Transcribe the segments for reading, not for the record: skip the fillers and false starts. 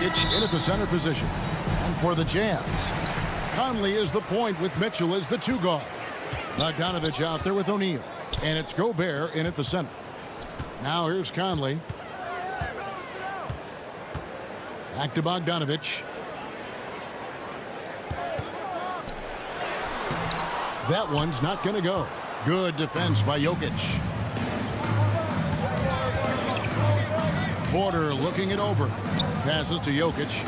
Jokic in at the center position. And for the Jazz, Conley is the point with Mitchell as the two guard. Bogdanovich out there with O'Neal. And it's Gobert in at the center. Now here's Conley. Back to Bogdanovich. That one's not going to go. Good defense by Jokic. Porter looking it over. Passes to Jokic.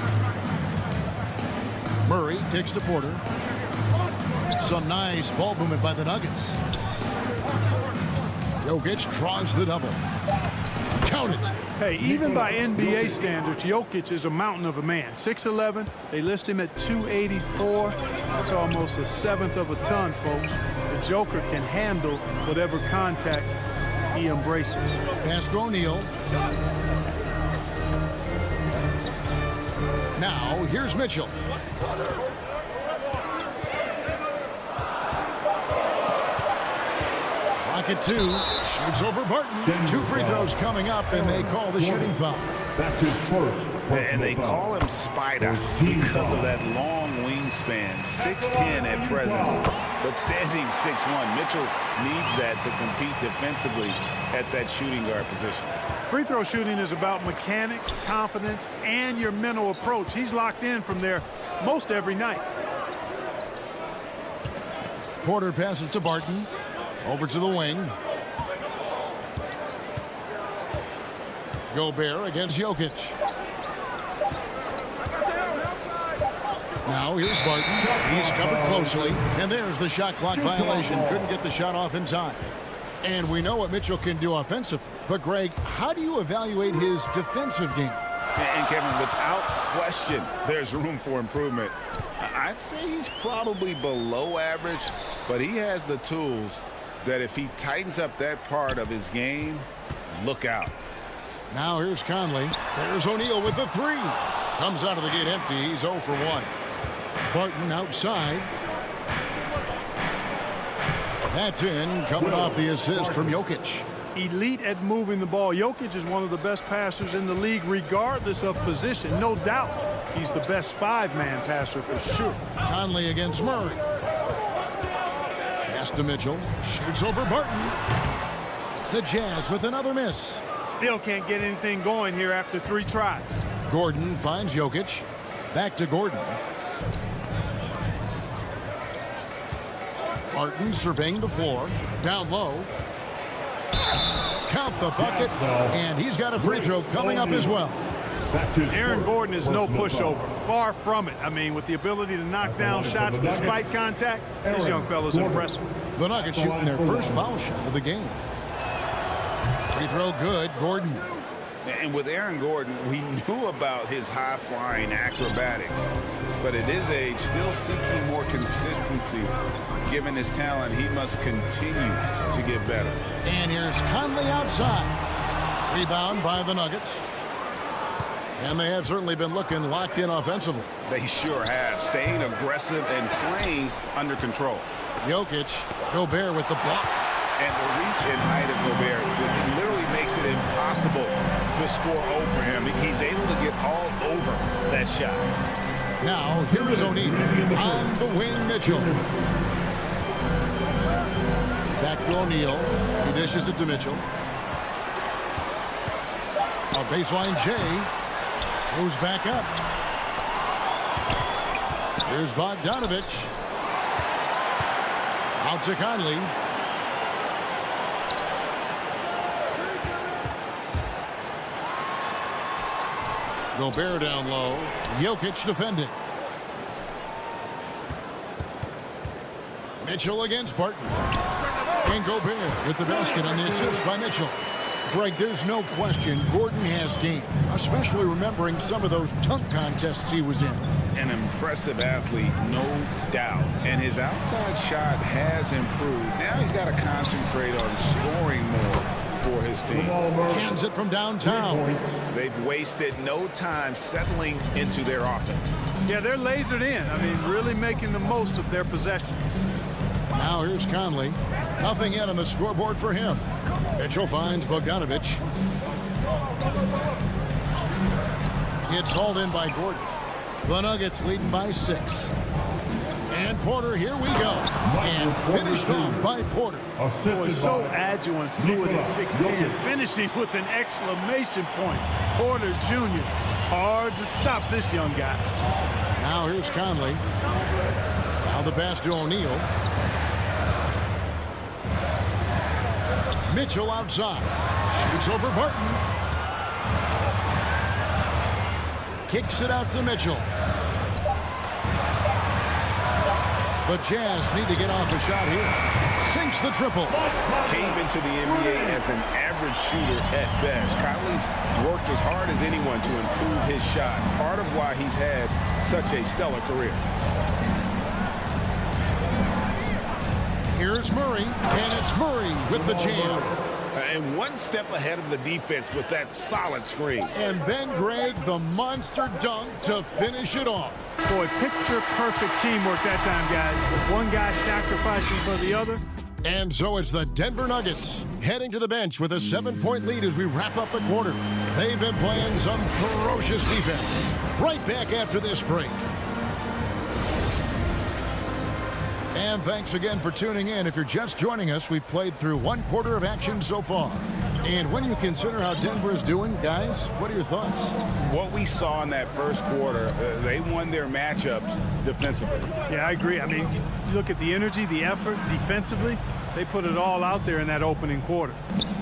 Murray kicks to Porter. Some nice ball movement by the Nuggets. Jokic draws the double. Count it. Hey, even by NBA standards, Jokic is a mountain of a man. 6'11", they list him at 284. That's almost a seventh of a ton, folks. The Joker can handle whatever contact he embraces. Pass to O'Neal. Now, here's Mitchell. At two, shoots over Barton. 2 free throws coming up, and they call the shooting foul. That's his first. And they call him Spider because of that long wingspan, 6'10" at present, but standing 6'1". Mitchell needs that to compete defensively at that shooting guard position. Free throw shooting is about mechanics, confidence, and your mental approach. He's locked in from there most every night. Porter passes to Barton. Over to the wing. Gobert against Jokic. Now here's Barton. He's covered closely. And there's the shot clock violation. Couldn't get the shot off in time. And we know what Mitchell can do offensively. But, Greg, how do you evaluate his defensive game? And, Kevin, without question, there's room for improvement. I'd say he's probably below average, but he has the tools that if he tightens up that part of his game, look out. Now here's Conley. There's O'Neal with the three. Comes out of the gate empty. He's 0 for 1. Barton outside. That's in, coming off the assist from Jokic. Elite at moving the ball. Jokic is one of the best passers in the league, regardless of position. No doubt he's the best 5-man passer for sure. Conley against Murray. Pass to Mitchell. Shoots over Barton. The Jazz with another miss. Still can't get anything going here after 3 tries. Gordon finds Jokic. Back to Gordon. Barton surveying the floor. Down low. Count the bucket. And he's got a free throw coming up as well. Aaron Gordon is no pushover. Far from it. I mean, with the ability to knock down shots despite contact, this young fellow's impressive. The Nuggets shooting their first foul shot of the game. Free throw good. Gordon. And with Aaron Gordon, we knew about his high-flying acrobatics. But at his age, still seeking more consistency. Given his talent, he must continue to get better. And here's Conley outside. Rebound by the Nuggets. And they have certainly been looking locked in offensively. They sure have. Staying aggressive and playing under control. Jokic, Gobert with the block. And the reach and height of Gobert literally makes it impossible to score over him. He's able to get all over that shot. Now, here is O'Neal. On the wing, Mitchell. Back to O'Neal. He dishes it to Mitchell. A baseline J. Moves back up. Here's Bogdanovich. Out to Conley. Gobert down low. Jokic defending. Mitchell against Barton. And Gobert with the basket on the assist by Mitchell. Greg, there's no question Gordon has game, especially remembering some of those dunk contests he was in. An impressive athlete, no doubt. And his outside shot has improved. Now he's got to concentrate on scoring more for his team. Cans it from downtown. They've wasted no time settling into their offense. Yeah, they're lasered in. I mean, really making the most of their possessions. Now here's Conley. Nothing yet on the scoreboard for him. Mitchell finds Bogdanovich. It's hauled in by Gordon. The Nuggets leading by 6. And Porter, here we go. And finished off by Porter. Boy, so agile and fluid at 6'10", finishing with an exclamation point. Porter Jr. Hard to stop this young guy. Now here's Conley. Now the pass to O'Neal. Mitchell outside. Shoots over Barton. Kicks it out to Mitchell. The Jazz need to get off a shot here. Sinks the triple. Came into the NBA as an average shooter at best. Conley's worked as hard as anyone to improve his shot. Part of why he's had such a stellar career. Here's Murray, and it's Murray with the jam. And one step ahead of the defense with that solid screen. And then, Greg, the monster dunk to finish it off. Boy, picture-perfect teamwork that time, guys. One guy sacrificing for the other. And so it's the Denver Nuggets heading to the bench with a 7-point lead as we wrap up the quarter. They've been playing some ferocious defense. Right back after this break. And thanks again for tuning in. If you're just joining us, we've played through 1 quarter of action so far. And when you consider how Denver is doing, guys, what are your thoughts? What we saw in that first quarter, they won their matchups defensively. Yeah, I agree. I mean, you look at the energy, the effort defensively, they put it all out there in that opening quarter.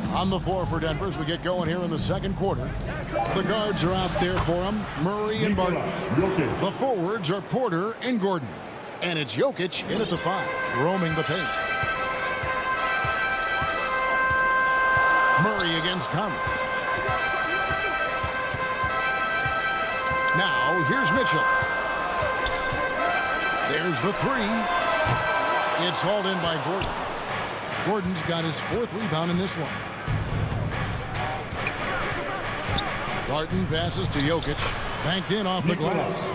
On the floor for Denver as we get going here in the second quarter. The guards are out there for them, Murray and Barton. The forwards are Porter and Gordon. And it's Jokic in at the 5, roaming the paint. Murray against Conley. Now, here's Mitchell. There's the 3. It's hauled in by Gordon. Gordon's got his 4th rebound in this one. Barton passes to Jokic. Banked in off the glass.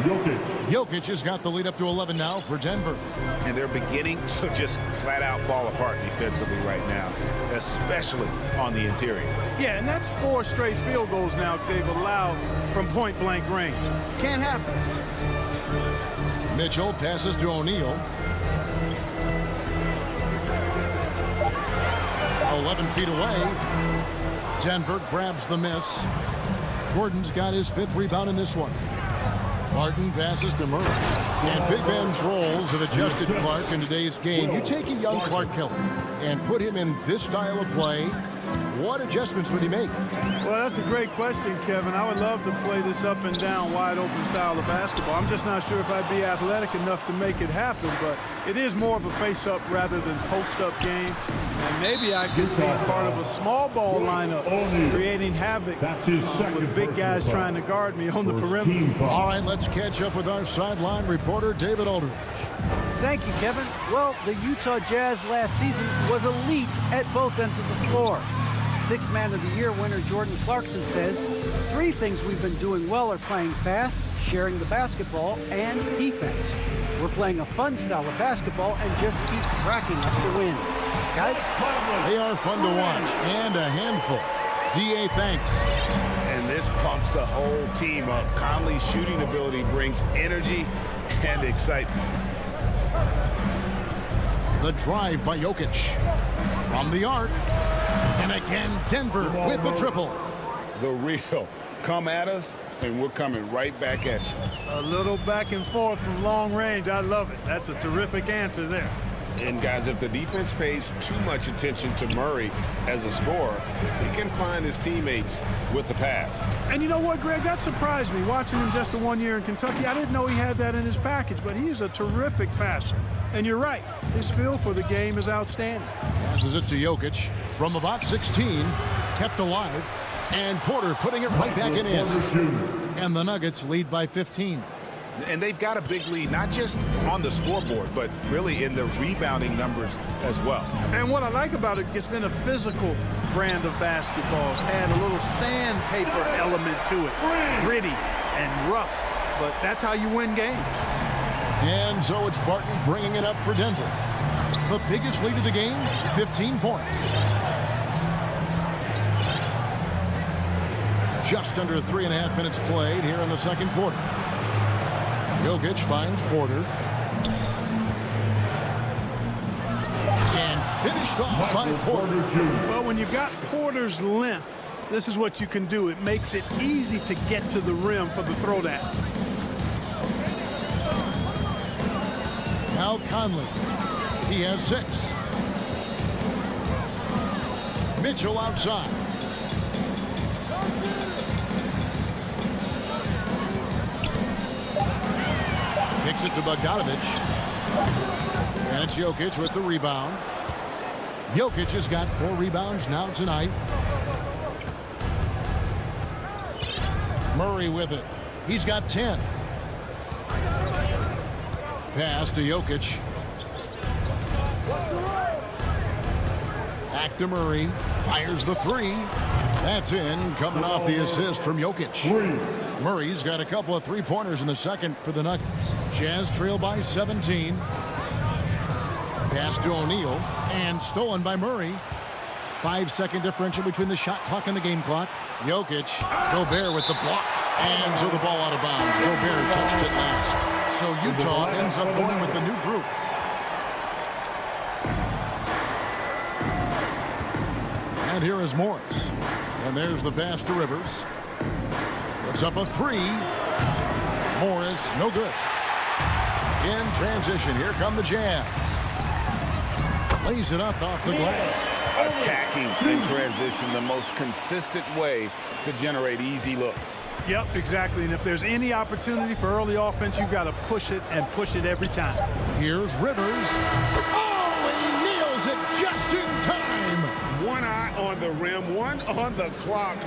Jokic has got the lead up to 11 now for Denver. And they're beginning to just flat out fall apart defensively right now, especially on the interior. Yeah, and that's 4 straight field goals now they've allowed from point-blank range. Can't happen. Mitchell passes to O'Neal. 11 feet away. Denver grabs the miss. Gordon's got his 5th rebound in this one. Barton passes to Murray. And Big Ben's roles have adjusted Clark in today's game. You take a young Clark Kelly and put him in this style of play. What adjustments would he make? Well, that's a great question, Kevin. I would love to play this up and down, wide open style of basketball. I'm just not sure if I'd be athletic enough to make it happen, but it is more of a face-up rather than post-up game. And maybe I could be part of a small ball lineup, creating havoc with big guys trying to guard me on the perimeter. All right, let's catch up with our sideline reporter, David Aldridge. Thank you, Kevin. Well, the Utah Jazz last season was elite at both ends of the floor. 6th Man of the Year winner Jordan Clarkson says, 3 things we've been doing well are playing fast, sharing the basketball, and defense. We're playing a fun style of basketball and just keep racking up the wins. Guys? They are fun to watch and a handful. D.A., thanks. And this pumps the whole team up. Conley's shooting ability brings energy and excitement. The drive by Jokic. From the arc. And again, Denver with the triple. The real. Come at us, and we're coming right back at you. A little back and forth from long range. I love it. That's a terrific answer there. And, guys, if the defense pays too much attention to Murray as a scorer, he can find his teammates with the pass. And you know what, Greg? That surprised me. Watching him just the 1 year in Kentucky, I didn't know he had that in his package, but he's a terrific passer. And you're right. His feel for the game is outstanding. Passes it to Jokic from about 16. Kept alive. And Porter putting it right back in. And the Nuggets lead by 15. And they've got a big lead, not just on the scoreboard, but really in the rebounding numbers as well. And what I like about it, it's been a physical brand of basketball. It's had a little sandpaper element to it. Gritty and rough. But that's how you win games. And so it's Barton bringing it up for Denver. The biggest lead of the game, 15 points. just under 3.5 minutes played here in the second quarter. Jokic finds Porter. And finished off by Porter. Well, when you got Porter's length, this is what you can do. It makes it easy to get to the rim for the throwdown. Now Conley. He has 6. Mitchell outside. Kicks it to Bogdanovich. And it's Jokic with the rebound. Jokic has got 4 rebounds now tonight. Murray with it. He's got 10. Pass to Jokic. Back to Murray. Fires the 3. That's in, coming off the assist from Jokic. Murray's got a couple of 3-pointers in the second for the Nuggets. Jazz trail by 17. Pass to O'Neal. And stolen by Murray. 5-second differential between the shot clock and the game clock. Jokic. Gobert with the block. And so the ball out of bounds. Gobert touched it last. So Utah ends up going with the new group. And here is Morris. And there's the pass to Rivers. Puts up a 3. Morris, no good. In transition, here come the Jazz. Lays it up off the glass. Attacking in transition, the most consistent way to generate easy looks. Yep, exactly. And if there's any opportunity for early offense, you've got to push it and push it every time. Here's Rivers. Oh, and he nails it just in time. One eye on the rim, one on the clock.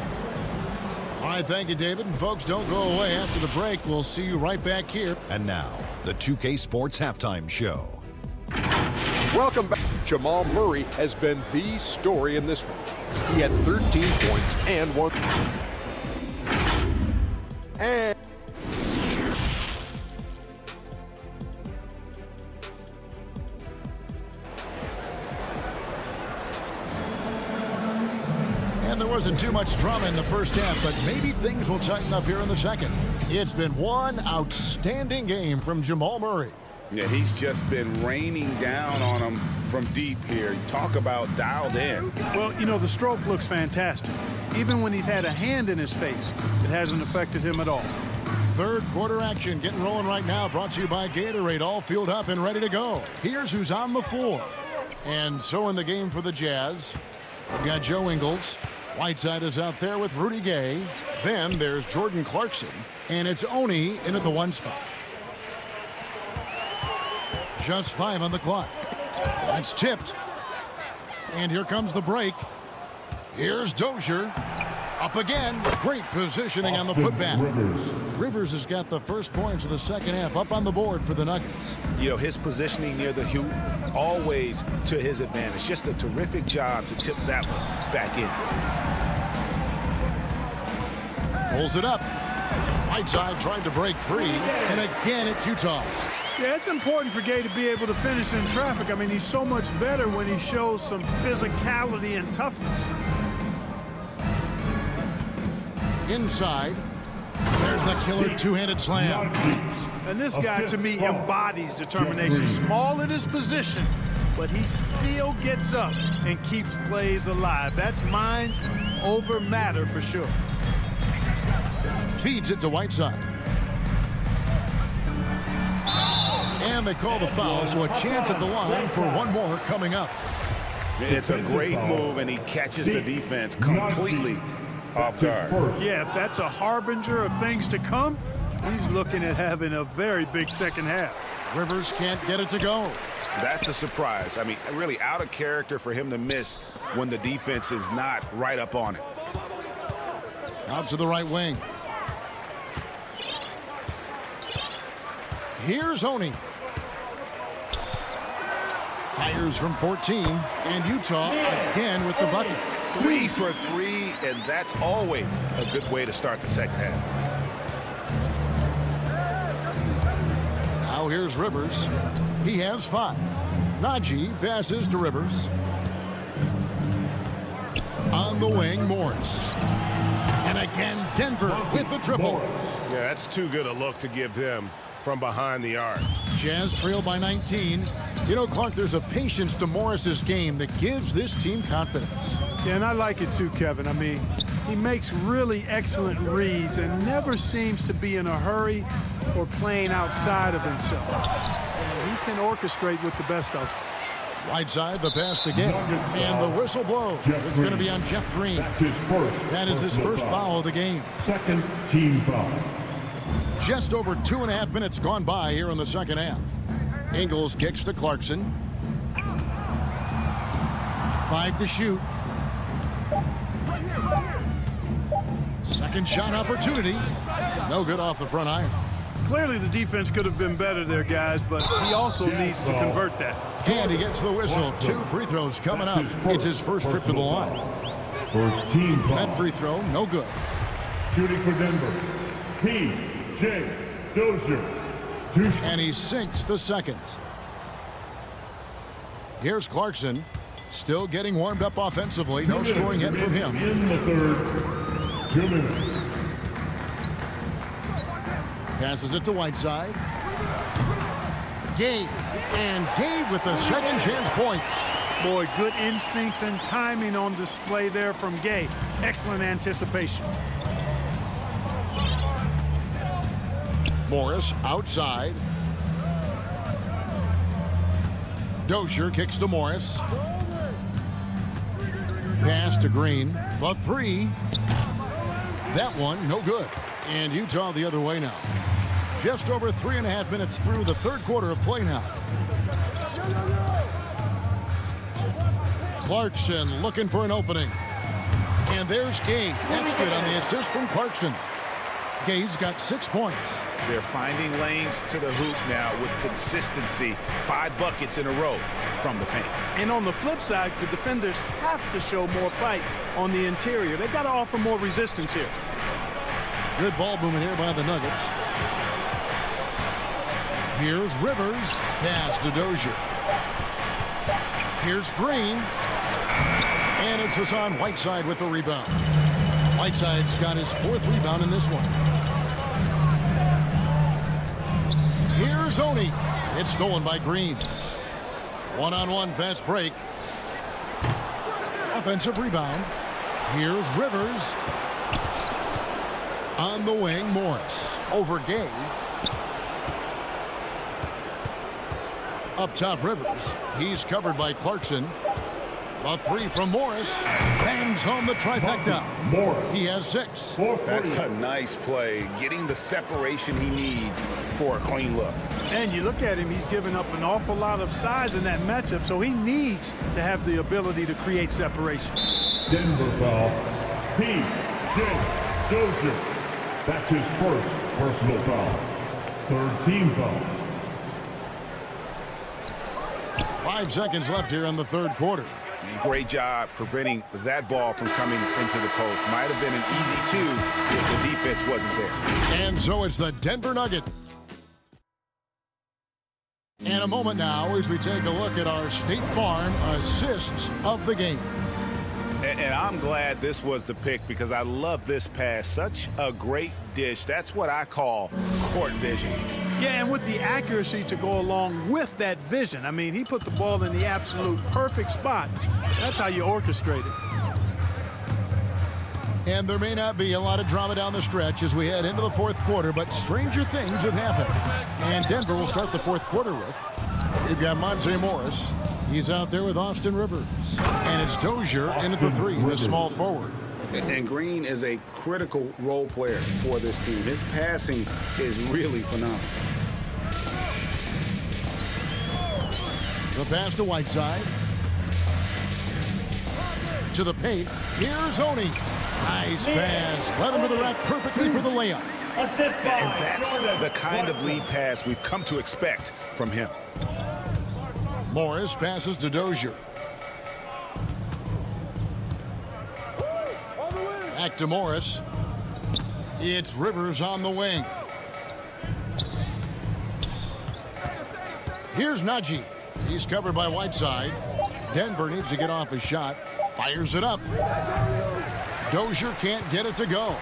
All right, thank you, David. And folks, don't go away after the break. We'll see you right back here. And now, the 2K Sports Halftime Show. Welcome back. Jamal Murray has been the story in this one. He had 13 points and 1. And there wasn't too much drama in the first half, but maybe things will tighten up here in the second. It's been one outstanding game from Jamal Murray. Yeah, he's just been raining down on him from deep here. Talk about dialed in. Well, you know, the stroke looks fantastic. Even when he's had a hand in his face, it hasn't affected him at all. Third quarter action getting rolling right now, brought to you by Gatorade, all fueled up and ready to go. Here's who's on the floor. And so in the game for the Jazz, we've got Joe Ingles. Whiteside is out there with Rudy Gay. Then there's Jordan Clarkson. And it's Oni in at the 1 spot. Just 5 on the clock. That's tipped. And here comes the break. Here's Dozier. Up again. Great positioning on the putback. Rivers has got the first points of the second half up on the board for the Nuggets. You know, his positioning near the hoop, always to his advantage. Just a terrific job to tip that one back in. Pulls it up. Whiteside trying to break free. And again, it's Utah. Yeah, it's important for Gay to be able to finish in traffic. I mean, he's so much better when he shows some physicality and toughness. Inside. There's the killer two-handed slam. And this guy, to me, embodies determination. Small in his position, but he still gets up and keeps plays alive. That's mind over matter for sure. Feeds it to Whiteside. And they call the foul, so a chance at the line for one more coming up. It's a great move, and he catches the defense completely off guard. Yeah, if that's a harbinger of things to come, he's looking at having a very big second half. Rivers can't get it to go. That's a surprise. I mean, really out of character for him to miss when the defense is not right up on it. Out to the right wing. Here's Oni. Fires from 14, and Utah again with the bucket. 3 for 3, and that's always a good way to start the second half. Now here's Rivers. He has 5. Najee passes to Rivers. On the wing, Morris. And again, Denver with the triple. Yeah, that's too good a look to give him from behind the arc. Jazz trail by 19. You know, Clark, there's a patience to Morris's game that gives this team confidence. Yeah, and I like it too, Kevin. I mean, he makes really excellent reads and never seems to be in a hurry or playing outside of himself. And he can orchestrate with the best of them. Right side, the pass to Gay. And the whistle blows. It's going to be on Jeff Green. That is his first foul of the game. Second team foul. Just over 2.5 minutes gone by here in the second half. Ingles kicks to Clarkson. 5 to shoot. Second shot opportunity. No good off the front iron. Clearly the defense could have been better there, guys, but he also needs to convert that. And he gets the whistle. 2 free throws coming up. It's his first trip to the line. First team foul. That free throw, no good. Shooting for Denver, P.J. Dozier. And he sinks the second. Here's Clarkson, still getting warmed up offensively. No scoring hit from him. In the third, 2 minutes. Passes it to Whiteside. Gabe. And Gabe with the second chance points. Boy, good instincts and timing on display there from Gay. Excellent anticipation. Morris outside. Dozier kicks to Morris. Pass to Green. The 3. That one, no good. And Utah the other way now. Just over 3.5 minutes through the third quarter of play now. Clarkson looking for an opening. And there's Gay. That's good on the assist from Clarkson. Gay's got 6 points. They're finding lanes to the hoop now with consistency. 5 buckets in a row from the paint. And on the flip side, the defenders have to show more fight on the interior. They've got to offer more resistance here. Good ball movement here by the Nuggets. Here's Rivers. Pass to Dozier. Here's Green. And it's Hassan Whiteside with the rebound. Whiteside's got his 4th rebound in this one. Here's Oni. It's stolen by Green. One-on-one fast break. Offensive rebound. Here's Rivers. On the wing, Morris. Over Gay. Up top, Rivers. He's covered by Clarkson. A 3 from Morris. Bangs home the trifecta. He has 6. That's a nice play. Getting the separation he needs for a clean look. And you look at him, he's given up an awful lot of size in that matchup, so he needs to have the ability to create separation. Denver foul. P.J. Dozier. That's his first personal foul. Third team foul. 5 seconds left here in the third quarter. And great job preventing that ball from coming into the post. Might have been an easy 2 if the defense wasn't there. And so it's the Denver Nuggets. In a moment now as we take a look at our State Farm assists of the game. And I'm glad this was the pick because I love this pass. Such a great dish. That's what I call court vision. Yeah, and with the accuracy to go along with that vision. I mean, he put the ball in the absolute perfect spot. That's how you orchestrate it. And there may not be a lot of drama down the stretch as we head into the fourth quarter, but stranger things have happened. And Denver will start the fourth quarter with. We've got Monte Morris. He's out there with Austin Rivers. And it's Dozier in at the 3, the small forward. And Green is a critical role player for this team. His passing is really phenomenal. The pass to Whiteside. To the paint. Here's Oni. Nice pass. Led him to the rack perfectly for the layup. And that's the kind of lead pass we've come to expect from him. Morris passes to Dozier. Back to Morris. It's Rivers on the wing. Here's Najee. He's covered by Whiteside. Denver needs to get off his shot. Fires it up. Dozier can't get it to go.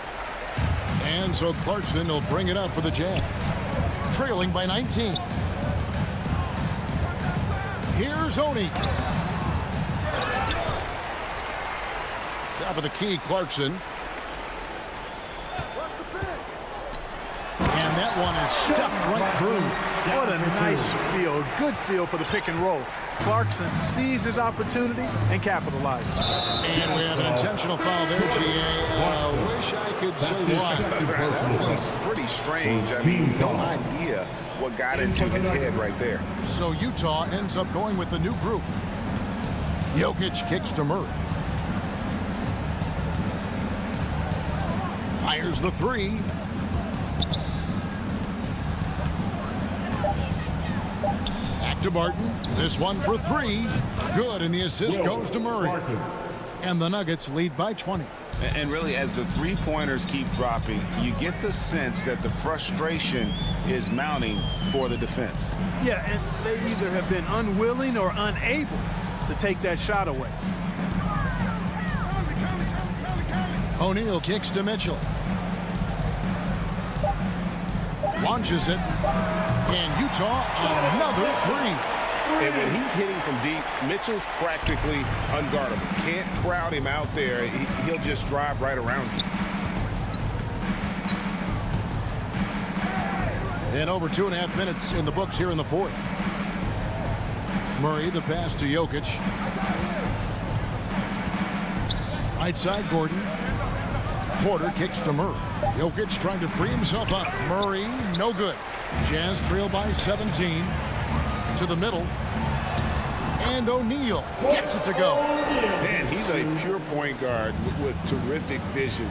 And so Clarkson will bring it up for the Jazz. Trailing by 19. Here's Oni. Top of the key, Clarkson. And that one is stuffed right through. What a nice feel. Good feel for the pick and roll. Clarkson sees his opportunity and capitalizes. And we have an intentional foul there, GA. Wish I could say why. That was pretty strange. I mean, no idea what got into his head right there. So Utah ends up going with the new group. Jokic kicks to Murray. Fires the three. Back to Barton. This one for three. Good, and the assist goes to Murray. And the Nuggets lead by 20. And really, as the three-pointers keep dropping, you get the sense that the frustration is mounting for the defense. Yeah, and they either have been unwilling or unable to take that shot away. O'Neal kicks to Mitchell. Launches it. And Utah, another three. And when he's hitting from deep, Mitchell's practically unguardable. Can't crowd him out there. He'll just drive right around you. And over 2.5 minutes in the books here in the fourth. Murray, the pass to Jokic. Right side, Gordon. Porter kicks to Murray. Jokic trying to free himself up. Murray, no good. Jazz trail by 17. To the middle. And O'Neal gets it to go. Man, he's a pure point guard with terrific vision.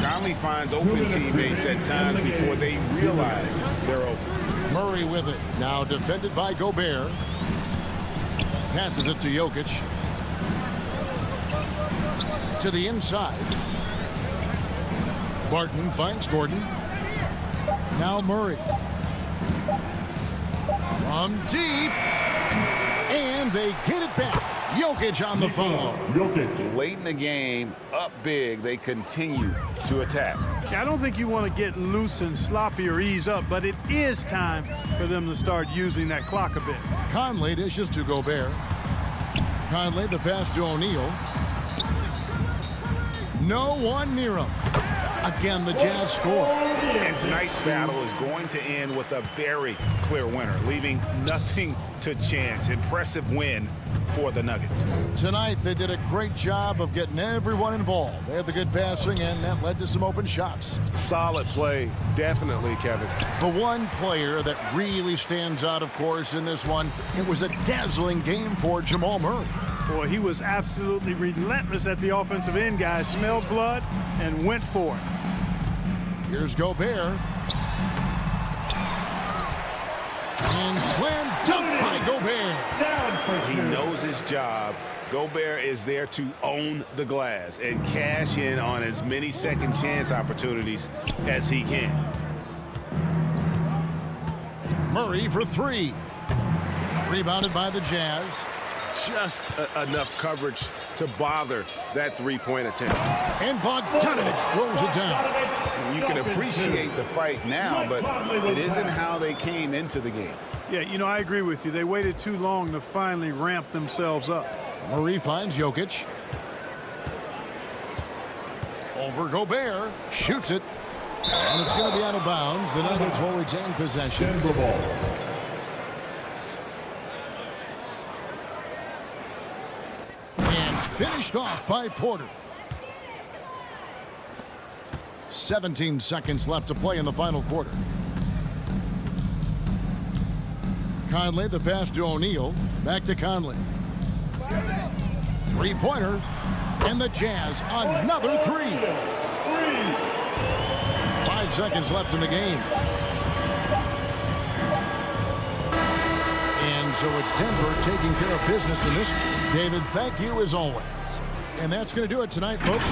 Conley finds open teammates at times before they realize they're open. Murray with it. Now defended by Gobert. Passes it to Jokic. To the inside. Barton finds Gordon. Now Murray. From deep. And they get it back. Jokic on the foul. Late in the game, up big, they continue to attack. Yeah, I don't think you want to get loose and sloppy or ease up, but it is time for them to start using that clock a bit. Conley dishes to Gobert. Conley, the pass to O'Neal. No one near him. Again, the Jazz score. And tonight's battle is going to end with a very clear winner, leaving nothing to chance. Impressive win for the Nuggets. Tonight, they did a great job of getting everyone involved. They had the good passing, and that led to some open shots. Solid play, definitely, Kevin. The one player that really stands out, of course, in this one, it was a dazzling game for Jamal Murray. Boy, he was absolutely relentless at the offensive end, guys. Smelled blood and went for it. Here's Gobert. And slam dunk by Gobert. He knows his job. Gobert is there to own the glass and cash in on as many second chance opportunities as he can. Murray for three. Rebounded by the Jazz. Just enough coverage to bother that three-point attempt. And Bogdanovich throws it down. You can appreciate the fight now, but it isn't how they came into the game. Yeah, you know, I agree with you. They waited too long to finally ramp themselves up. Murray finds Jokic. Over Gobert. Shoots it. And it's going to be out of bounds. The Nuggets will retain possession. And finished off by Porter. 17 seconds left to play in the final quarter. Conley, the pass to O'Neal. Back to Conley. Three-pointer. And the Jazz, another three. 5 seconds left in the game. And so it's Denver taking care of business in this. David, thank you as always. And that's going to do it tonight, folks.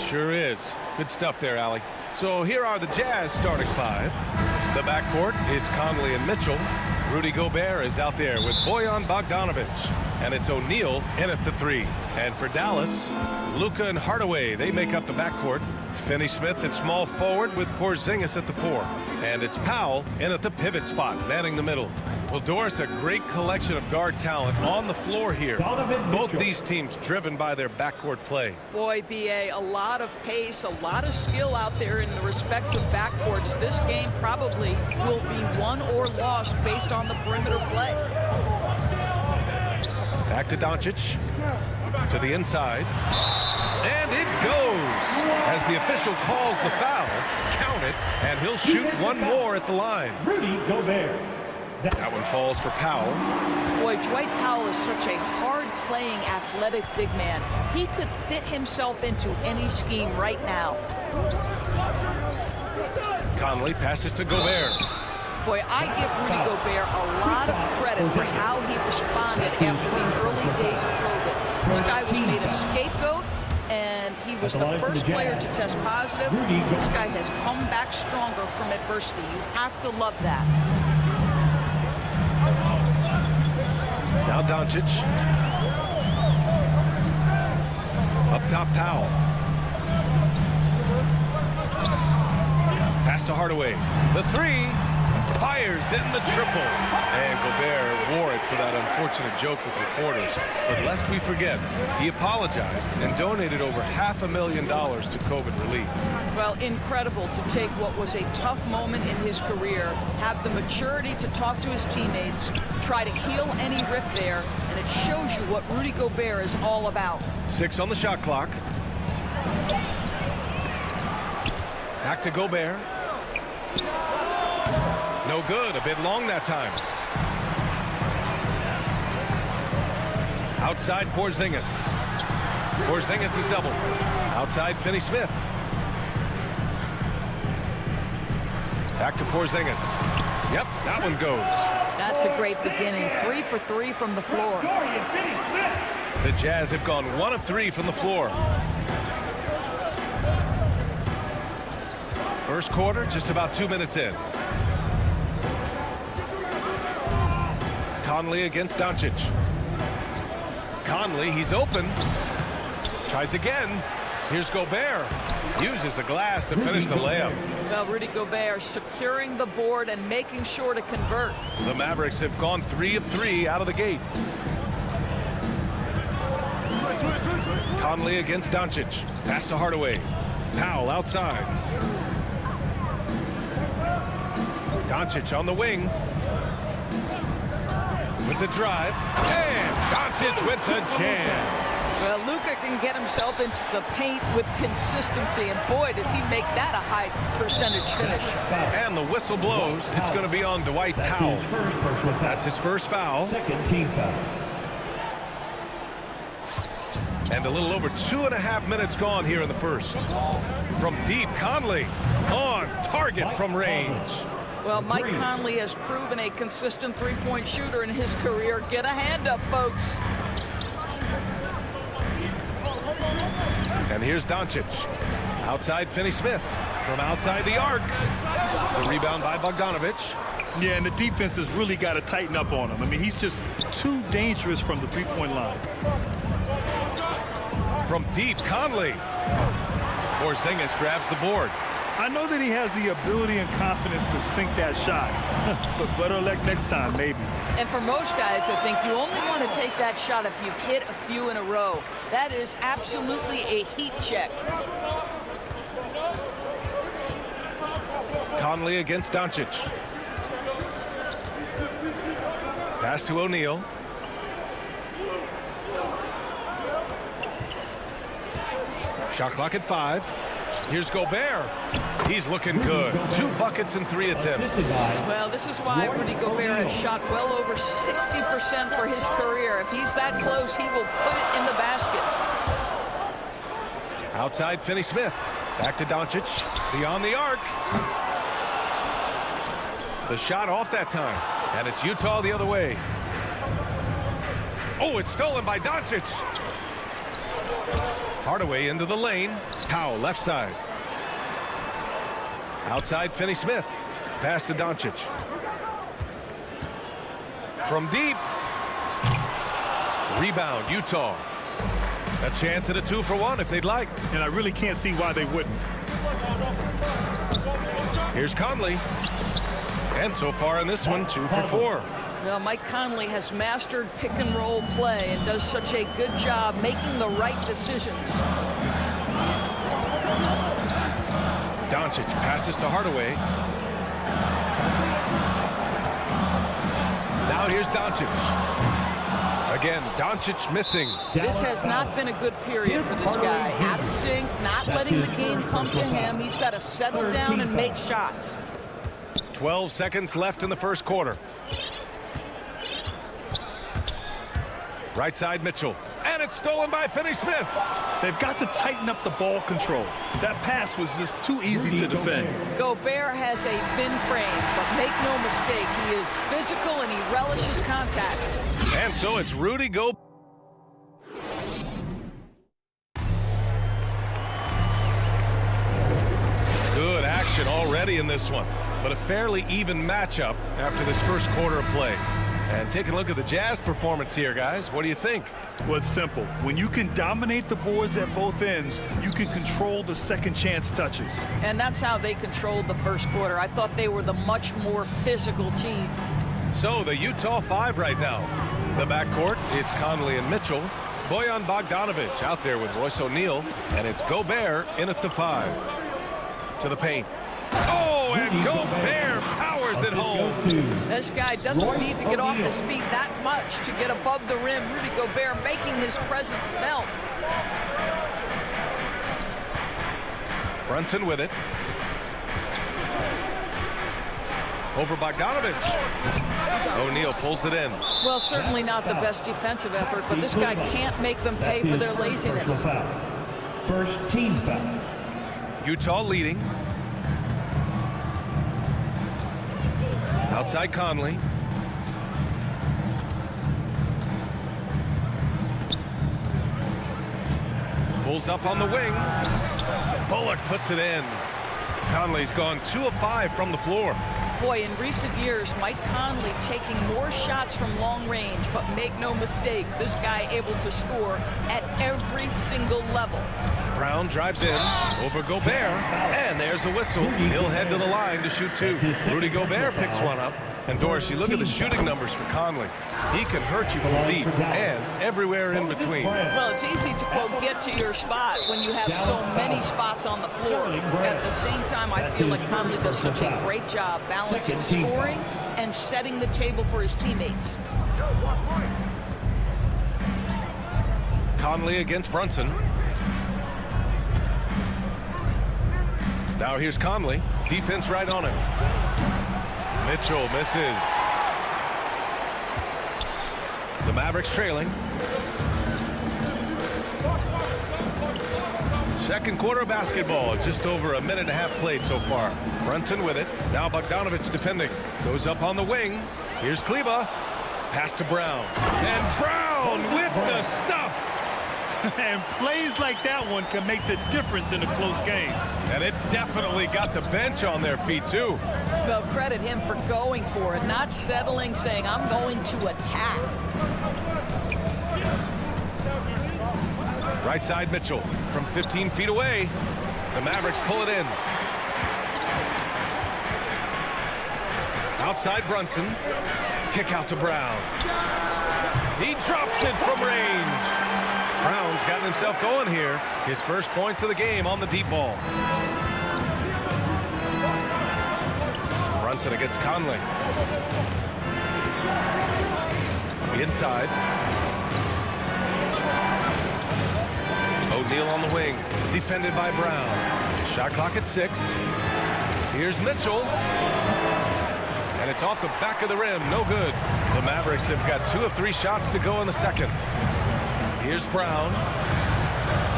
Sure is. Good stuff there, Allie. So here are the Jazz starting five. The backcourt, it's Conley and Mitchell. Rudy Gobert is out there with Bojan Bogdanovic. And it's O'Neal in at the three. And for Dallas, Luka and Hardaway, they make up the backcourt. Finney-Smith at small forward with Porzingis at the 4. And it's Powell in at the pivot spot, manning the middle. Well, Doris, a great collection of guard talent on the floor here. Both these teams driven by their backcourt play. Boy, B.A., a lot of pace, a lot of skill out there in the respective backcourts. This game probably will be won or lost based on the perimeter play. Back to Doncic. To the inside. And it goes as the official calls the foul. Count it, and he'll shoot one more at the line. Rudy Gobert. That one falls for Powell. Boy, Dwight Powell is such a hard-playing, athletic big man. He could fit himself into any scheme right now. Conley passes to Gobert. Boy, I give Rudy Gobert a lot of credit for how he responded after the early days of COVID. This guy was made a scapegoat, and he was the first player to test positive. This guy has come back stronger from adversity. You have to love that. Now Doncic. Up top, Powell. Pass to Hardaway. The 3. Fires in the triple. And Gobert wore it for that unfortunate joke with reporters. But lest we forget, he apologized and donated over $500,000 to COVID relief. Well, incredible to take what was a tough moment in his career, have the maturity to talk to his teammates, try to heal any rift there, and it shows you what Rudy Gobert is all about. 6 on the shot clock. Back to Gobert. No good. A bit long that time. Outside Porzingis. Porzingis is doubled. Outside Finney-Smith. Back to Porzingis. Yep, that one goes. That's a great beginning. 3 for 3 from the floor. The Jazz have gone 1 of 3 from the floor. First quarter, just about 2 minutes in. Conley against Doncic. Conley, he's open. Tries again. Here's Gobert. Uses the glass to finish the layup. Well, Rudy Gobert securing the board and making sure to convert. The Mavericks have gone 3 of 3 out of the gate. Conley against Doncic. Pass to Hardaway. Powell outside. Doncic on the wing. With the drive. And Doncic with the jam. Well, Luka can get himself into the paint with consistency, and boy, does he make that a high percentage finish. And the whistle blows. It's going to be on Dwight Powell. That's his first foul. Second team foul. And a little over 2.5 minutes gone here in the first. From deep, Conley on target from range. Well, Mike Conley has proven a consistent three-point shooter in his career. Get a hand up, folks. And here's Doncic. Outside Finney-Smith. From outside the arc. The rebound by Bogdanovic. Yeah, and the defense has really got to tighten up on him. I mean, he's just too dangerous from the three-point line. From deep, Conley. Porzingis grabs the board. I know that he has the ability and confidence to sink that shot. But better luck next time, maybe. And for most guys, I think you only want to take that shot if you've hit a few in a row. That is absolutely a heat check. Conley against Doncic. Pass to O'Neal. Shot clock at 5. Here's Gobert. He's looking good. 2 buckets and 3 attempts. Well, this is why Rudy Gobert has shot well over 60% for his career. If he's that close, he will put it in the basket. Outside Finney-Smith. Back to Doncic. Beyond the arc. The shot off that time. And it's Utah the other way. Oh, it's stolen by Doncic. Hardaway into the lane. Powell left side. Outside Finney-Smith. Pass to Doncic. From deep. Rebound, Utah. A chance at a 2-for-1 if they'd like. And I really can't see why they wouldn't. Here's Conley. And so far in this one, 2 for 4. Well, Mike Conley has mastered pick and roll play and does such a good job making the right decisions. Doncic passes to Hardaway. Now here's Doncic. Again, Doncic missing. This has not been a good period for this guy. Out of sync, not letting the game come to him. He's got to settle down and make shots. 12 seconds left in the first quarter. Right side Mitchell. And it's stolen by Finney-Smith. They've got to tighten up the ball control. That pass was just too easy to defend. Gobert has a thin frame, but make no mistake, he is physical and he relishes contact. And so it's Rudy Gobert. Good action already in this one, but a fairly even matchup after this first quarter of play. And taking a look at the Jazz performance here, guys. What do you think? Well, it's simple. When you can dominate the boards at both ends, you can control the second chance touches. And that's how they controlled the first quarter. I thought they were the much more physical team. So the Utah 5 right now. The backcourt, it's Conley and Mitchell. Bojan Bogdanovic out there with Royce O'Neal. And it's Gobert in at the 5. To the paint. Oh, and Gobert powers it home. This guy doesn't need to get off his feet that much to get above the rim. Rudy Gobert making his presence felt. Brunson with it. Over Bogdanovic. O'Neal pulls it in. Well, certainly not the best defensive effort, but this guy can't make them pay for their laziness. First team foul. Utah leading. Outside Conley. Pulls up on the wing. Bullock puts it in. Conley's gone 2 of 5 from the floor. Boy, in recent years, Mike Conley taking more shots from long range, but make no mistake, this guy able to score at every single level. Brown drives in over Gobert, and there's a whistle. He'll head to the line to shoot 2. Rudy Gobert picks one up. And Doris, you look at the shooting numbers for Conley. He can hurt you from deep and everywhere in between. Well, it's easy to, quote, get to your spot when you have so many spots on the floor. At the same time, I feel like Conley does such a great job balancing scoring and setting the table for his teammates. Conley against Brunson. Now here's Conley. Defense right on him. Mitchell misses. The Mavericks trailing. Second quarter of basketball. Just over a minute and a half played so far. Brunson with it. Now Bogdanovic defending. Goes up on the wing. Here's Kleba. Pass to Brown. And Brown with the stuff. And plays like that one can make the difference in a close game. And it definitely got the bench on their feet, too. Well, credit him for going for it, not settling, saying, I'm going to attack. Right side Mitchell from 15 feet away. The Mavericks pull it in. Outside Brunson. Kick out to Brown. He drops it from range. Brown's gotten himself going here. His first points of the game on the deep ball. Brunson against Conley. Inside. O'Neal on the wing. Defended by Brown. Shot clock at 6. Here's Mitchell. And it's off the back of the rim. No good. The Mavericks have got 2 of 3 shots to go in the second. Here's Brown.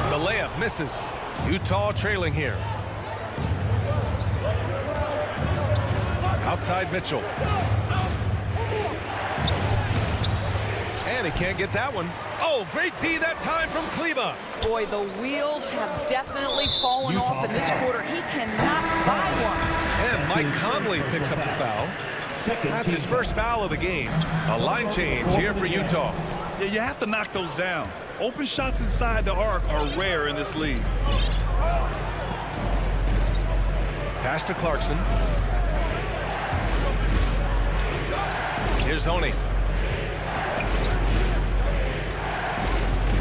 The layup misses. Utah trailing here. Outside Mitchell. And he can't get that one. Oh, great D that time from Kleba. Boy, the wheels have definitely fallen off in this quarter. He cannot buy one. And Mike Conley picks up the foul. That's his first foul of the game. A line change here for Utah. Yeah, you have to knock those down. Open shots inside the arc are rare in this league. Pass to Clarkson. Here's Honey.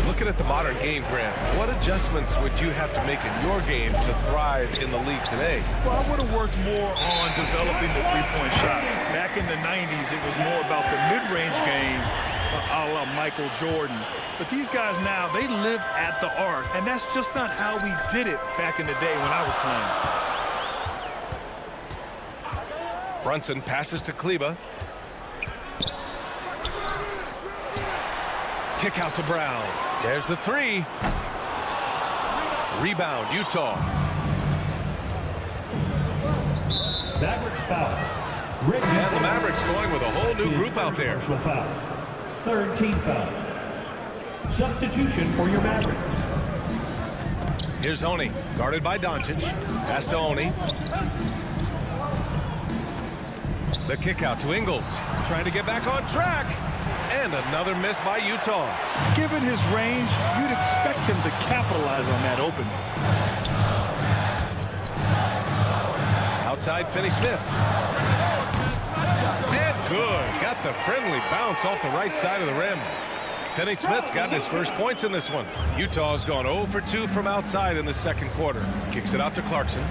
Looking at the modern game, Grant, what adjustments would you have to make in your game to thrive in the league today? Well, I would have worked more on developing the three-point shot. Back in the 90s, it was more about the mid-range game, a la Michael Jordan. But these guys now, they live at the arc, and that's just not how we did it back in the day when I was playing. Brunson passes to Kleba. Kick out to Brown. There's the three. Rebound, Utah. Mavericks foul. And the Mavericks going with a whole new group out there. Foul. Third team foul. Substitution for your Mavericks. Here's Oni, guarded by Doncic. Pass to Oni. The kick out to Ingles. Trying to get back on track. And another miss by Utah. Given his range, you'd expect him to capitalize on that opening. Outside, Finney-Smith. And good. Got the friendly bounce off the right side of the rim. Finney-Smith's gotten his first points in this one. Utah's gone 0 for 2 from outside in the second quarter. Kicks it out to Clarkson.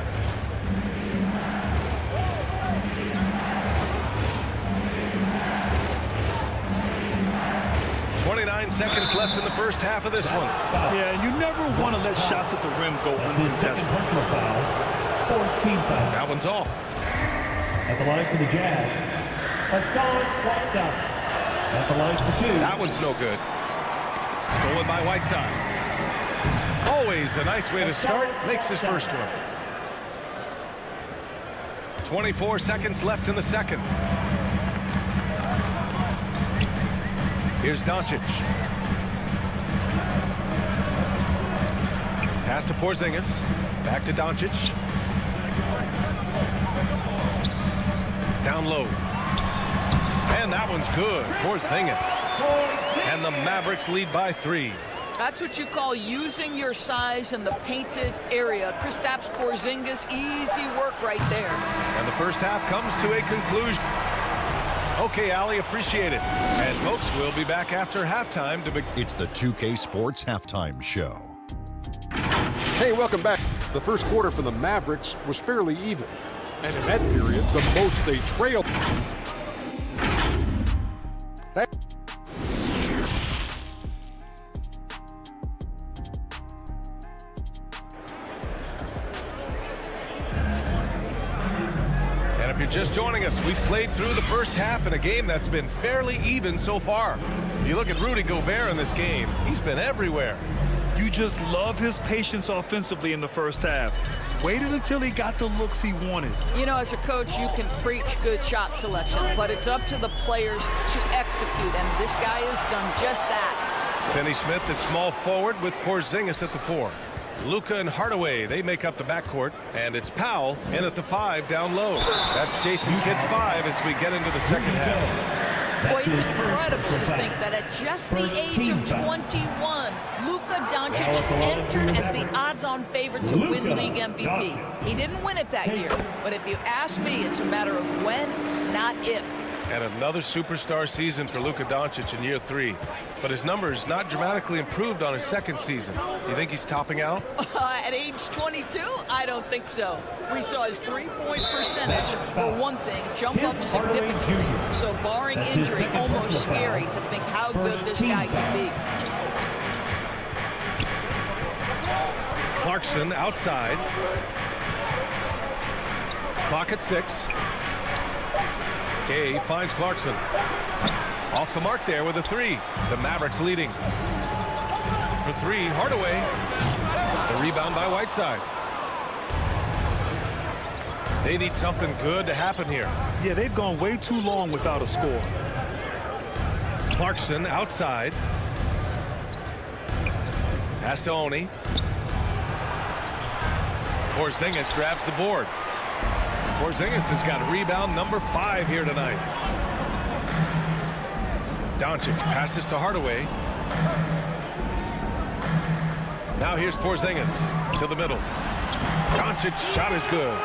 Seconds left in the first half of this one. Yeah, you never want to let shots at the rim go uncontested. Fourth team foul. That one's off. At the line for the Jazz, Hassan Whiteside. At the line for two. That one's no good. Stolen by Whiteside. Always a nice way to start. Makes his first one. 24 seconds left in the second. Here's Doncic. Pass to Porzingis. Back to Doncic. Down low. And that one's good. Porzingis. And the Mavericks lead by 3. That's what you call using your size in the painted area. Kristaps Porzingis, easy work right there. And the first half comes to a conclusion. Okay, Allie, appreciate it. And folks, we'll be back after halftime to begin. It's the 2K Sports Halftime Show. Hey, welcome back. The first quarter for the Mavericks was fairly even. And in that period, the most they trailed. And if you're just joining us, we played through the first half in a game that's been fairly even so far. If you look at Rudy Gobert in this game, he's been everywhere. You just love his patience offensively in the first half. Waited until he got the looks he wanted. You know, as a coach, you can preach good shot selection, but it's up to the players to execute, and this guy has done just that. Finney-Smith at small forward with Porzingis at the 4. Luka and Hardaway, they make up the backcourt, and it's Powell in at the 5 down low. That's Jason Kidd's 5 as we get into the second half. Boy, it's incredible to think that at just the age of 21, Luka Doncic entered as the odds-on favorite to win league MVP. He didn't win it that year, but if you ask me, it's a matter of when, not if. And another superstar season for Luka Doncic in year 3. But his numbers not dramatically improved on his second season. You think he's topping out? At age 22? I don't think so. We saw his three-point percentage, for one thing, jump up significantly. So barring injury, almost scary to think how good this guy can be. Clarkson outside. Clock at 6. Gay finds Clarkson. Off the mark there with a 3. The Mavericks leading. For 3, Hardaway. The rebound by Whiteside. They need something good to happen here. Yeah, they've gone way too long without a score. Clarkson outside. Pass to Oni. Porzingis grabs the board. Porzingis has got rebound number 5 here tonight. Doncic passes to Hardaway. Now here's Porzingis to the middle. Doncic's shot is good.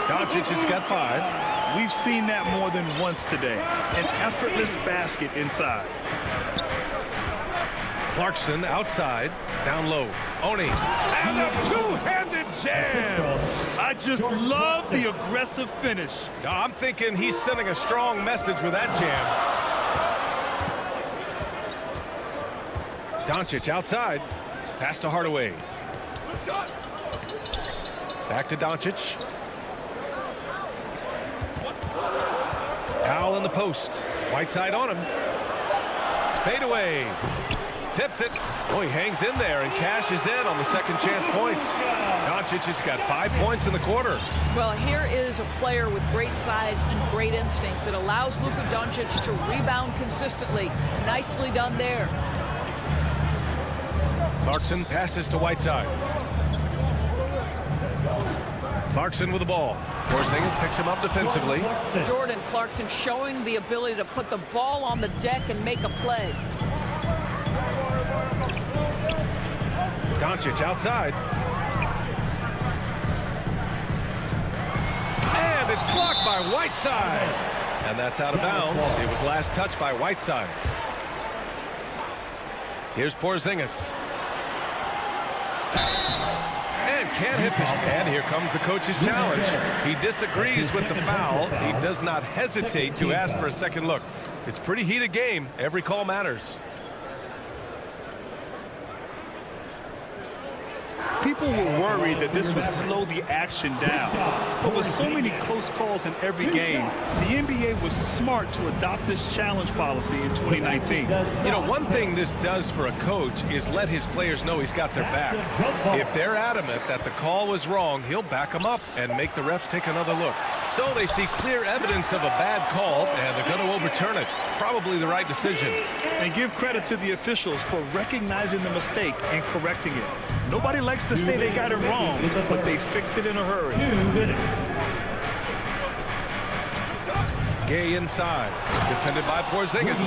Doncic has got 5. We've seen that more than once today. An effortless basket inside. Clarkson outside, down low. Oni, and a two-handed jam. I just love the aggressive finish. I'm thinking he's sending a strong message with that jam. Doncic outside, pass to Hardaway. Back to Doncic. Powell in the post. Whiteside on him. Fade away. Tips it. Oh, he hangs in there and cashes in on the second chance points. Doncic has got 5 points in the quarter. Well, here is a player with great size and great instincts. It allows Luka Doncic to rebound consistently. Nicely done there. Clarkson passes to Whiteside. Clarkson with the ball. Porzingis picks him up defensively. Jordan Clarkson showing the ability to put the ball on the deck and make a play. Doncic outside. And it's blocked by Whiteside. And that's out of bounds. It was last touched by Whiteside. Here's Porzingis. And can't hit this. And here comes the coach's challenge. He disagrees with the foul. He does not hesitate to ask for a second look. It's a pretty heated game. Every call matters. People were worried that this would slow the action down. But with so many close calls in every game, the NBA was smart to adopt this challenge policy in 2019. You know, one thing this does for a coach is let his players know he's got their back. If they're adamant that the call was wrong, he'll back them up and make the refs take another look. So they see clear evidence of a bad call, and they're going to overturn it. Probably the right decision. And give credit to the officials for recognizing the mistake and correcting it. Nobody likes to say they got it wrong, but they fixed it in a hurry. Gay inside, defended by Porzingis.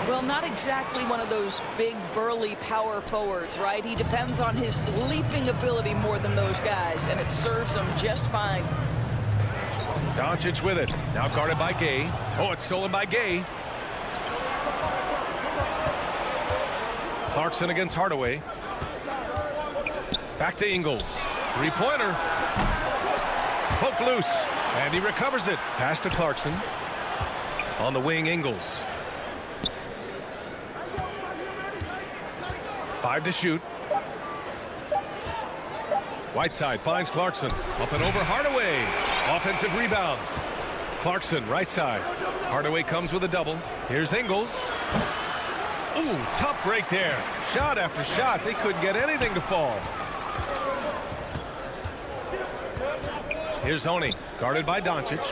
Well, not exactly one of those big, burly power forwards, right? He depends on his leaping ability more than those guys, and it serves him just fine. Doncic with it. Now guarded by Gay. Oh, it's stolen by Gay. Clarkson against Hardaway. Back to Ingles. Three-pointer. Poke loose. And he recovers it. Pass to Clarkson. On the wing, Ingles. 5 to shoot. Whiteside finds Clarkson. Up and over Hardaway. Offensive rebound. Clarkson, right side. Hardaway comes with a double. Here's Ingles. Ooh, tough break there. Shot after shot. They couldn't get anything to fall. Here's Oni, guarded by Doncic.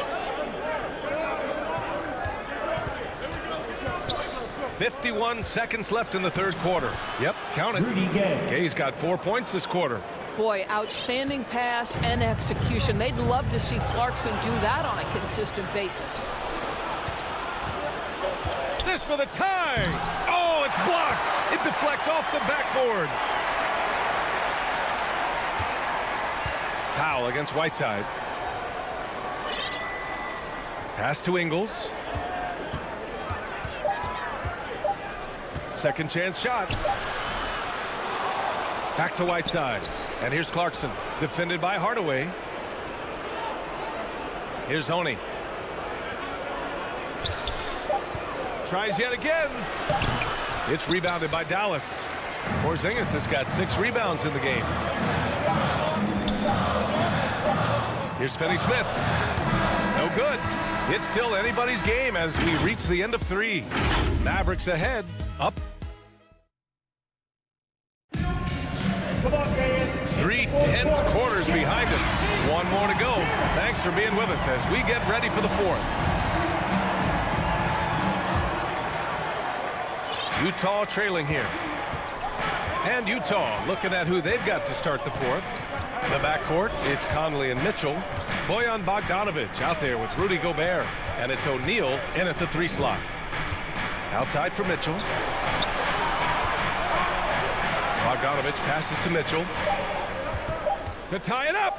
51 seconds left in the third quarter. Yep, count it. Gay's got 4 points this quarter. Boy, outstanding pass and execution. They'd love to see Clarkson do that on a consistent basis. This for the tie. Oh, it's blocked. It deflects off the backboard. Powell against Whiteside. Pass to Ingles. Second chance shot. Back to Whiteside. And here's Clarkson. Defended by Hardaway. Here's Oni. Tries yet again. It's rebounded by Dallas. Porzingis has got 6 rebounds in the game. Here's Finney-Smith. No good. It's still anybody's game as we reach the end of 3. Mavericks ahead. Up. 3 tense quarters behind us. 1 more to go. Thanks for being with us as we get ready for the 4th. Utah trailing here. And Utah looking at who they've got to start the 4th. In the backcourt, it's Conley and Mitchell. Bojan Bogdanovic out there with Rudy Gobert. And it's O'Neal in at the 3 slot. Outside for Mitchell. Bogdanovic passes to Mitchell. To tie it up.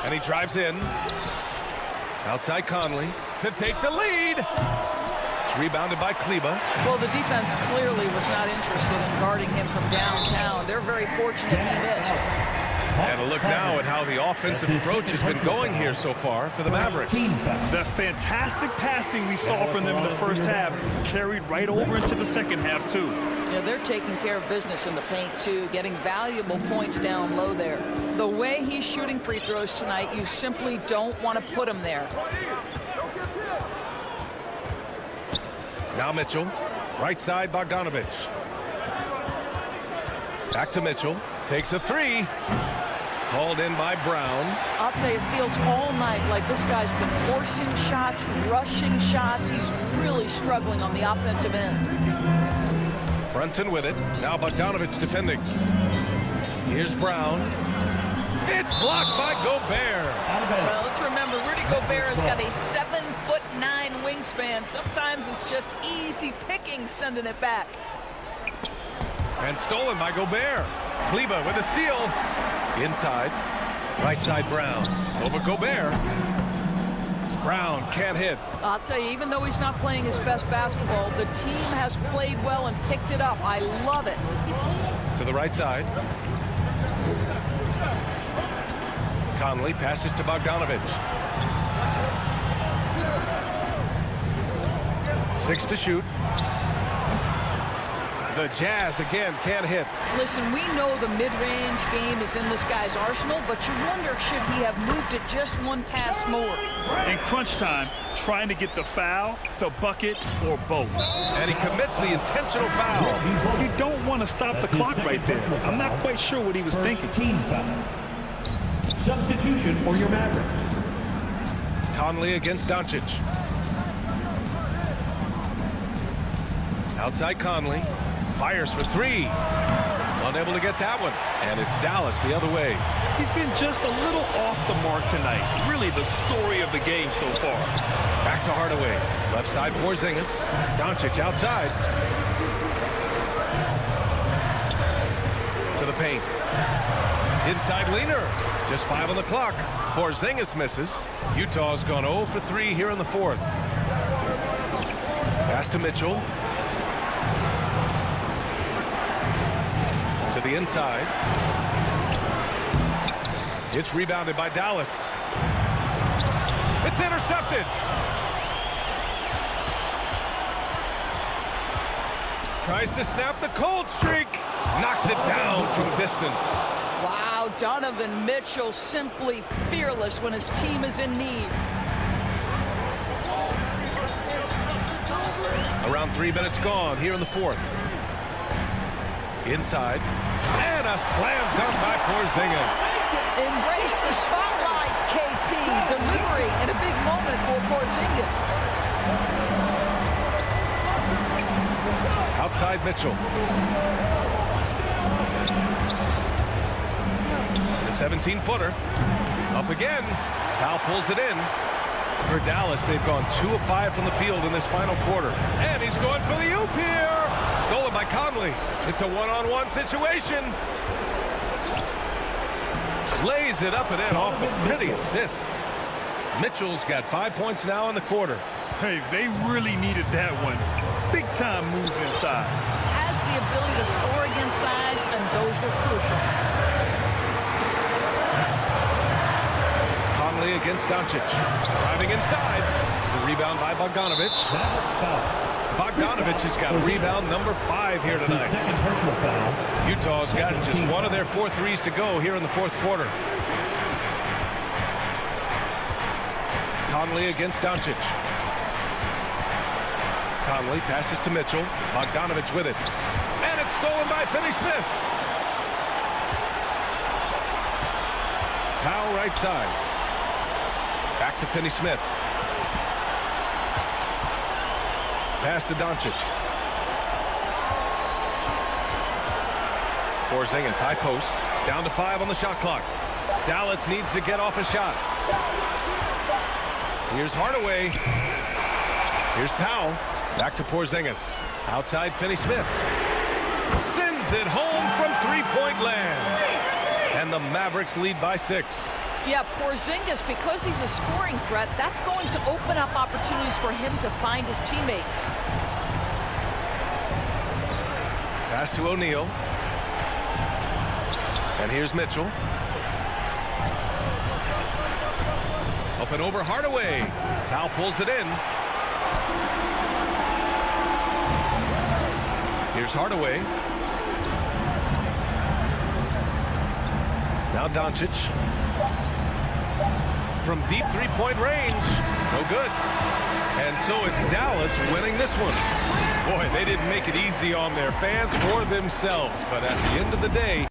And he drives in. Outside Conley to take the lead. It's rebounded by Kleba. Well, the defense clearly was not interested in guarding him from downtown. They're very fortunate he missed. And a look now at how the offensive approach has been going here so far for the Mavericks. The fantastic passing we saw from them in the first half carried right over into the second half, too. Yeah, they're taking care of business in the paint, too, getting valuable points down low there. The way he's shooting free throws tonight, you simply don't want to put him there. Now Mitchell, right side Bogdanovich. Back to Mitchell, takes a three. Called in by Brown. I'll tell you, it feels all night like this guy's been forcing shots, rushing shots. He's really struggling on the offensive end. Brunson with it. Now Bogdanovich defending. Here's Brown. It's blocked by Gobert. Well, let's remember, Rudy Gobert has got a 7'9" wingspan. Sometimes it's just easy picking sending it back. And stolen by Gobert. Kleba with a steal. Inside. Right side Brown. Over Gobert. Brown can't hit. I'll tell you, even though he's not playing his best basketball, the team has played well and picked it up. I love it. To the right side. Conley passes to Bogdanovich. 6 to shoot. The Jazz again can't hit. Listen, we know the mid-range game is in this guy's arsenal, but you wonder, should he have moved it just one pass more? In crunch time, trying to get the foul, the bucket, or both. And he commits the intentional foul. You don't want to stop the clock right there. I'm not quite sure what he was thinking. Team foul. Substitution for your Mavericks. Conley against Doncic. Outside Conley. Fires for three. Unable to get that one. And it's Dallas the other way. He's been just a little off the mark tonight. Really the story of the game so far. Back to Hardaway. Left side Porzingis. Doncic outside. To the paint. Inside Leaner. Just 5 on the clock. Porzingis misses. Utah's gone 0 for 3 here in the fourth. Pass to Mitchell. To the inside. It's rebounded by Dallas. It's intercepted. Tries to snap the cold streak. Knocks it down from distance. Wow, Donovan Mitchell simply fearless when his team is in need. Around 3 minutes gone here in the fourth. Inside. And a slam dunk by Porzingis. Embrace the spotlight, KP. Delivery in a big moment for Porzingis. Outside Mitchell. The 17-footer. Up again. Powell pulls it in. For Dallas, they've gone 2 of 5 from the field in this final quarter. And he's going for the oop here. Stolen by Conley. It's a one-on-one situation. Lays it up and in off the pretty assist. Mitchell's got 5 points now in the quarter. Hey, they really needed that one. Big time move inside. Has the ability to score against size, and those were crucial. Conley against Doncic. Driving inside. The rebound by Bogdanovich. Bogdanovich has got rebound number 5 here tonight. Utah's got just 1 of their 4 threes to go here in the fourth quarter. Conley against Doncic. Conley passes to Mitchell. Bogdanovich with it. And it's stolen by Finney-Smith. Powell right side. Back to Finney-Smith. Pass to Doncic. Porzingis, high post. Down to 5 on the shot clock. Dallas needs to get off a shot. Here's Hardaway. Here's Powell. Back to Porzingis. Outside Finney-Smith. Sends it home from three-point land. And the Mavericks lead by 6. Yeah, Porzingis, because he's a scoring threat, that's going to open up opportunities for him to find his teammates. Pass to O'Neal. And here's Mitchell. Up and over Hardaway. Foul pulls it in. Here's Hardaway. Now Doncic. From deep three-point range. No good. And so it's Dallas winning this one. Boy, they didn't make it easy on their fans or themselves. But at the end of the day,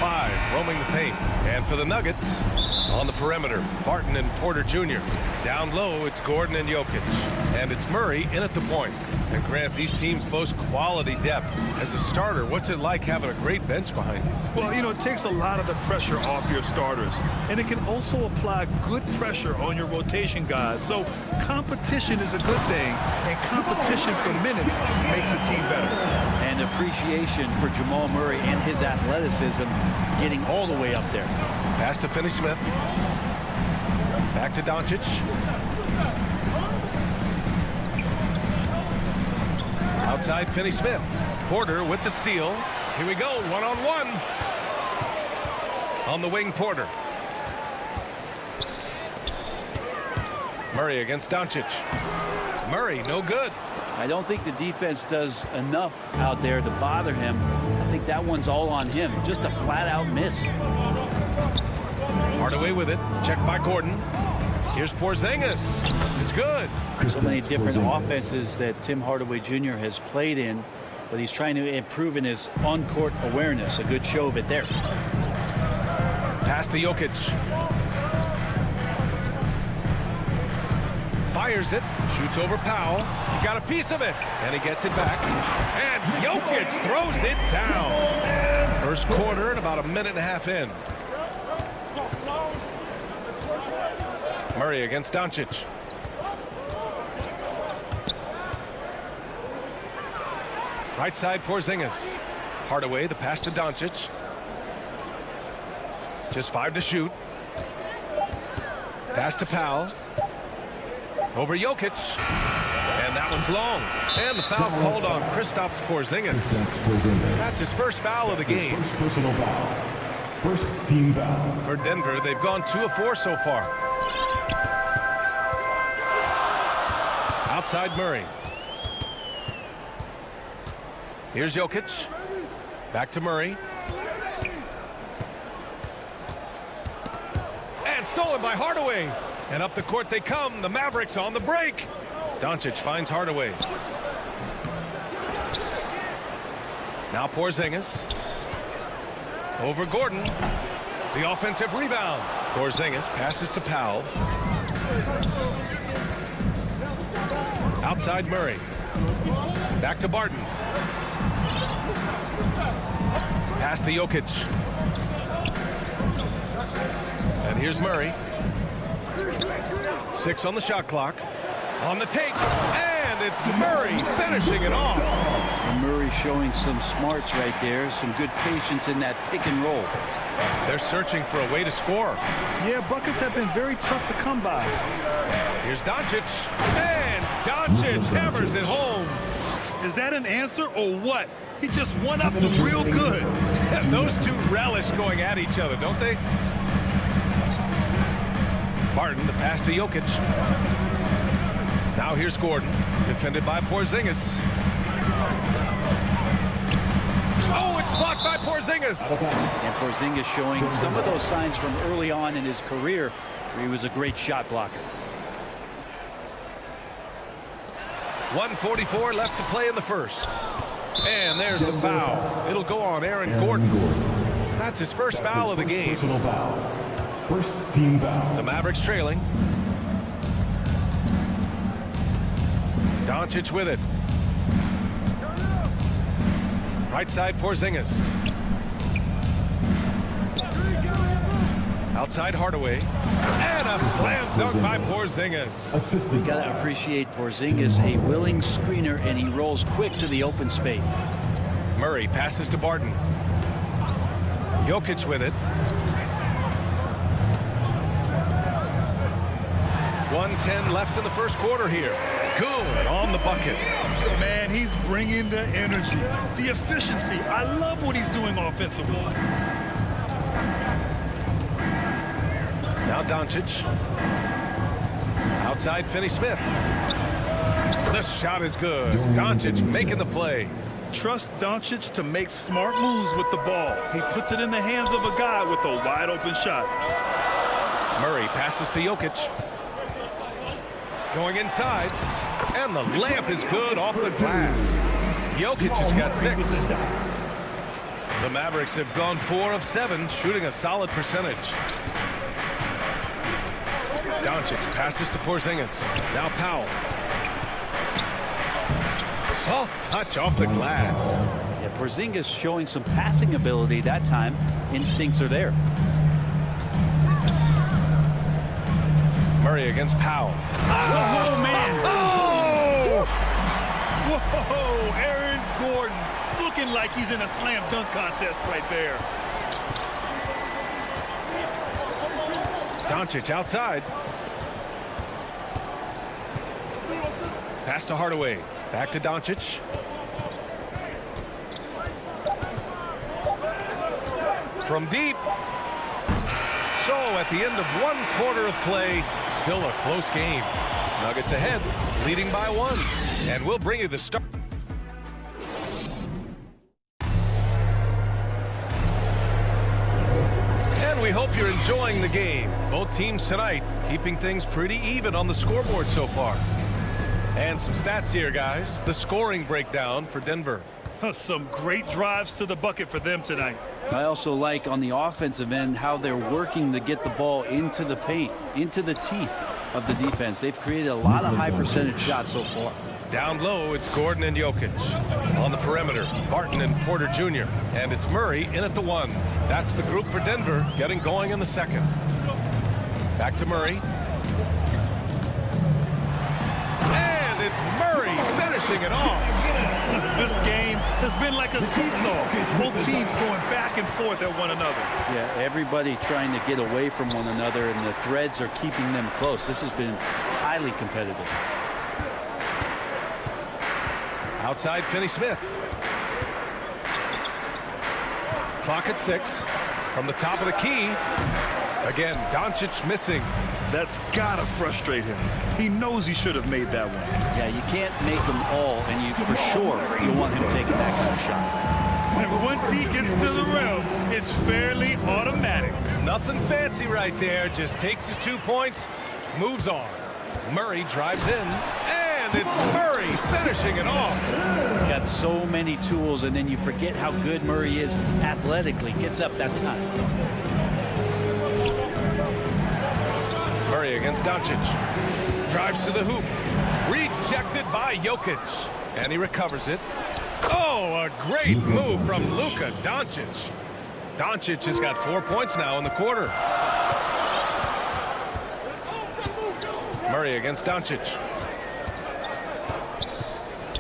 5 roaming the paint. And for the Nuggets, on the perimeter, Barton and Porter Jr. Down low, it's Gordon and Jokic. And it's Murray in at the point. And Grant, these teams boast quality depth. As a starter, what's it like having a great bench behind you? Well, you know, it takes a lot of the pressure off your starters. And it can also apply good pressure on your rotation guys. So competition is a good thing. And competition for minutes makes a team better. And appreciation for Jamal Murray and his athleticism getting all the way up there. Pass to Finney-Smith. Back to Doncic. Outside Finney-Smith. Porter with the steal. Here we go, one-on-one. On the wing, Porter. Murray against Doncic. Murray, no good. I don't think the defense does enough out there to bother him. I think that one's all on him. Just a flat-out miss. Hardaway with it. Checked by Gordon. Here's Porzingis. It's good. So many different offenses that Tim Hardaway Jr. has played in, but he's trying to improve in his on-court awareness. A good show of it there. Pass to Jokic. Fires it. Shoots over Powell. He got a piece of it. And he gets it back. And Jokic throws it down. First quarter and about a minute and a half in. Murray against Doncic. Right side Porzingis. Hardaway, the pass to Doncic. Just 5 to shoot. Pass to Powell. Over Jokic. And that one's long. And the foul called on Kristaps Porzingis. That's his first foul of the game. Personal foul. First team foul. For Denver, they've gone 2 of 4 so far. Outside Murray. Here's Jokic. Back to Murray. And stolen by Hardaway. And up the court they come. The Mavericks on the break. Doncic finds Hardaway. Now Porzingis. Over Gordon. The offensive rebound. Porzingis passes to Powell. Outside Murray. Back to Barton. Pass to Jokic. And here's Murray. 6 on the shot clock. On the take. And it's Murray finishing it off. And Murray showing some smarts right there. Some good patience in that pick and roll. They're searching for a way to score. Yeah, buckets have been very tough to come by. Here's Doncic. And Doncic hammers it home. Is that an answer or what? He just won up them real good. Those two relish going at each other, don't they? Barton, the pass to Jokic. Now here's Gordon, defended by Porzingis. Oh, it's blocked by Porzingis. And Porzingis showing some of those signs from early on in his career where he was a great shot blocker. 1:44 left to play in the first. And there's the foul. It'll go on Aaron Gordon. That's his first foul of the game. Personal foul. First team foul. The Mavericks trailing. Doncic with it. Right side Porzingis. Outside Hardaway. And a slam dunk by Porzingis. You got to appreciate Porzingis, a willing screener, and he rolls quick to the open space. Murray passes to Barton. Jokic with it. 1:10 left in the first quarter here. Good on the bucket. Man, he's bringing the energy, the efficiency. I love what he's doing offensively. Now Doncic. Outside Finney-Smith. The shot is good. Doncic making the play. Trust Doncic to make smart moves with the ball. He puts it in the hands of a guy with a wide open shot. Murray passes to Jokic. Going inside. And the layup is good off the glass. Jokic has got 6. The Mavericks have gone 4 of 7, shooting a solid percentage. Doncic passes to Porzingis. Now Powell. Soft touch off the glass. Yeah, Porzingis showing some passing ability that time. Instincts are there. Murray against Powell. Oh, man. Oh! Whoa, Aaron Gordon looking like he's in a slam dunk contest right there. Doncic outside. Pass to Hardaway. Back to Doncic. From deep. So at the end of 1 quarter of play, still a close game. Nuggets ahead, leading by 1. And we'll bring you the start. And we hope you're enjoying the game. Both teams tonight keeping things pretty even on the scoreboard so far. And some stats here, guys. The scoring breakdown for Denver. Some great drives to the bucket for them tonight. I also like on the offensive end how they're working to get the ball into the paint, into the teeth of the defense. They've created a lot of high percentage shots so far. Down low, it's Gordon and Jokic. On the perimeter, Barton and Porter Jr. And it's Murray in at the 1. That's the group for Denver getting going in the second. Back to Murray. And it's Murray finishing it off. This game has been like a seesaw. Both teams going back and forth at one another. Yeah, everybody trying to get away from one another, and the threads are keeping them close. This has been highly competitive. Outside, Finney-Smith. Clock at 6. From the top of the key. Again, Doncic missing. That's got to frustrate him. He knows he should have made that one. Yeah, you can't make them all, and you for sure you want him taking that kind of shot. And once he gets to the rim, it's fairly automatic. Nothing fancy right there. Just takes his 2 points, moves on. Murray drives in, and it's Murray finishing it off. He's got so many tools, and then you forget how good Murray is athletically. Gets up that time. Murray against Doncic. Drives to the hoop. Rejected by Jokic. And he recovers it. Oh, a great move from Luka Doncic. Doncic has got 4 points now in the quarter. Murray against Doncic.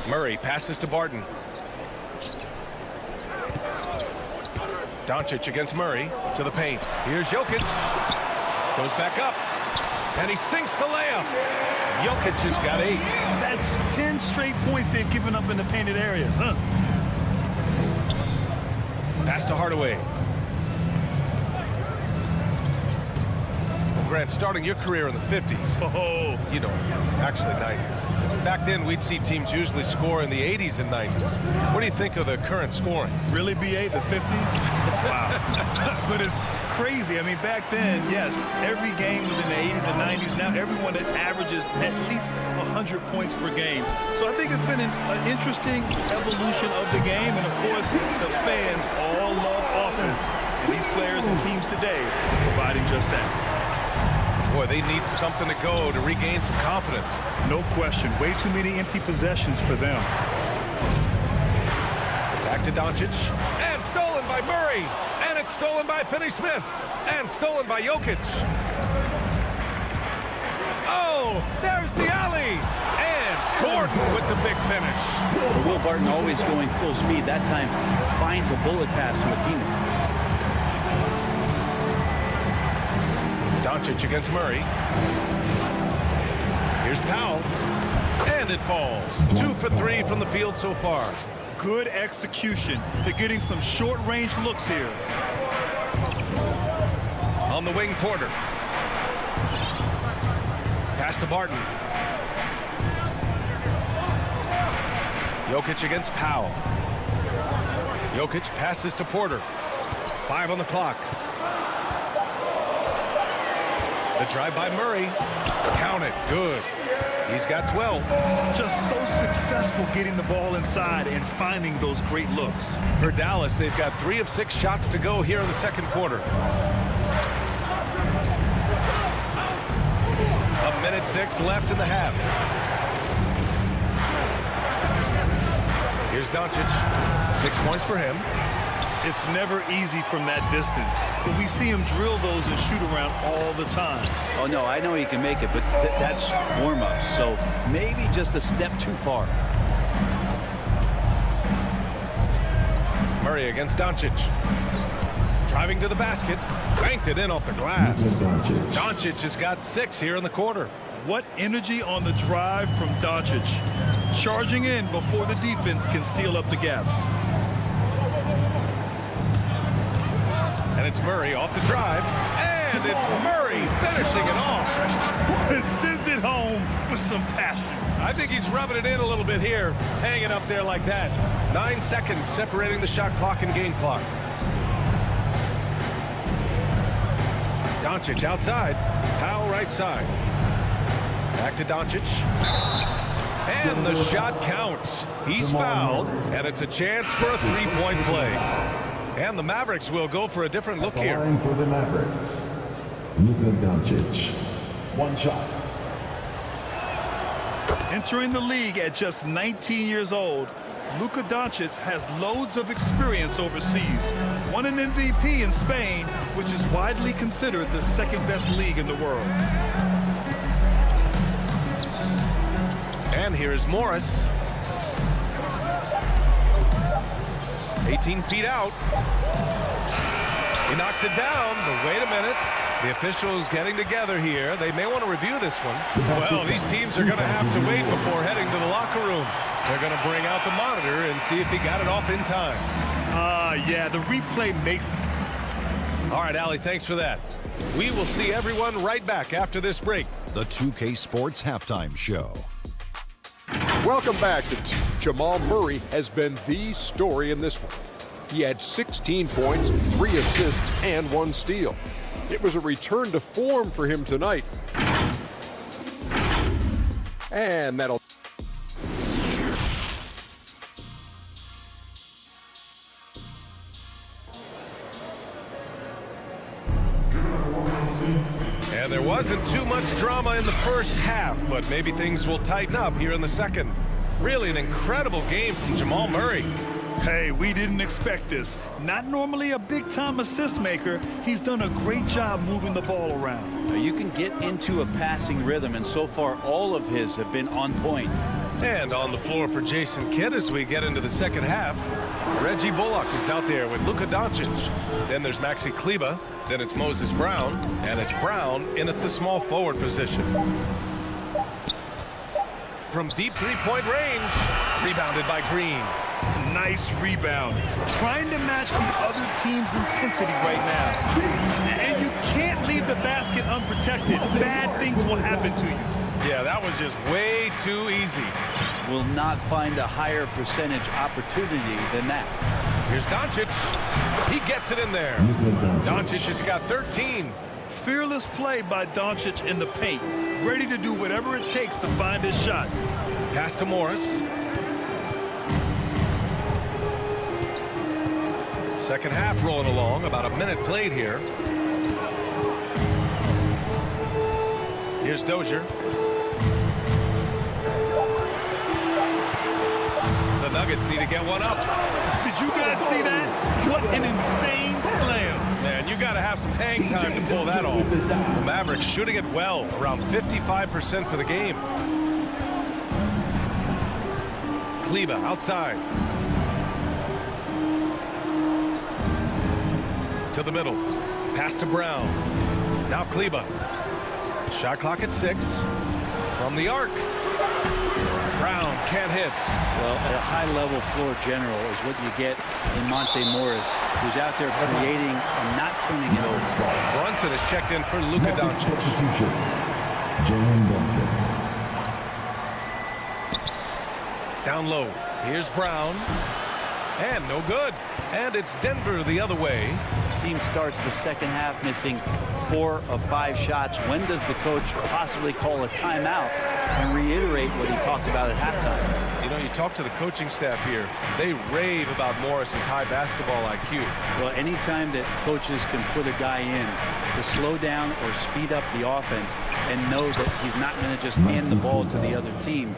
Murray passes to Barton. Doncic against Murray to the paint. Here's Jokic. Goes back up. And he sinks the layup. Jokic has got 8. That's 10 straight points they've given up in the painted area. Pass to Hardaway. Well, Grant, starting your career in the 50s. Oh, You know, actually 90s. Back then, we'd see teams usually score in the 80s and 90s. What do you think of the current scoring? really, BA, the 50s? Wow. But it's crazy. I mean, back then, yes, every game was in the 80s and 90s. Now everyone that averages at least 100 points per game. So I think it's been an interesting evolution of the game. And, of course, the fans all love offense. And these players and teams today are providing just that. Boy, they need something to go to regain some confidence. No question. Way too many empty possessions for them. Back to Doncic. And stolen by Murray. And it's stolen by Finney-Smith. And stolen by Jokic. Oh, there's the alley. And Gordon with the big finish. Will Barton always going full speed. That time finds a bullet pass to a teammate. Doncic against Murray. Here's Powell. And it falls. 2 for 3 from the field so far. Good execution. They're getting some short-range looks here. On the wing, Porter. Pass to Barton. Jokic against Powell. Jokic passes to Porter. 5 on the clock. The drive by Murray. Count it. Good. He's got 12. Just so successful getting the ball inside and finding those great looks. For Dallas, they've got 3 of 6 shots to go here in the second quarter. 1:06 left in the half. Here's Doncic. 6 points for him. It's never easy from that distance, but we see him drill those and shoot around all the time. Oh, no, I know he can make it, but that's warm-ups, so maybe just a step too far. Murray against Doncic. Driving to the basket. Banked it in off the glass. Doncic has got 6 here in the quarter. What energy on the drive from Doncic. Charging in before the defense can seal up the gaps. And it's Murray off the drive. And it's Murray finishing it off. And sends it home with some passion. I think he's rubbing it in a little bit here. Hanging up there like that. 9 seconds separating the shot clock and game clock. Doncic outside. Powell right side. Back to Doncic. And the shot counts. He's fouled. And it's a chance for a 3-point play. And the Mavericks will go for a different look here. Line for the Mavericks, Luka Doncic. 1 shot. Entering the league at just 19 years old, Luka Doncic has loads of experience overseas. Won an MVP in Spain, which is widely considered the second-best league in the world. And here's Morris. 18 feet out. He knocks it down, but wait a minute. The officials getting together here. They may want to review this one. Well, these teams are going to have to wait before heading to the locker room. They're going to bring out the monitor and see if he got it off in time. Yeah, the replay makes... All right, Allie, thanks for that. We will see everyone right back after this break. The 2K Sports Halftime Show. Welcome back. Jamal Murray has been the story in this one. He had 16 points, 3 assists, and 1 steal. It was a return to form for him tonight. And that'll... And there wasn't too much drama in the first half, but maybe things will tighten up here in the second. Really an incredible game from Jamal Murray. Hey, we didn't expect this. Not normally a big-time assist maker. He's done a great job moving the ball around. You can get into a passing rhythm, and so far all of his have been on point. And on the floor for Jason Kidd as we get into the second half. Reggie Bullock is out there with Luka Doncic. Then there's Maxi Kleber. Then it's Moses Brown. And it's Brown in at the small forward position. From deep three-point range. Rebounded by Green. Nice rebound. Trying to match the other team's intensity right now. And you can't leave the basket unprotected. Bad things will happen to you. Yeah, that was just way too easy. Will not find a higher percentage opportunity than that. Here's Doncic. He gets it in there. Doncic has got 13. Fearless play by Doncic in the paint. Ready to do whatever it takes to find his shot. Pass to Morris. Second half rolling along. About a minute played here. Here's Dozier. The Nuggets need to get one up. Did you guys see that? What an insane slam. Man, you got to have some hang time to pull that off. The Mavericks shooting it well, around 55% for the game. Kleber outside. To the middle. Pass to Brown. Now Kleber. Shot clock at 6. From the arc. Brown can't hit. Well, a high-level floor general is what you get in Monte Morris, who's out there creating and not turning it over. Brunson is checked in for Luka Doncic. Jalen Brunson. Down low. Here's Brown. And no good. And it's Denver the other way. Team starts the second half missing 4 of 5 shots. When does the coach possibly call a timeout and reiterate what he talked about at halftime. You know, you talk to the coaching staff here, they rave about Morris's high basketball IQ. Well, anytime that coaches can put a guy in to slow down or speed up the offense and know that he's not going to just hand the ball to the other team,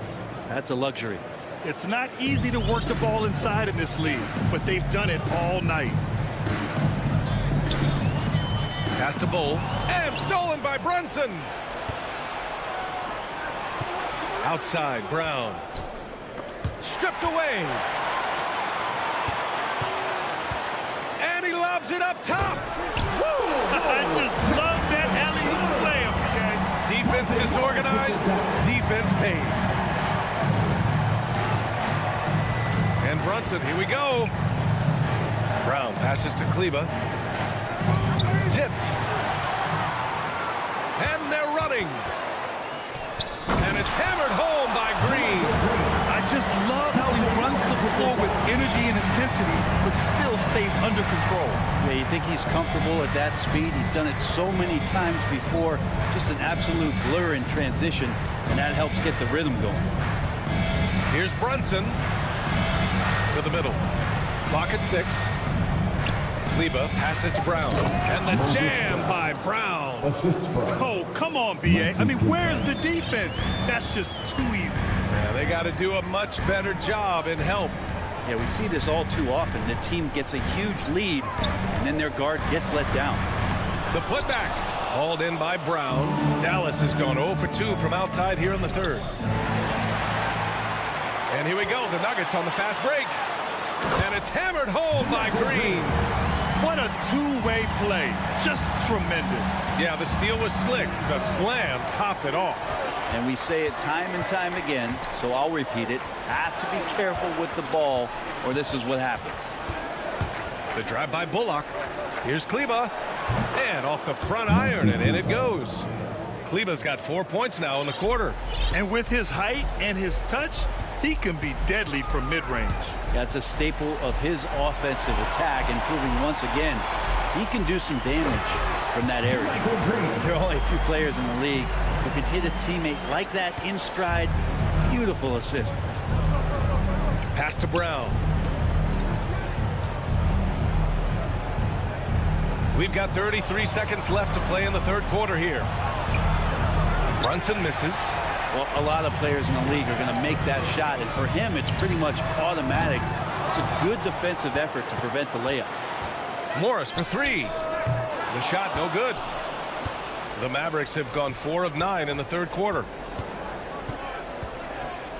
that's a luxury. It's not easy to work the ball inside in this league, but they've done it all night. Pass to Bull, and stolen by Brunson. Outside, Brown. Stripped away. And he lobs it up top. Woo! I just love that alley-oop slam, okay? Defense disorganized, defense pays. And Brunson, here we go. Brown passes to Kleba. Tipped. And they're running. And it's hammered home by Green. I just love how he runs the floor with energy and intensity, but still stays under control. Yeah, you think he's comfortable at that speed? He's done it so many times before. Just an absolute blur in transition, and that helps get the rhythm going. Here's Brunson to the middle. Clock at 6. Kleba passes to Brown. And the jam by Brown. Oh, come on, B.A. I mean, where's the defense? That's just too easy. Yeah, they got to do a much better job in help. Yeah, we see this all too often. The team gets a huge lead, and then their guard gets let down. The putback. Hauled in by Brown. Dallas has gone 0 for 2 from outside here in the third. And here we go. The Nuggets on the fast break. And it's hammered home by Green. What a two-way play. Just tremendous. Yeah, the steal was slick. The slam topped it off. And we say it time and time again, so I'll repeat it. Have to be careful with the ball, or this is what happens. The drive by Bullock. Here's Kleba. And off the front iron, and in it goes. Kleba's got 4 points now in the quarter. And with his height and his touch, he can be deadly from mid-range. That's a staple of his offensive attack, and proving once again he can do some damage from that area. There are only a few players in the league who can hit a teammate like that in stride. Beautiful assist. Pass to Brown. We've got 33 seconds left to play in the third quarter here. Brunson misses. Well, a lot of players in the league are going to make that shot, and for him, it's pretty much automatic. It's a good defensive effort to prevent the layup. Morris for 3. The shot no good. The Mavericks have gone 4 of 9 in the third quarter.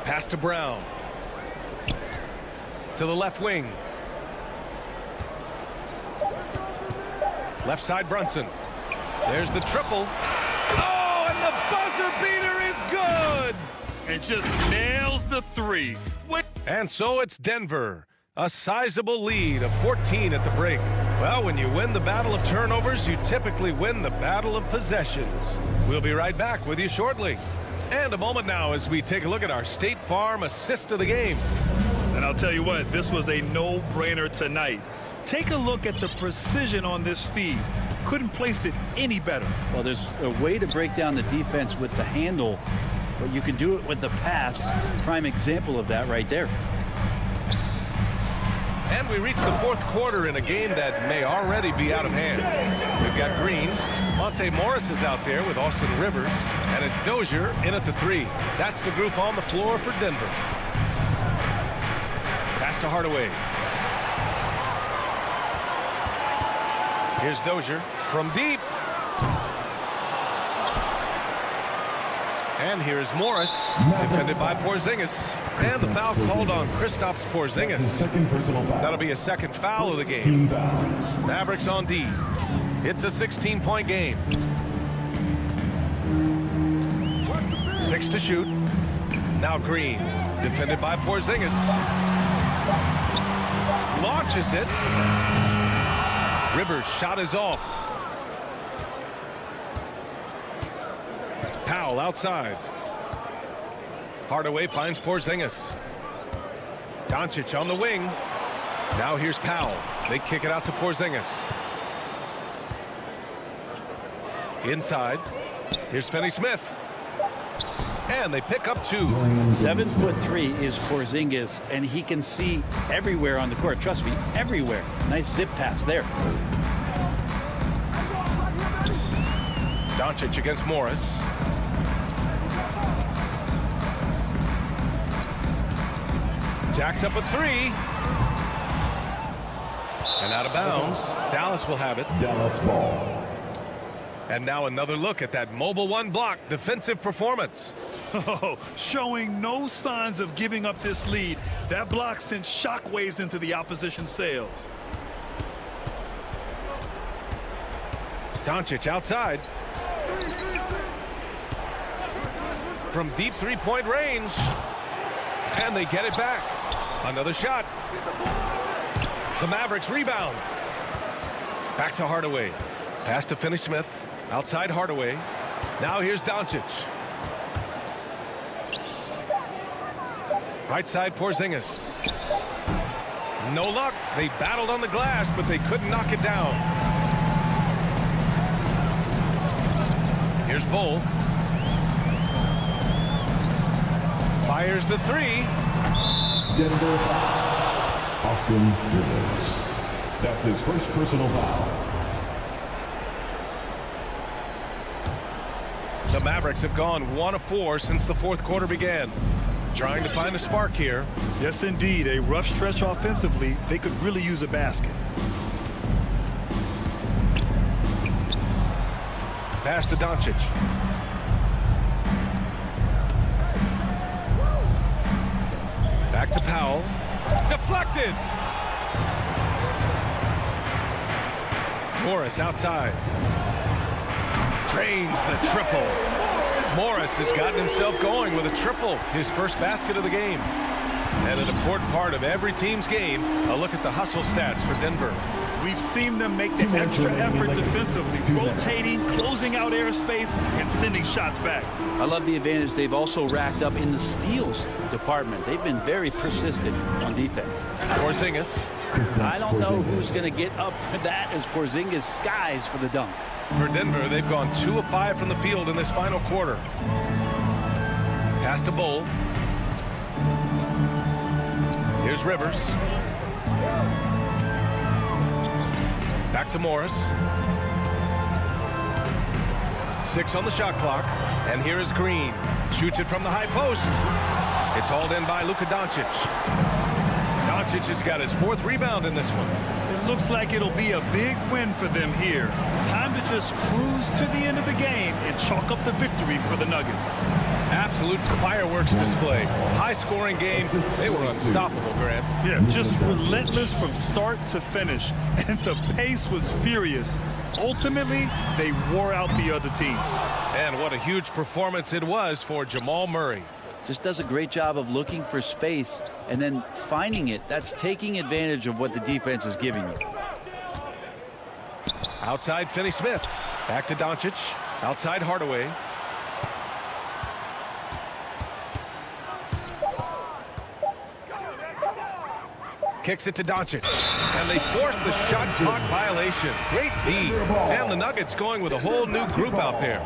Pass to Brown. To the left wing. Left side Brunson. There's the triple. Oh, and the buzzer beater is good. And just nails the 3. And so it's Denver. A sizable lead of 14 at the break. Well, when you win the battle of turnovers, you typically win the battle of possessions. We'll be right back with you shortly. And a moment now as we take a look at our State Farm assist of the game. And I'll tell you what, this was a no-brainer tonight. Take a look at the precision on this feed. Couldn't place it any better. Well, there's a way to break down the defense with the handle, but you can do it with the pass. Prime example of that right there. And we reach the fourth quarter in a game that may already be out of hand. We've got Green. Monte Morris is out there with Austin Rivers. And it's Dozier in at the 3. That's the group on the floor for Denver. Pass to Hardaway. Here's Dozier from deep. And here's Morris, defended by Porzingis. And the foul called on Kristaps Porzingis. That'll be a second foul of the game. Mavericks on D. It's a 16-point game. 6 to shoot. Now Green, defended by Porzingis. Launches it. Rivers' shot is off. Powell outside. Hardaway finds Porzingis. Doncic on the wing. Now here's Powell. They kick it out to Porzingis. Inside. Here's Finney-Smith. And they pick up 2. 7'3" is Porzingis, and he can see everywhere on the court. Trust me, everywhere. Nice zip pass there. Doncic against Morris. Jacks up a 3. And out of bounds. Dallas will have it. Dallas ball. And now another look at that mobile 1 block defensive performance. Oh, showing no signs of giving up this lead. That block sent shockwaves into the opposition sails. Doncic outside. From deep three-point range. And they get it back. Another shot. The Mavericks rebound. Back to Hardaway. Pass to Finney-Smith. Outside Hardaway. Now here's Doncic. Right side Porzingis. No luck. They battled on the glass, but they couldn't knock it down. Here's Bull. Fires the 3. Denver foul. Austin Rivers. That's his first personal foul. The Mavericks have gone 1 of 4 since the fourth quarter began. Trying to find a spark here. Yes, indeed. A rough stretch offensively. They could really use a basket. Pass to Doncic. Back to Powell. Deflected. Morris outside. Drains the triple. Morris has gotten himself going with a triple, his first basket of the game. And an important part of every team's game, a look at the hustle stats for Denver. We've seen them make the extra effort defensively, rotating, closing out airspace, and sending shots back. I love the advantage they've also racked up in the steals department. They've been very persistent on defense. Porzingis. I don't know who's going to get up for that as Porzingis skies for the dunk. For Denver, they've gone 2 of 5 from the field in this final quarter. Pass to Bull. Here's Rivers. Back to Morris. 6 on the shot clock. And here is Green. Shoots it from the high post. It's hauled in by Luka Doncic. Doncic has got his 4th rebound in this one. It looks like it'll be a big win for them here. Time to just cruise to the end of the game and chalk up the victory for the Nuggets. Absolute fireworks display. High-scoring game. They were unstoppable, Grant. Yeah, just relentless from start to finish. And the pace was furious. Ultimately, they wore out the other team. And what a huge performance it was for Jamal Murray. Just does a great job of looking for space and then finding it. That's taking advantage of what the defense is giving you. Outside Finney-Smith. Back to Doncic. Outside Hardaway. Kicks it to Doncic. And they force the shot clock violation. Great D. And the Nuggets going with a whole new group out there.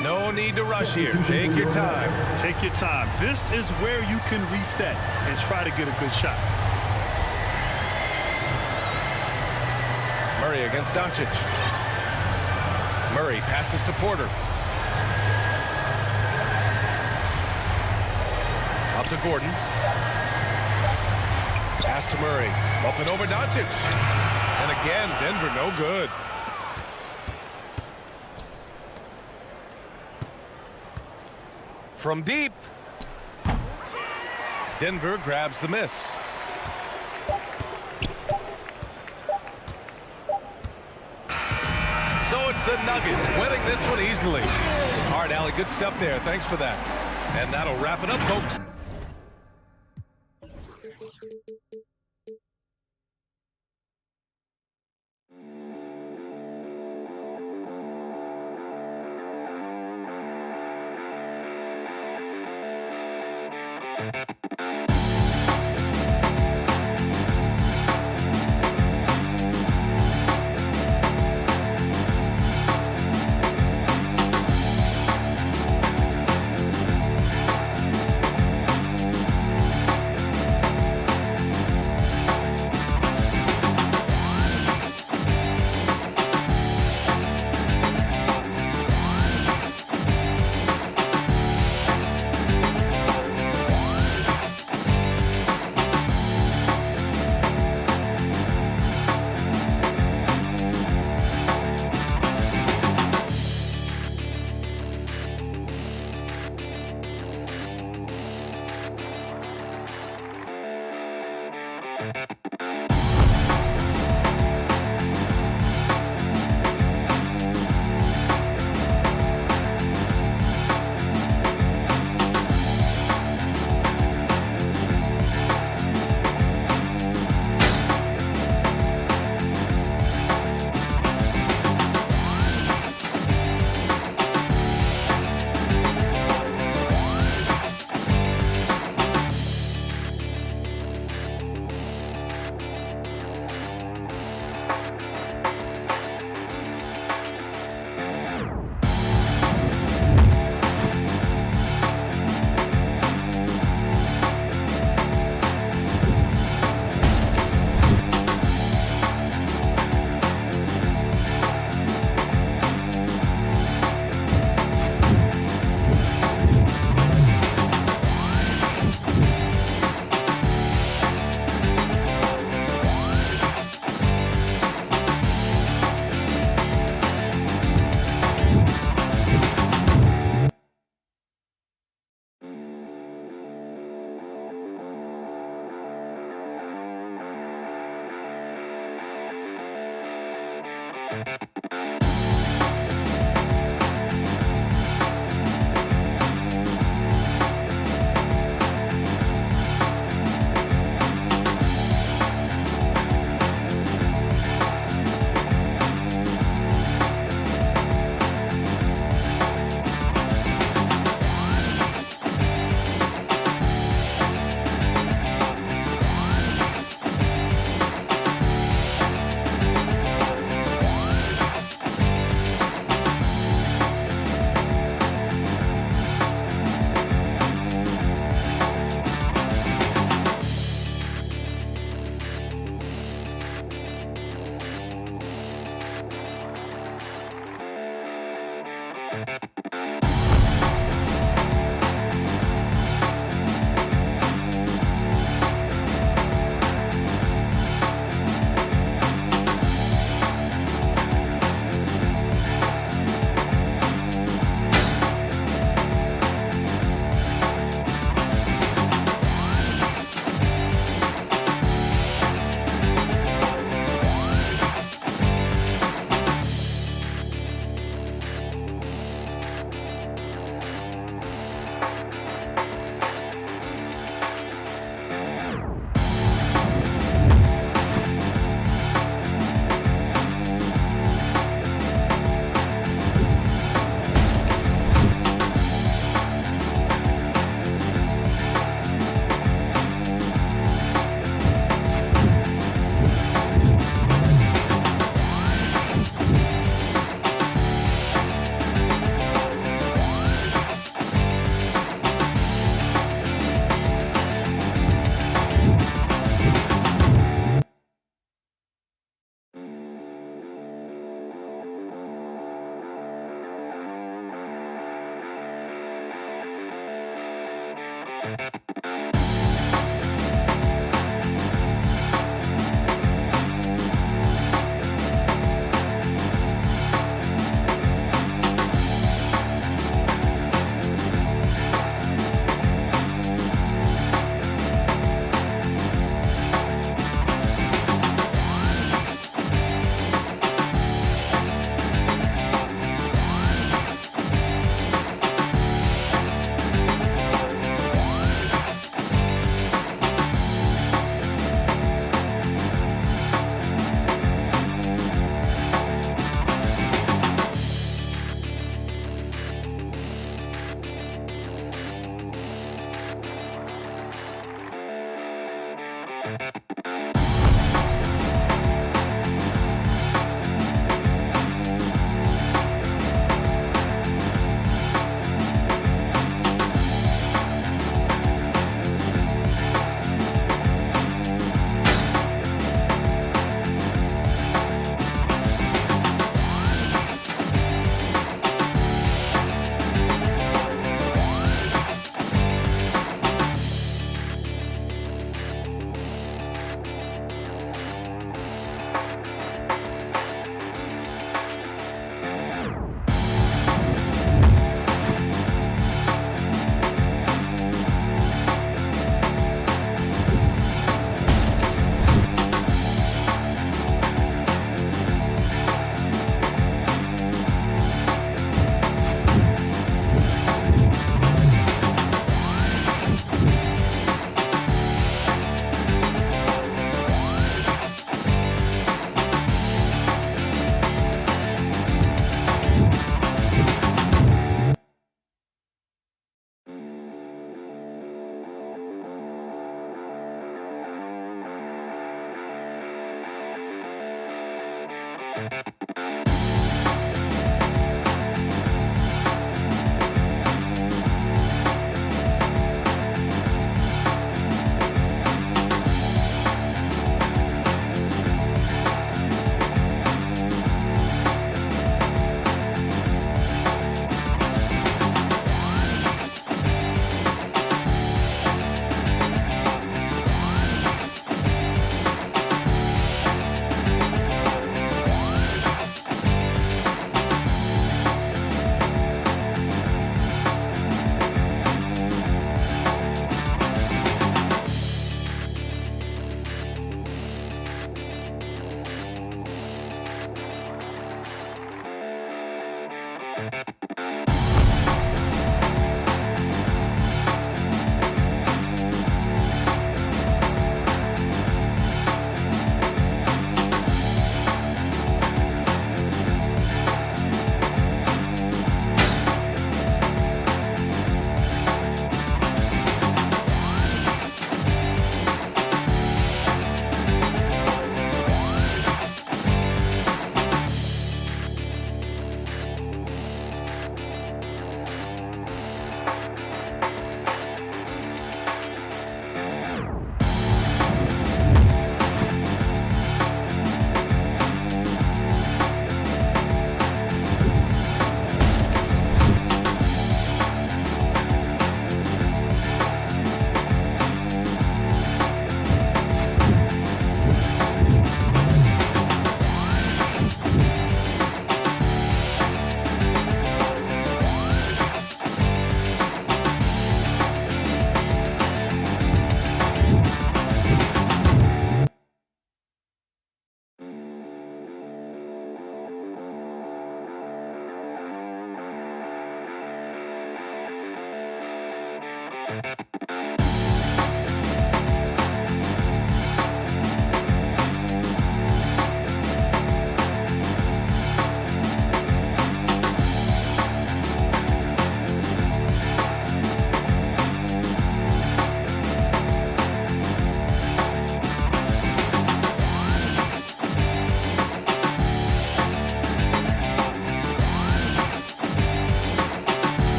No need to rush here. Take your time. Take your time. This is where you can reset and try to get a good shot. Murray against Doncic. Murray passes to Porter. Out to Gordon. Pass to Murray. Up and over Doncic. And again, Denver no good. From deep. Denver grabs the miss. So it's the Nuggets winning this one easily. All right, Allie, good stuff there. Thanks for that. And that'll wrap it up, folks.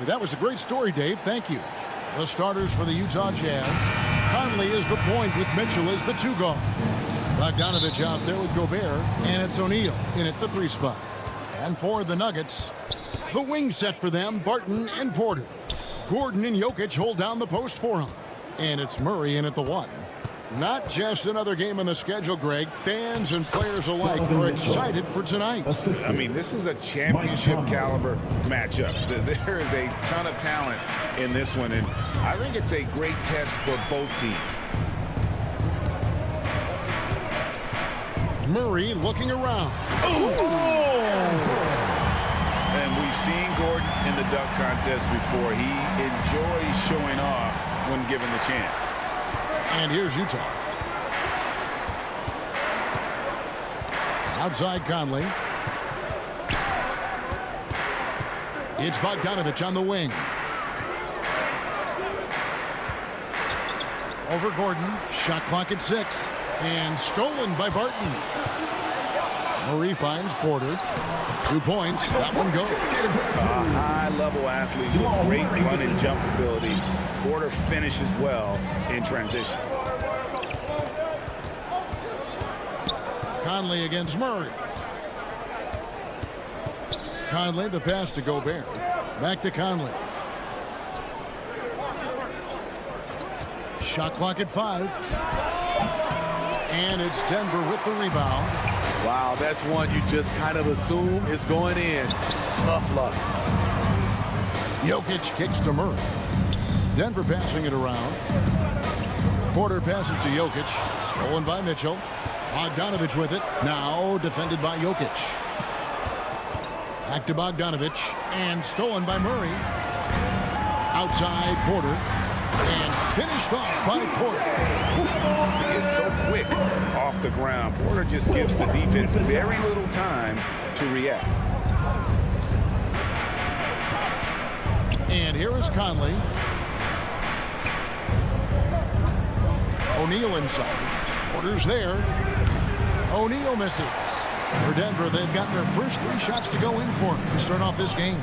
That was a great story, Dave. Thank you. The starters for the Utah Jazz. Conley is the point with Mitchell as the 2 guard. Bogdanovich out there with Gobert, and it's O'Neal in at the 3 spot. And for the Nuggets, the wing set for them, Barton and Porter. Gordon and Jokic hold down the post for him. And it's Murray in at the 1. Not just another game on the schedule, Greg. Fans and players alike are excited for tonight. I mean, this is a championship caliber matchup. There is a ton of talent in this one, and I think it's a great test for both teams. Murray looking around. And we've seen Gordon in the dunk contest before. He enjoys showing off when given the chance. And here's Utah. Outside Conley. It's Bogdanovich on the wing. Over Gordon. Shot clock at 6. And stolen by Barton. Murray finds Porter. 2 points. That one goes. A high-level athlete with great run and jump ability. Porter finishes well in transition. Conley against Murray. Conley, the pass to Gobert. Back to Conley. Shot clock at 5. And it's Denver with the rebound. Wow, that's one you just kind of assume is going in. Tough luck. Jokic kicks to Murray. Denver passing it around. Porter passes to Jokic. Stolen by Mitchell. Bogdanovich with it. Now defended by Jokic. Back to Bogdanovich. And stolen by Murray. Outside Porter. And finished off by Porter. He is so quick off the ground. Porter just gives the defense very little time to react. And here is Conley. O'Neal inside. Porter's there. O'Neal misses. For Denver, they've got their first 3 shots to go in for to start off this game.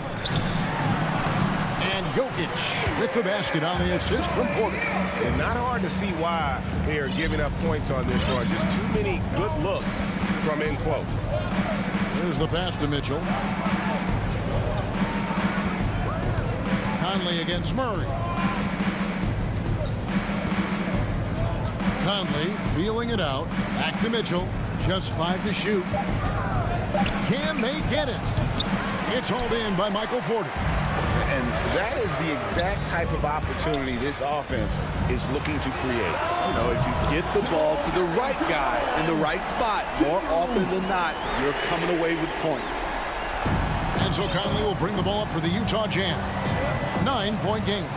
And Jokic with the basket on the assist from Porter. And not hard to see why they are giving up points on this run. Just too many good looks from in close. Here's the pass to Mitchell. Conley against Murray. Conley feeling it out. Back to Mitchell. Just 5 to shoot. Can they get it? It's hauled in by Michael Porter. And that is the exact type of opportunity this offense is looking to create. You know, if you get the ball to the right guy in the right spot, more often than not, you're coming away with points. And so Conley will bring the ball up for the Utah Jazz. 9-point game.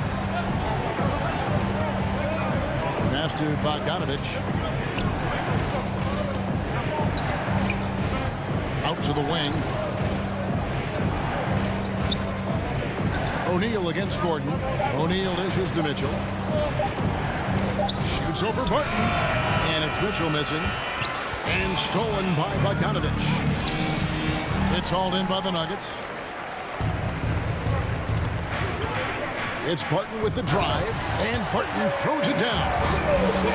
Pass to Bogdanovich. Out to the wing. O'Neal against Gordon. O'Neal dishes to Mitchell. Shoots over Barton. And it's Mitchell missing. And stolen by Bogdanovich. It's hauled in by the Nuggets. It's Barton with the drive. And Barton throws it down.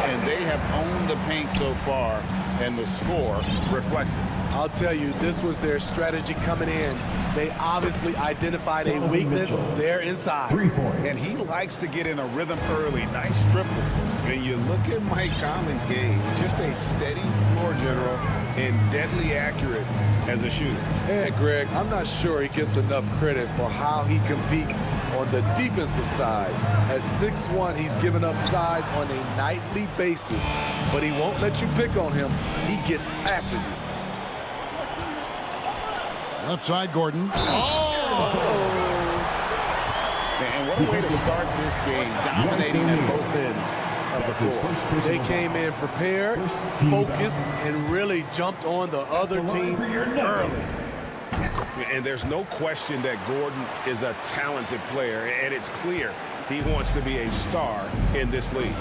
And they have owned the paint so far. And the score reflects it. I'll tell you, this was their strategy coming in. They obviously identified a weakness there inside. 3 points. And he likes to get in a rhythm early. Nice triple. When you look at Mike Conley's game, just a steady floor general and deadly accurate as a shooter. And Greg, I'm not sure he gets enough credit for how he competes on the defensive side. At 6'1", he's given up size on a nightly basis, but he won't let you pick on him. He gets after you. Left side, Gordon. And what a way to start this game, dominating at both ends of the floor. They came in prepared, focused, and really jumped on the other team early. And there's no question that Gordon is a talented player, and it's clear he wants to be a star in this league.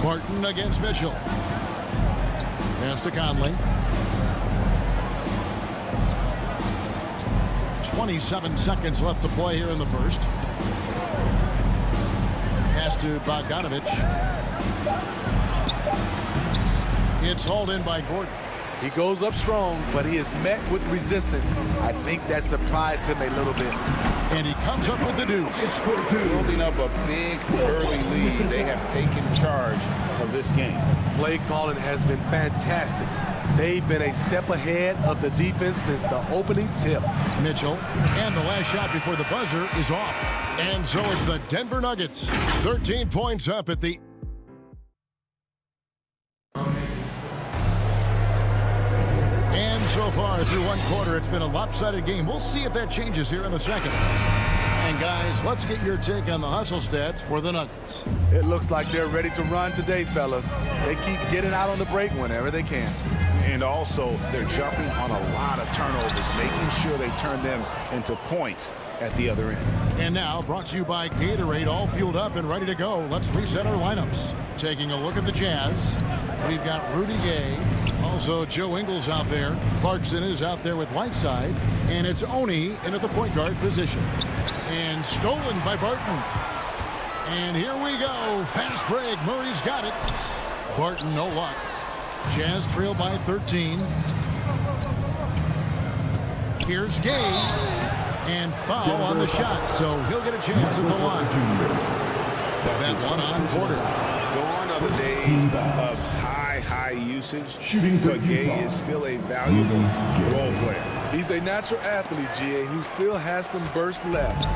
Barton against Mitchell. Pass to Conley. 27 seconds left to play here in the first. Pass to Bogdanovich. It's hauled in by Gordon. He goes up strong, but he is met with resistance. I think that surprised him a little bit. And he comes up with the deuce. It's building up a big early lead. They have taken charge of this game. Play calling has been fantastic. They've been a step ahead of the defense since the opening tip. Mitchell, and the last shot before the buzzer is off. And so it's the Denver Nuggets. 13 points up at the... And so far through one quarter, it's been a lopsided game. We'll see if that changes here in the second. And guys, let's get your take on the hustle stats for the Nuggets. It looks like they're ready to run today, fellas. They keep getting out on the break whenever they can. And also, they're jumping on a lot of turnovers, making sure they turn them into points at the other end. And now, brought to you by Gatorade, all fueled up and ready to go. Let's reset our lineups. Taking a look at the Jazz, we've got Rudy Gay, also Joe Ingles out there. Clarkson is out there with Whiteside, and it's Oni in at the point guard position. And stolen by Barton. And here we go. Fast break. Murray's got it. Barton, no luck. Jazz trail by 13. Here's Gay. And foul on the shot, so he'll get a chance at the line. That's one on Porter. Gone are the days of high usage, but Gay is still a valuable role player. He's a natural athlete, GA, who still has some burst left.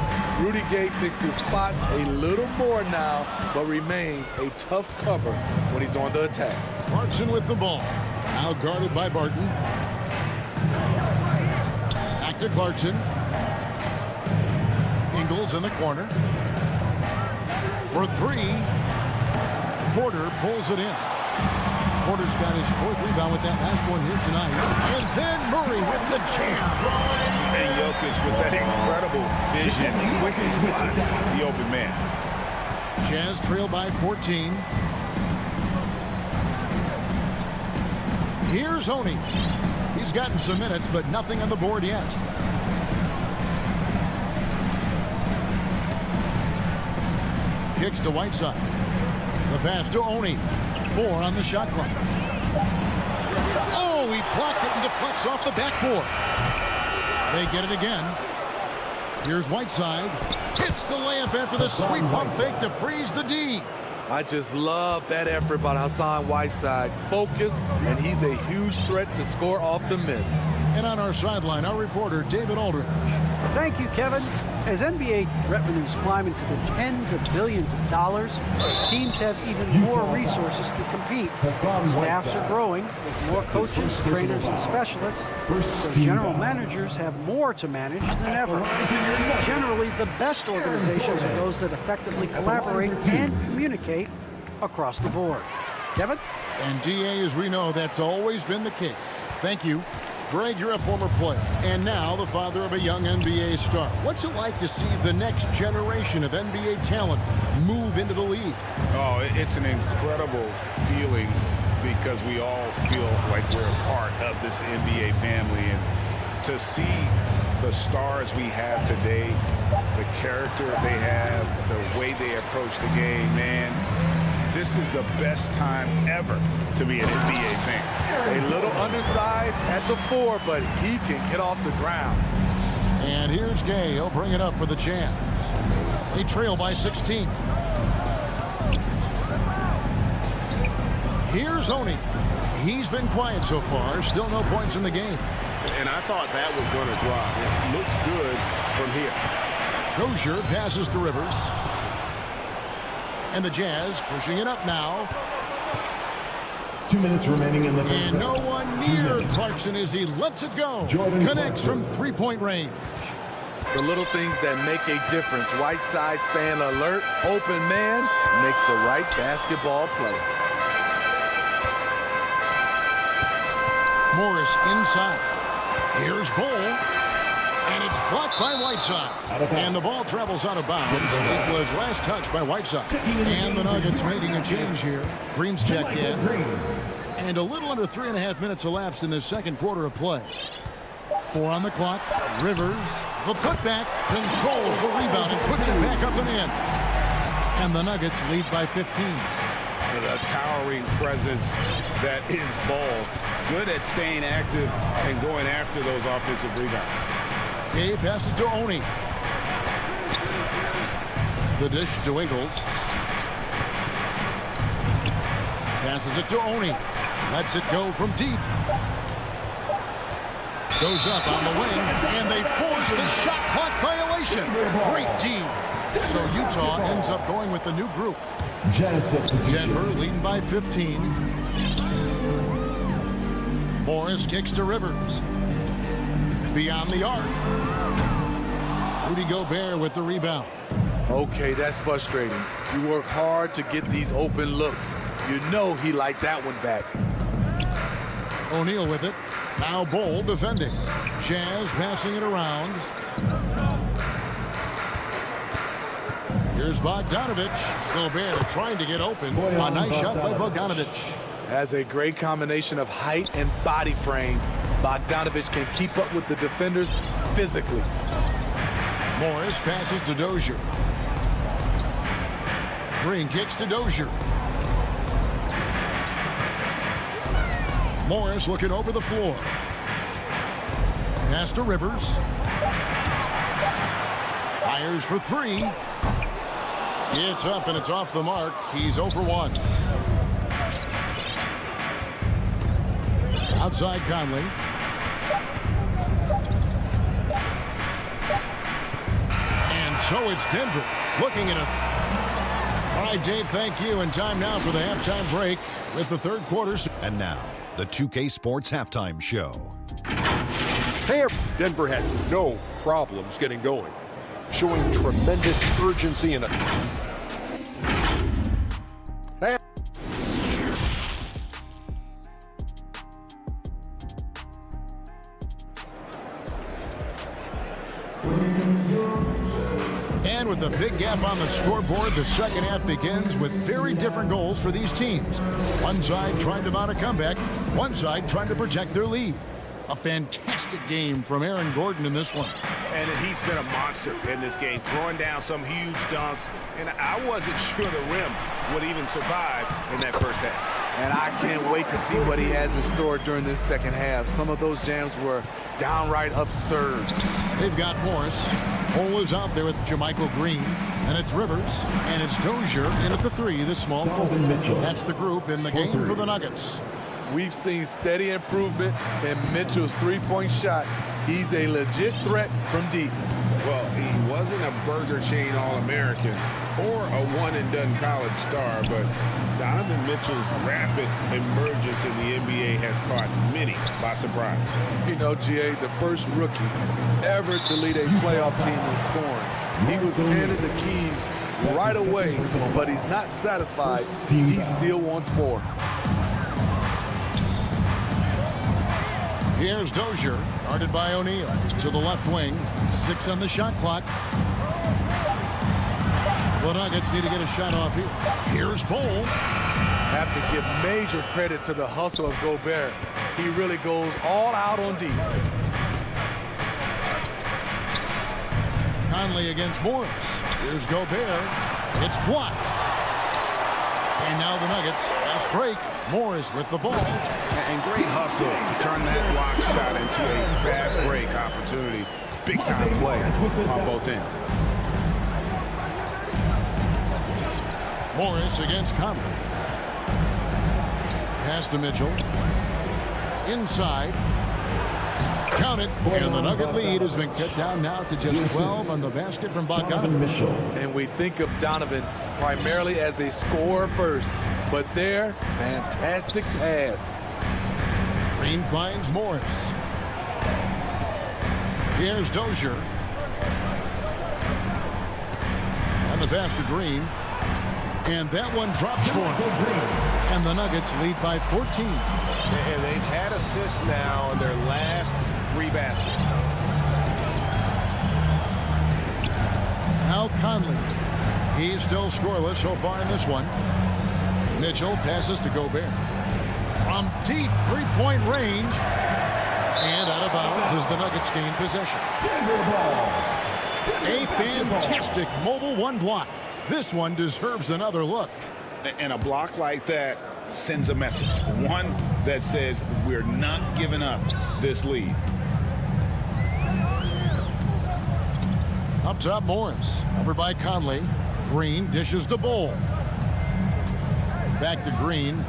Rudy Gay picks his spots a little more now, but remains a tough cover when he's on the attack. Clarkson with the ball. Now guarded by Barton. Back to Clarkson. Ingles in the corner. For three. Porter pulls it in. Porter's got his 4th rebound with that last one here tonight. And then Murray with the jam. And Jokic with that incredible vision, quick spots the open man. Jazz trail by 14. Here's Oni. He's gotten some minutes, but nothing on the board yet. Kicks to Whiteside. The pass to Oni. 4 on the shot clock. Oh, he blocked it and deflects off the backboard. They get it again. Here's Whiteside. Hits the layup after the sweet pump fake to freeze the D. I just love that effort by Hassan Whiteside. Focused, and he's a huge threat to score off the miss. And on our sideline, our reporter, David Aldridge. Thank you, Kevin. As NBA revenues climb into the tens of billions of dollars, teams have even more resources to compete. Staffs are growing with more coaches, trainers, and specialists, so general managers have more to manage than ever. Generally, the best organizations are those that effectively collaborate and communicate across the board. Kevin? And DA, as we know, that's always been the case. Thank you. Greg, you're a former player, and now the father of a young NBA star. What's it like to see the next generation of NBA talent move into the league? Oh, it's an incredible feeling because we all feel like we're a part of this NBA family. And to see the stars we have today, the character they have, the way they approach the game, man, this is the best time ever to be an NBA fan. A little undersized at the 4, but he can get off the ground. And here's Gay. He'll bring it up for the Jazz. They trail by 16. Here's Oni. He's been quiet so far. Still no points in the game. And I thought that was going to drop. It looked good from here. Dozier passes to Rivers. And the Jazz pushing it up now. 2 minutes remaining in the first. And no one near Clarkson as he lets it go. Connects from 3-point range. The little things that make a difference. Whiteside staying alert, open man, makes the right basketball play. Morris inside. Here's Bull. And it's blocked by Whiteside. And the ball travels out of bounds. It was last touched by Whiteside. And the Nuggets making a change here. Green's checked in. And a little under 3.5 minutes elapsed in the second quarter of play. 4 on the clock. Rivers, the putback, controls the rebound and puts it back up and in. And the Nuggets lead by 15. The towering presence that is Ball. Good at staying active and going after those offensive rebounds. Gay passes to Oni. The dish to Ingles. Passes it to Oni. Lets it go from deep. Goes up on the wing, and they force the shot clock violation. Great team. So Utah ends up going with the new group. Denver leading by 15. Morris kicks to Rivers. Beyond the arc. Rudy Gobert with the rebound. Okay, that's frustrating. You work hard to get these open looks. You know he liked that one back. O'Neal with it. Now Bull defending. Jazz passing it around. Here's Bogdanovich. Gobert trying to get open. A nice shot by Bogdanovich. Has a great combination of height and body frame. Bogdanovich can keep up with the defenders physically. Morris passes to Dozier. Green kicks to Dozier. Morris looking over the floor. Pass to Rivers. Fires for 3. It's up and it's off the mark. He's 0 for 1. Outside Conley. And so it's Denver looking at it. All right, Dave, thank you. And time now for the halftime break with the third quarter. And now, the 2K Sports Halftime Show. Denver had no problems getting going, showing tremendous urgency in it. big gap on the scoreboard. The second half begins with very different goals for these teams. One side trying to mount a comeback, one side trying to protect their lead. A fantastic game from Aaron Gordon in this one. And he's been a monster in this game, throwing down some huge dunks. And I wasn't sure the rim would even survive in that first half. And I can't wait to see what he has in store during this second half. Some of those jams were downright absurd. They've got Morris. Cole is out there with Jermichael Green. And it's Rivers. And it's Dozier in at the 3, the small forward. That's the group in the game for the Nuggets. We've seen steady improvement in Mitchell's three-point shot. He's a legit threat from deep. Well, he wasn't a Burger Chain All-American or a one-and-done college star, but Donovan Mitchell's rapid emergence in the NBA has caught many by surprise. You know, GA, the first rookie ever to lead a playoff team in scoring. He was handed the keys right away, but he's not satisfied. He still wants more. Here's Dozier, guarded by O'Neal. To the left wing, 6 on the shot clock. The Nuggets need to get a shot off here. Here's Cole. Have to give major credit to the hustle of Gobert. He really goes all out on D. Conley against Morris. Here's Gobert. It's blocked. And now the Nuggets, fast break. Morris with the ball. And great hustle to turn that block shot into a fast break opportunity. Big time play on both ends. Morris against Conley. Pass to Mitchell. Inside. Count it. And the Nugget lead has been cut down now to just 12 on the basket from Bogdanovich. And we think of Donovan primarily as a scorer first. But there, fantastic pass. Green finds Morris. Here's Dozier. And the pass to Green. And that one drops for him. And the Nuggets lead by 14. And they've had assists now in their last 3 baskets. Now Conley. He's still scoreless so far in this one. Mitchell passes to Gobert. From deep three-point range. And out of bounds as the Nuggets gain possession. A fantastic mobile one block. This one deserves another look. And a block like that sends a message. One that says we're not giving up this lead. Up top, Morris. Over by Conley. Green dishes the ball. Back to Green.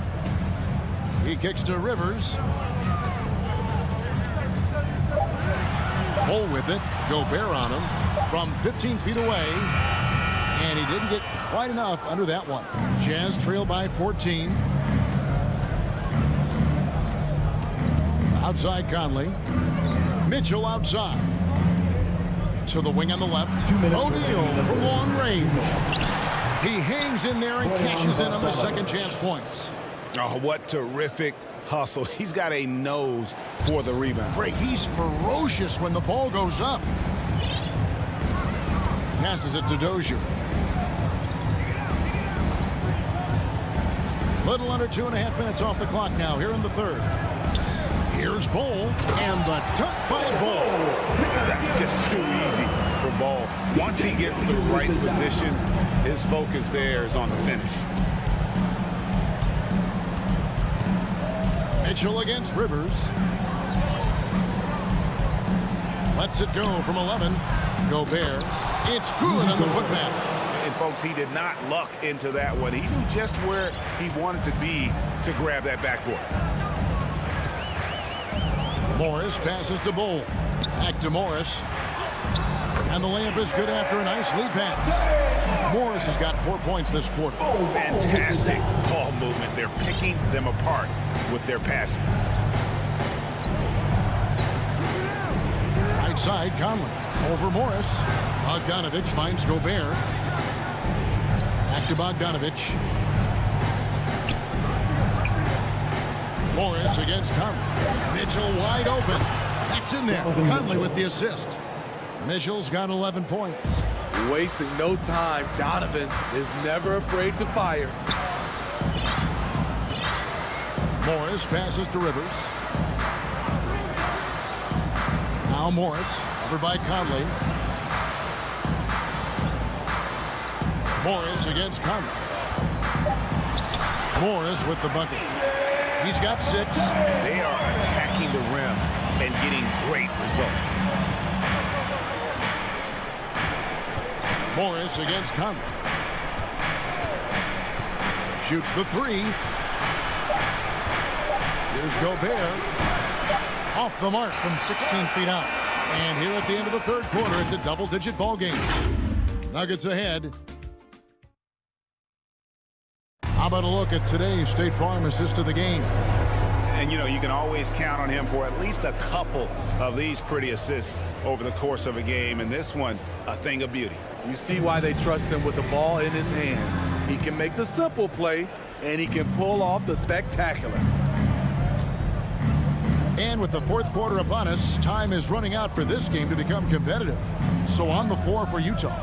He kicks to Rivers. Cole with it. Gobert on him from 15 feet away. And he didn't get quite enough under that one. Jazz trail by 14. Outside Conley. Mitchell outside. To the wing on the left. O'Neal from long range. He hangs in there and cashes in on the second chance points. Oh, what terrific hustle. He's got a nose for the rebound. Greg, he's ferocious when the ball goes up. Passes it to Dozier. Little under 2.5 minutes off the clock now here in the third. Here's Ball, and the dunk by Ball. That's just too easy for Ball. Once he gets the right position, his focus there is on the finish. Mitchell against Rivers. Lets it go from 11. Gobert. It's good on the putback. And folks, he did not luck into that one. He knew just where he wanted to be to grab that backboard. Morris passes to Bull. Back to Morris. And the layup is good after a nice lead pass. Morris has got 4 points this quarter. Fantastic ball movement. They're picking them apart with their passing. Right side, Conley. Over Morris. Bogdanovich finds Gobert. Back to Bogdanovich. Morris against Conley. Mitchell wide open. That's in there. Conley with the assist. Mitchell's got 11 points. Wasting no time, Donovan is never afraid to fire. Morris passes to Rivers. Now Morris, covered by Conley. Morris against Conley. Morris with the bucket. He's got 6. They are attacking the rim and getting great results. Morris against Conley. Shoots the 3. Here's Gobert. Off the mark from 16 feet out. And here at the end of the third quarter, it's a double-digit ball game. Nuggets ahead. How about a look at today's State Farm assist of the game? And, you know, you can always count on him for at least a couple of these pretty assists over the course of a game. And this one, a thing of beauty. You see why they trust him with the ball in his hands. He can make the simple play, and he can pull off the spectacular. And with the fourth quarter upon us, time is running out for this game to become competitive. So on the floor for Utah,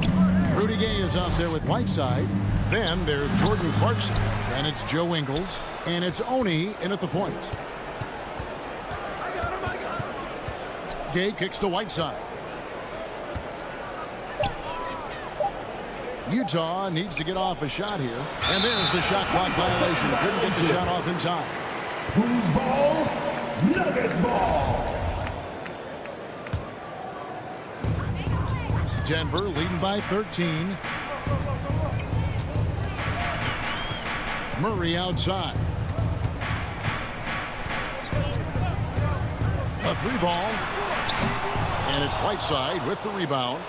Rudy Gay is out there with Whiteside. Then there's Jordan Clarkson. And it's Joe Ingles. And it's Oni in at the point. Gay kicks to Whiteside. Utah needs to get off a shot here. And there's the shot clock violation. Couldn't get the shot off in time. Who's ball? Nuggets ball. Denver leading by 13. Murray outside. A 3 ball. And it's Whiteside with the rebound.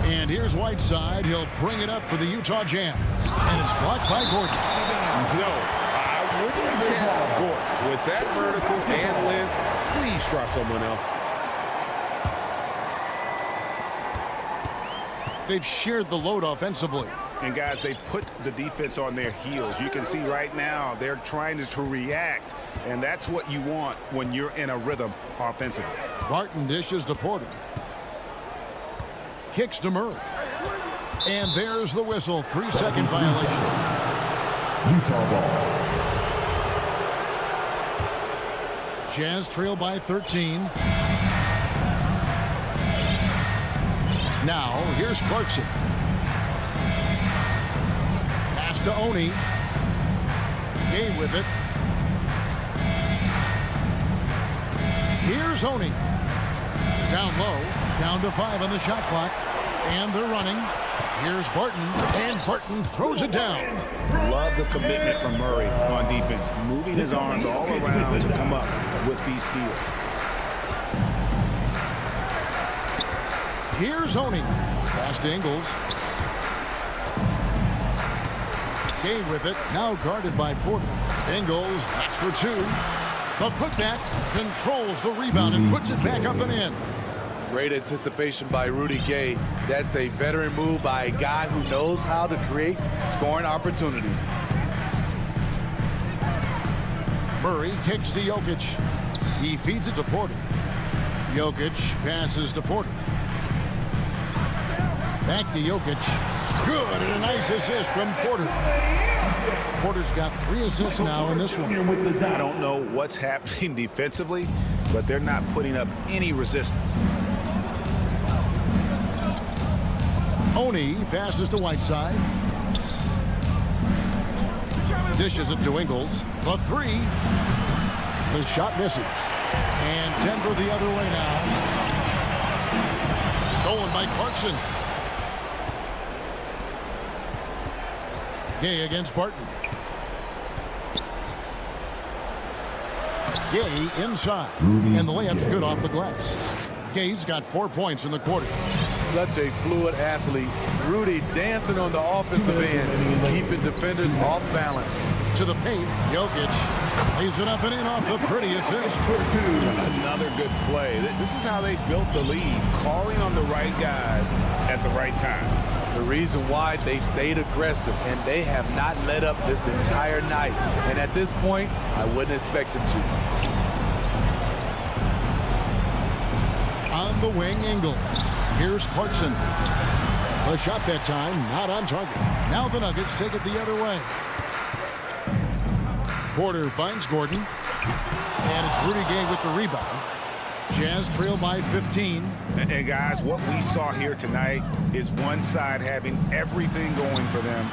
And here's Whiteside. He'll bring it up for the Utah Jazz. And it's blocked by Gordon. No, I wouldn't test Gordon. With that vertical and length, please try someone else. They've shared the load offensively. And, guys, they put the defense on their heels. You can see right now they're trying to react, and that's what you want when you're in a rhythm offensively. Barton dishes to Porter. Kicks to Murray. And there's the whistle. 3-second violation. Utah ball. Jazz trail by 13. Now, here's Clarkson. Pass to Oni. Gay with it. Here's Oni. Down low. Down to 5 on the shot clock. And they're running. Here's Barton. And Barton throws it down. Love the commitment from Murray on defense. Moving his arms all around to come up with these steals. Here's Oni. Pass to Ingles. Gay with it. Now guarded by Porter. Ingles, that's for 2. The putback controls the rebound and puts it back up and in. Great anticipation by Rudy Gay. That's a veteran move by a guy who knows how to create scoring opportunities. Murray kicks to Jokic. He feeds it to Porter. Jokic passes to Porter. Back to Jokic. Good, and a nice assist from Porter. Porter's got 3 assists now in this one. I don't know what's happening defensively, but they're not putting up any resistance. Oni passes to Whiteside. Dishes it to Ingles. The 3. The shot misses. And Denver the other way now. Stolen by Clarkson. Gay against Barton. Gay inside. And the layup's good off the glass. Gay's got 4 points in the quarter. Such a fluid athlete. Rudy dancing on the offensive end, keeping defenders off balance. To the paint, Jokic lays it up and in off the pretty assist for 2. Another good play. This is how they built the lead, calling on the right guys at the right time. The reason why they've stayed aggressive, and they have not let up this entire night. And at this point, I wouldn't expect them to. On the wing, Ingles. Here's Clarkson. The shot that time, not on target. Now the Nuggets take it the other way. Porter finds Gordon. And it's Rudy Gay with the rebound. Jazz trail by 15. And guys, what we saw here tonight is one side having everything going for them.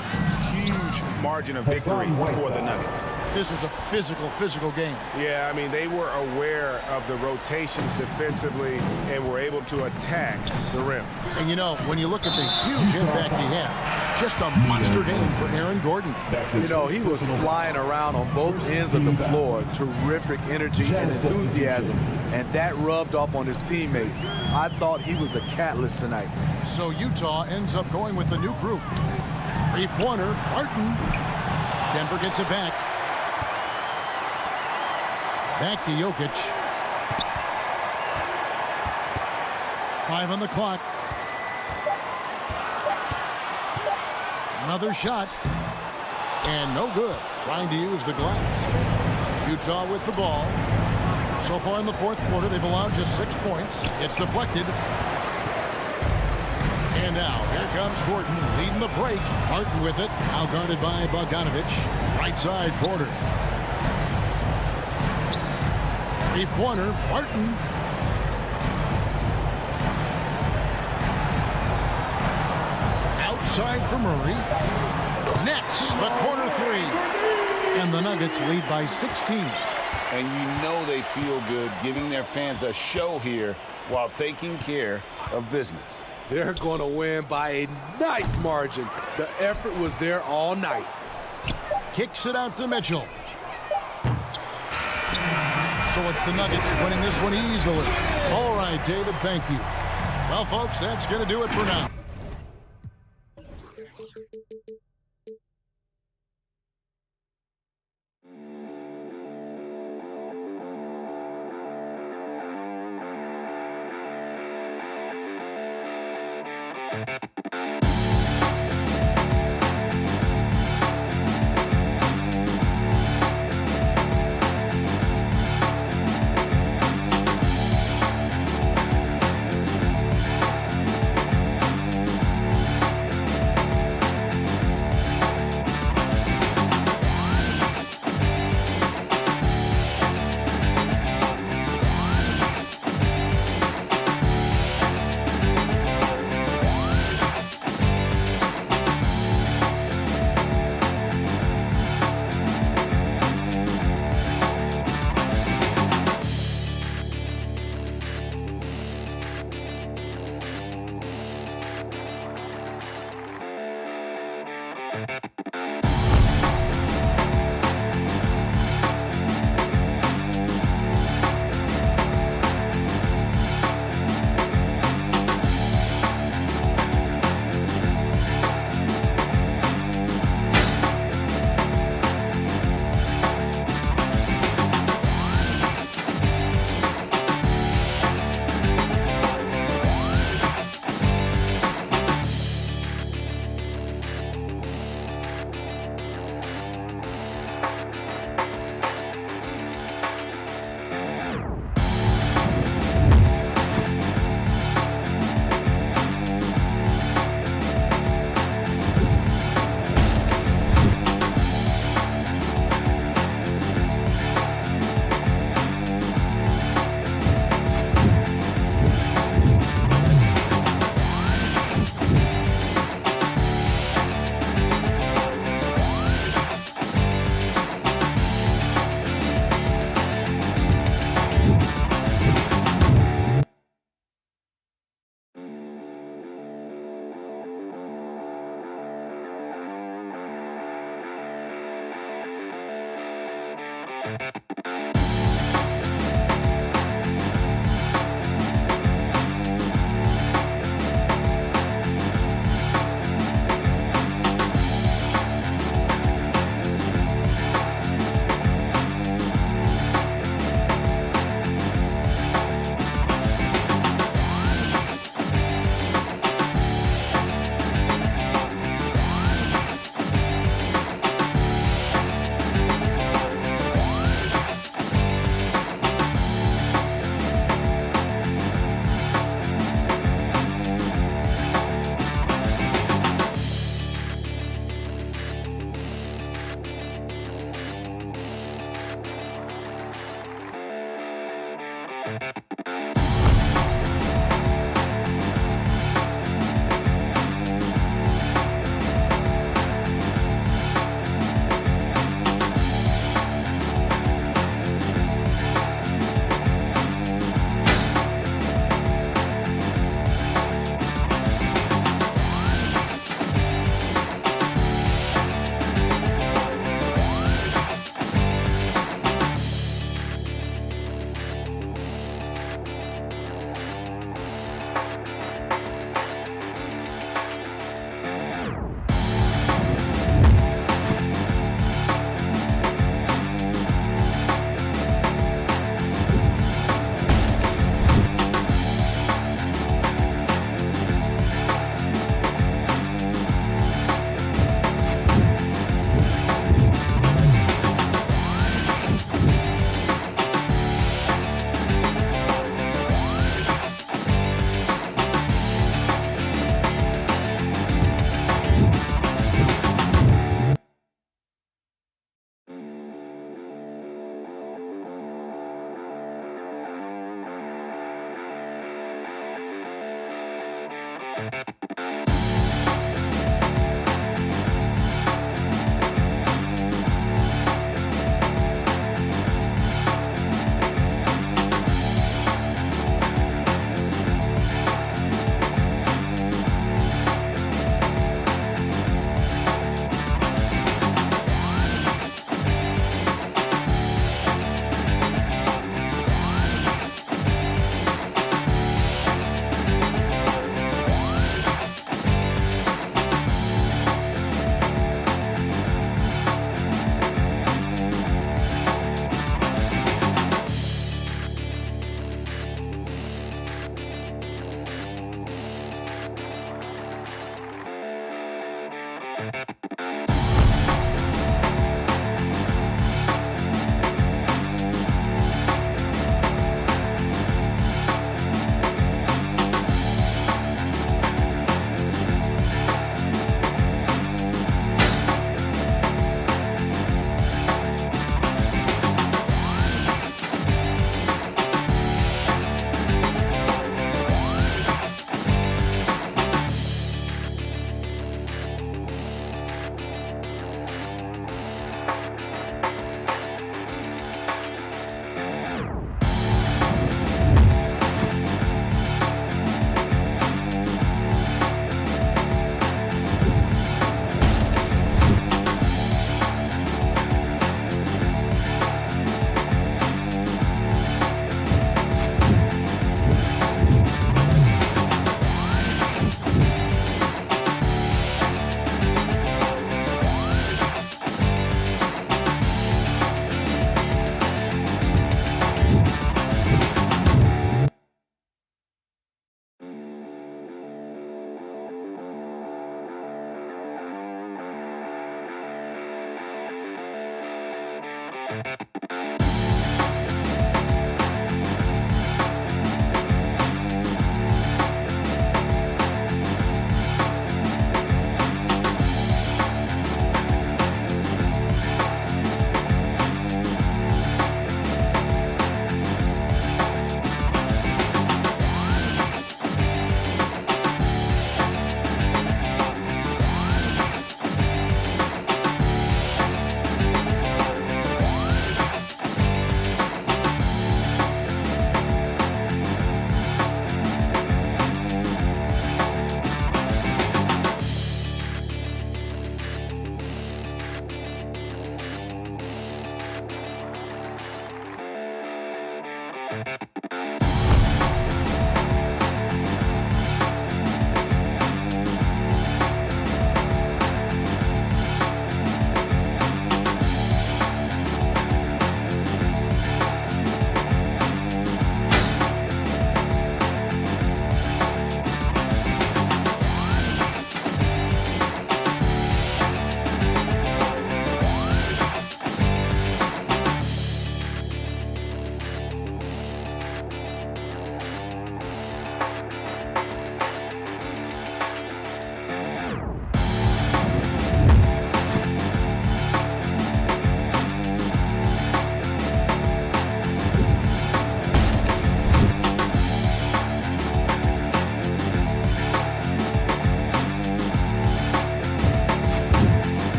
Huge margin of victory for the Nuggets. This is a physical game. Yeah, I mean, they were aware of the rotations defensively and were able to attack the rim. And you know, when you look at the huge impact he had, just a monster game for Aaron Gordon. You know, he was flying around on both ends of the floor. Terrific energy and enthusiasm. And that rubbed off on his teammates. I thought he was a catalyst tonight. So Utah ends up going with the new group. Three-pointer, Barton. Denver gets it back. Back to Jokic. 5 on the clock. Another shot. And no good. Trying to use the glass. Utah with the ball. So far in the fourth quarter, they've allowed just 6 points. It's deflected. And now, here comes Gordon leading the break. Barton with it. Now guarded by Bogdanovich. Right side, Porter. Three-pointer, Barton. Outside for Murray. Nets, the corner three. And the Nuggets lead by 16. And you know they feel good giving their fans a show here while taking care of business. They're going to win by a nice margin. The effort was there all night. Kicks it out to Mitchell. So it's the Nuggets winning this one easily. All right, David, thank you. Well, folks, that's going to do it for now.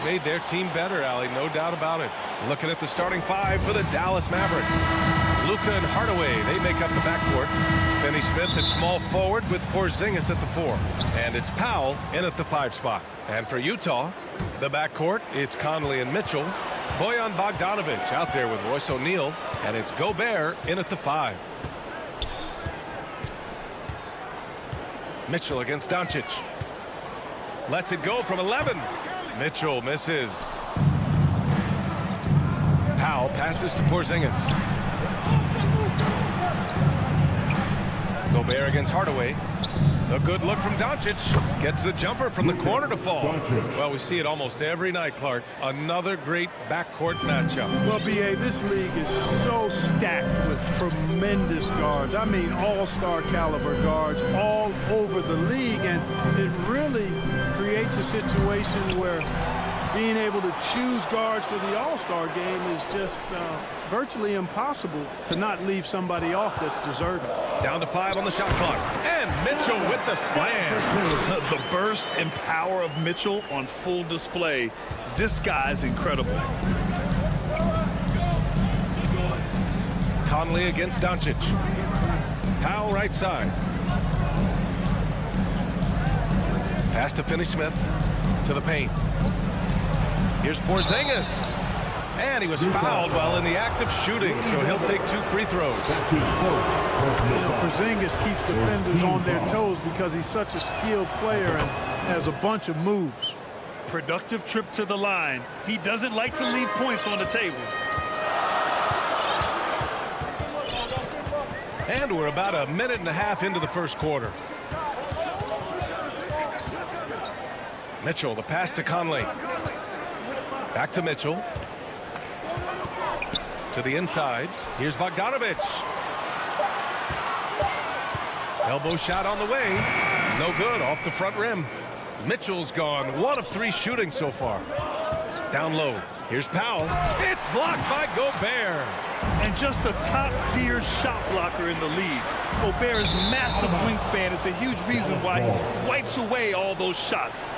Made their team better, Allie, no doubt about it. Looking at the starting five for the Dallas Mavericks. Luka and Hardaway, they make up the backcourt. Finney Smith at small forward with Porzingis at the 4. And it's Powell in at the 5 spot. And for Utah, the backcourt, it's Conley and Mitchell. Bojan Bogdanovic out there with Royce O'Neal. And it's Gobert in at the 5. Mitchell against Doncic. Lets it go from 11. Mitchell misses. Powell passes to Porzingis. Gobert against Hardaway. A good look from Doncic. Gets the jumper from the corner to fall. Well, we see it almost every night, Clark. Another great backcourt matchup. Well, B.A., this league is so stacked with tremendous guards. I mean, all-star caliber guards all over the league. And it really creates a situation where being able to choose guards for the all-star game is just virtually impossible to not leave somebody off that's deserving. Down to 5 on the shot clock. And Mitchell with the slam. The burst and power of Mitchell on full display. This guy's incredible. Conley against Doncic. Powell right side. Pass to Finney Smith. To the paint. Here's Porzingis. And he was fouled while in the act of shooting, so he'll take 2 free throws. Porzingis keeps defenders on their toes because he's such a skilled player and has a bunch of moves. Productive trip to the line. He doesn't like to leave points on the table. And we're about a minute and a half into the first quarter. Mitchell, the pass to Conley. Back to Mitchell. To the inside. Here's Bogdanovic. Elbow shot on the way. No good, off the front rim. Mitchell's gone 1 of 3 shooting so far. Down low. Here's Powell. It's blocked by Gobert. And just a top-tier shot blocker in the league. Gobert's massive wingspan is a huge reason why he wipes away all those shots.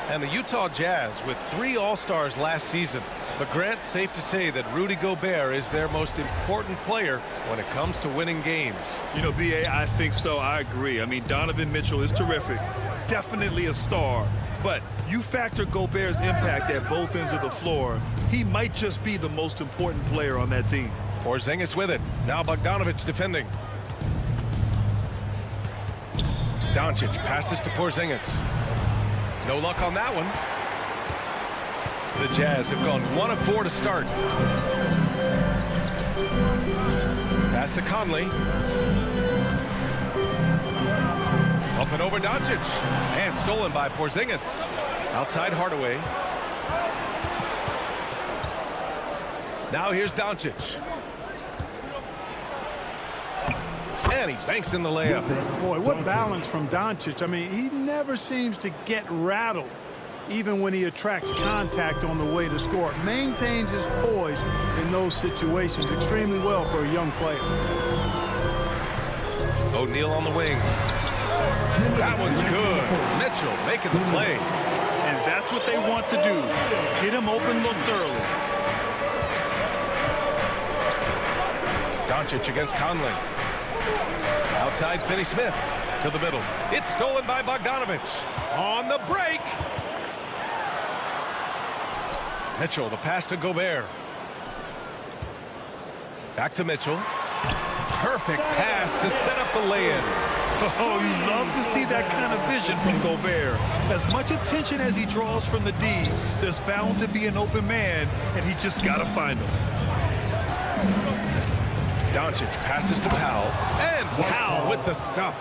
And the Utah Jazz with 3 All-Stars last season. But Grant, safe to say that Rudy Gobert is their most important player when it comes to winning games. You know, B.A., I think so. I agree. I mean, Donovan Mitchell is terrific. Definitely a star. But you factor Gobert's impact at both ends of the floor, he might just be the most important player on that team. Porzingis with it. Now Bogdanovic defending. Doncic passes to Porzingis. No luck on that one. The Jazz have gone 1 of 4 to start. Pass to Conley. Up and over Doncic. And stolen by Porzingis. Outside Hardaway. Now here's Doncic. And he banks in the layup. Boy, what balance from Doncic. I mean, he never seems to get rattled, even when he attracts contact on the way to score. Maintains his poise in those situations extremely well for a young player. O'Neal on the wing. That one's good. Mitchell making the play. And that's what they want to do. Get him open looks early. Doncic against Conley. Outside Finney Smith to the middle. It's stolen by Bogdanovic. On the break. Mitchell, the pass to Gobert. Back to Mitchell. Perfect pass to set up the lay-in. Oh, you love to see that kind of vision from Gobert. As much attention as he draws from the D, there's bound to be an open man, and he just got to find him. Doncic passes to Powell, and Powell with the stuff.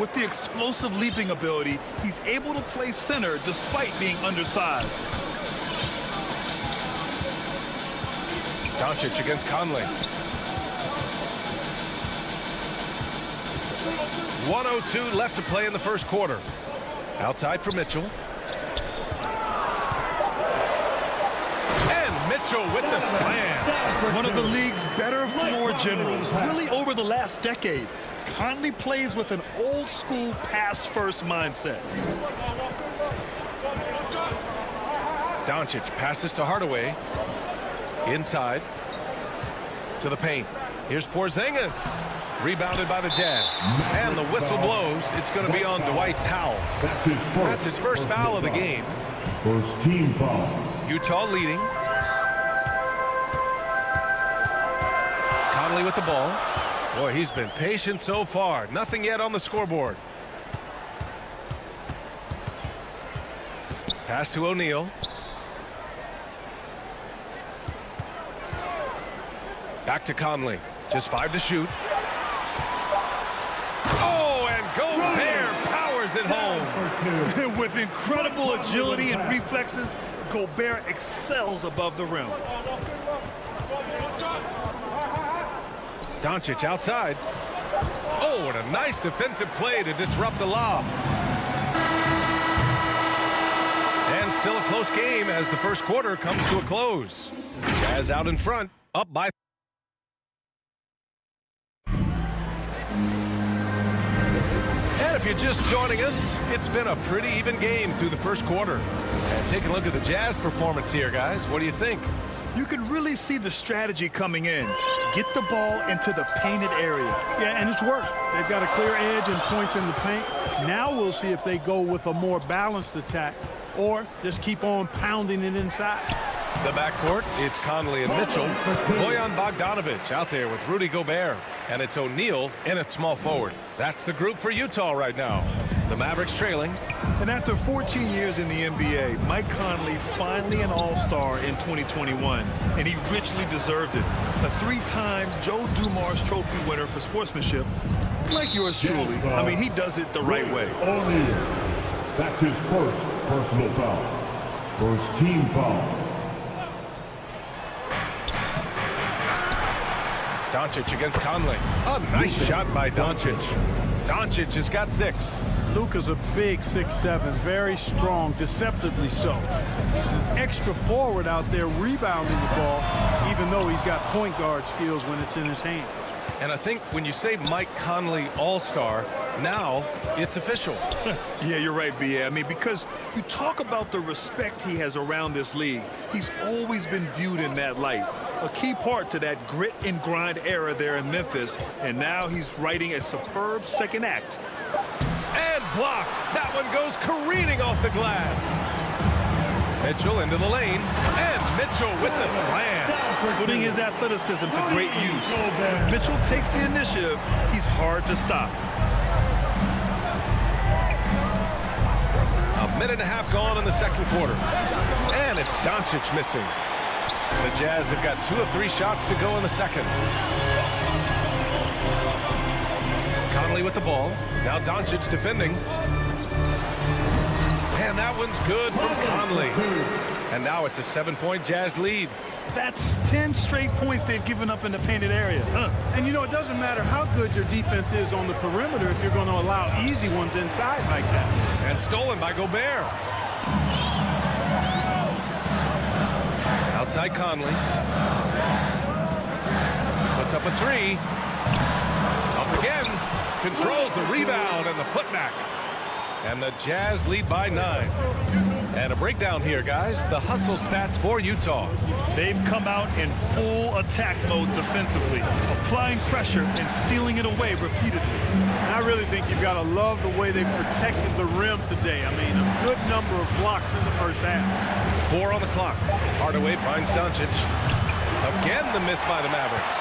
With the explosive leaping ability, he's able to play center despite being undersized. Doncic against Conley. 1:02 left to play in the first quarter. Outside for Mitchell. And Mitchell with the slam. One of the league's better floor generals, really over the last decade. Conley plays with an old-school pass-first mindset. Doncic passes to Hardaway. Inside. To the paint. Here's Porzingis. Rebounded by the Jazz. And the whistle blows. It's going to be on Dwight Powell. That's his first foul of the game. First team foul. Utah leading. Conley with the ball. Boy, he's been patient so far. Nothing yet on the scoreboard. Pass to O'Neal. Back to Conley. Just 5 to shoot. Oh, and Gobert powers it home. With incredible agility and reflexes, Gobert excels above the rim. Doncic outside. Oh, and a nice defensive play to disrupt the lob. And still a close game as the first quarter comes to a close. Jazz out in front, up by. And if you're just joining us, it's been a pretty even game through the first quarter. And take a look at the Jazz performance here, guys. What do you think? You can really see the strategy coming in. Get the ball into the painted area. Yeah, and it's worked. They've got a clear edge and points in the paint. Now we'll see if they go with a more balanced attack or just keep on pounding it inside. The backcourt, it's Conley and Mitchell. Bojan Bogdanovic out there with Rudy Gobert. And it's O'Neal in at small forward. That's the group for Utah right now. The Mavericks trailing. And after 14 years in the NBA, Mike Conley finally an all-star in 2021, and he richly deserved it. A 3-time Joe Dumars Trophy winner for sportsmanship, like yours truly. I mean, he does it the right way. O'Neal. That's his first personal foul. First team foul. Doncic against Conley. A nice shot by Doncic. Doncic has got 6. Luka's a big 6'7", very strong, deceptively so. He's an extra forward out there rebounding the ball, even though he's got point guard skills when it's in his hand. And I think when you say Mike Conley all-star, now it's official. Yeah, you're right, B.A. I mean, because you talk about the respect he has around this league. He's always been viewed in that light. A key part to that grit and grind era there in Memphis. And now he's writing a superb second act. And blocked. That one goes careening off the glass. Mitchell into the lane. And Mitchell with the slam. Putting his athleticism to great use. When Mitchell takes the initiative, he's hard to stop. A minute and a half gone in the second quarter. And it's Doncic missing. The Jazz have got 2 of 3 shots to go in the second. Conley with the ball. Now Doncic defending. And that one's good from Conley. And now it's a 7-point Jazz lead. That's 10 straight points they've given up in the painted area. And you know, it doesn't matter how good your defense is on the perimeter if you're going to allow easy ones inside like that. And stolen by Gobert. Outside Conley. Puts up a 3. Up again. Controls the rebound and the putback. And the Jazz lead by 9. And a breakdown here, guys. The hustle stats for Utah. They've come out in full attack mode defensively, applying pressure and stealing it away repeatedly. And I really think you've got to love the way they protected the rim today. I mean, a good number of blocks in the first half. 4 on the clock. Hardaway finds Doncic. Again, the miss by the Mavericks.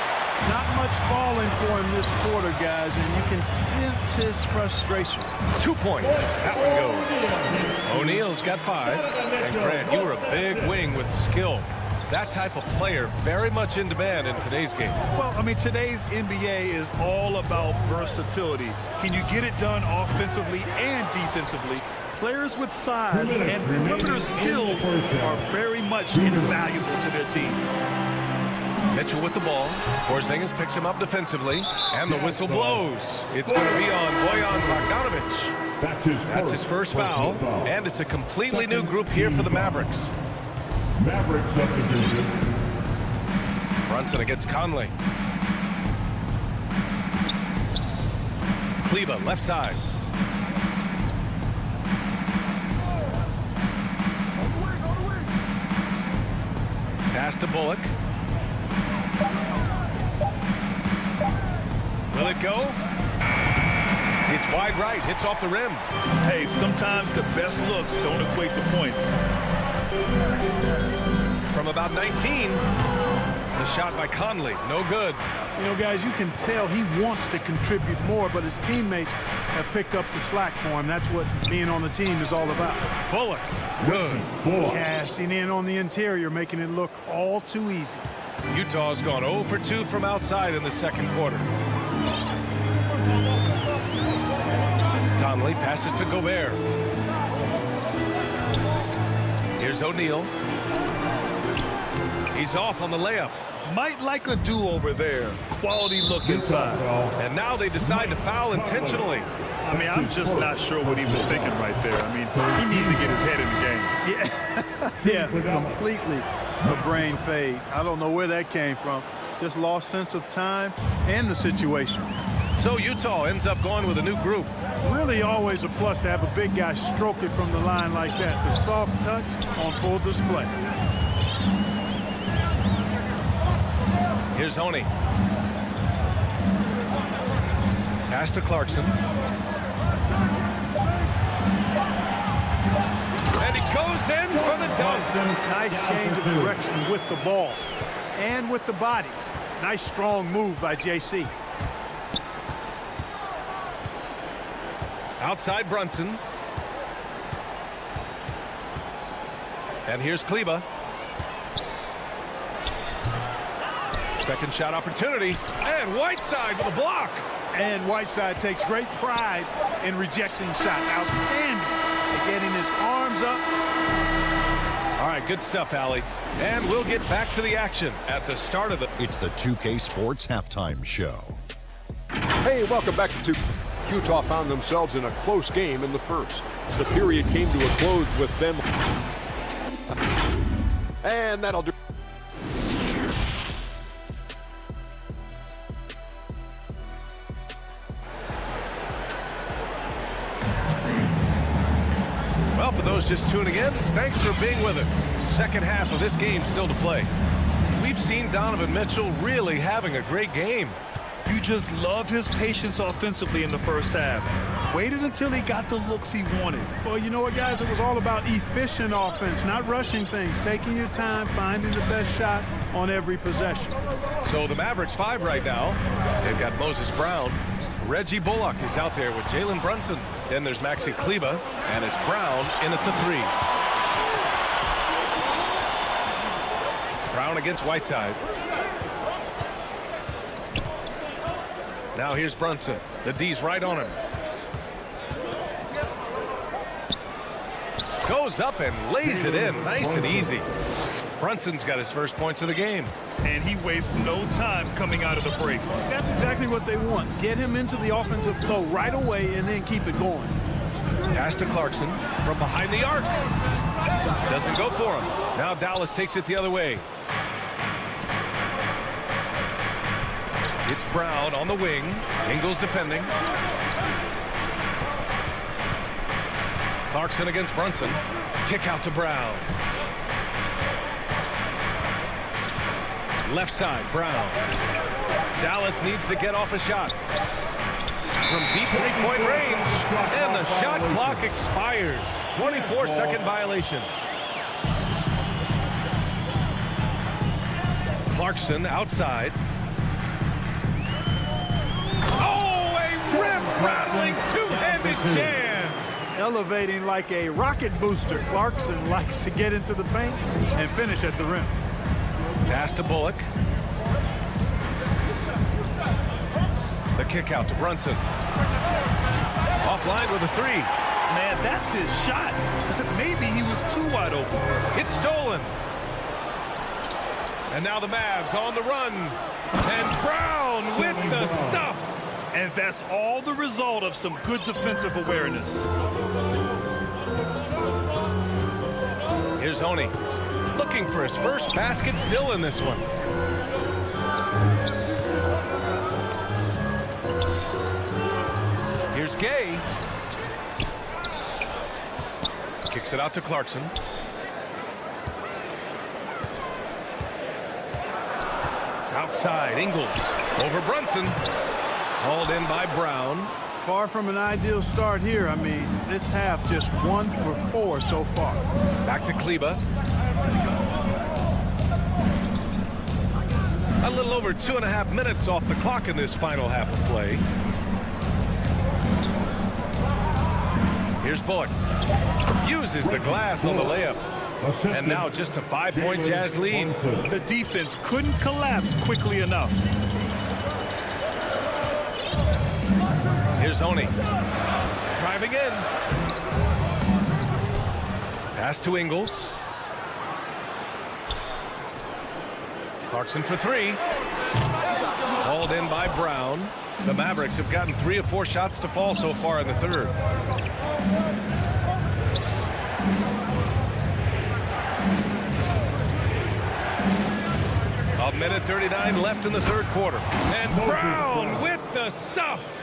Not much falling for him this quarter, guys, and you can sense his frustration. 2 points. That one goes. O'Neal's got 5. And Grant, you were a big wing with skill. That type of player very much in demand in today's game. Well, I mean, today's NBA is all about versatility. Can you get it done offensively and defensively? Players with size and perimeter skills are very much invaluable to their team. Mitchell with the ball. Porzingis picks him up defensively, and the whistle blows. It's going to be on Bojan Bogdanovic. That's his first foul, and it's a completely new group here for the Mavericks. Mavericks subdivision. Brunson against Conley. Kleba, left side. Pass to Bullock. Will it go? It's wide right. Hits off the rim. Hey, sometimes the best looks don't equate to points. From about 19, the shot by Conley, no good. You know, guys, you can tell he wants to contribute more, but his teammates have picked up the slack for him. That's what being on the team is all about. Bullock, good. Cashing in on the interior, making it look all too easy. Utah's gone 0 for 2 from outside in the second quarter. Conley passes to Gobert. Here's O'Neal. He's off on the layup. Might like a do-over there. Quality look inside. And now they decide to foul intentionally. I mean, I'm just not sure what he was thinking right there. I mean, he needs to get his head in the game. Yeah, completely a brain fade. I don't know where that came from. Just lost sense of time and the situation. So Utah ends up going with a new group. Really always a plus to have a big guy stroke it from the line like that. The soft touch on full display. Here's Honey. Pass to Clarkson. And he goes in for the dunk. Nice change of direction with the ball and with the body. Nice strong move by JC. Outside Brunson. And here's Kleba. Second shot opportunity. And Whiteside with a block. And Whiteside takes great pride in rejecting shots. Outstanding at getting his arms up. All right, good stuff, Allie. And we'll get back to the action at the start of the... It's the 2K Sports Halftime Show. Hey, welcome back to Utah found themselves in a close game in the first. The period came to a close with them. And that'll do. Well, for those just tuning in, thanks for being with us. Second half of this game still to play. We've seen Donovan Mitchell really having a great game. You just love his patience offensively in the first half. Waited until he got the looks he wanted. Well, you know what, guys? It was all about efficient offense, not rushing things, taking your time, finding the best shot on every possession. So the Mavericks 5 right now. They've got Moses Brown. Reggie Bullock is out there with Jalen Brunson. Then there's Maxi Kleba, and it's Brown in at the 3. Brown against Whiteside. Now here's Brunson. The D's right on him. Goes up and lays it in. Nice and easy. Brunson's got his first points of the game. And he wastes no time coming out of the break. That's exactly what they want. Get him into the offensive flow right away and then keep it going. Pass to Clarkson from behind the arc. Doesn't go for him. Now Dallas takes it the other way. It's Brown on the wing. Ingles defending. Clarkson against Brunson. Kick out to Brown. Left side, Brown. Dallas needs to get off a shot. From deep three-point range. And the shot clock expires. 24-second violation. Clarkson outside. rattling two-handed jam. Elevating like a rocket booster. Clarkson likes to get into the paint and finish at the rim. Pass to Bullock. The kick out to Brunson. Offline with a three. Man, that's his shot. Maybe he was too wide open. It's stolen. And now the Mavs on the run. And Brown with the stuff. And that's all the result of some good defensive awareness. Here's Oni. Looking for his first basket, still in this one. Here's Gay. Kicks it out to Clarkson. Outside, Ingles. Over Brunson. Hauled in by Brown. Far from an ideal start here. I mean, this half just 1 for 4 so far. Back to Kleba. A little over 2.5 minutes off the clock in this final half of play. Here's Bullock. Uses the glass on the layup. And now just a 5-point Jazz lead. The defense couldn't collapse quickly enough. Here's Oni. Driving in. Pass to Ingles. Clarkson for three. Hauled in by Brown. The Mavericks have gotten 3 of 4 shots to fall so far in the third. A minute 39 left in the third quarter. And Brown with the stuff.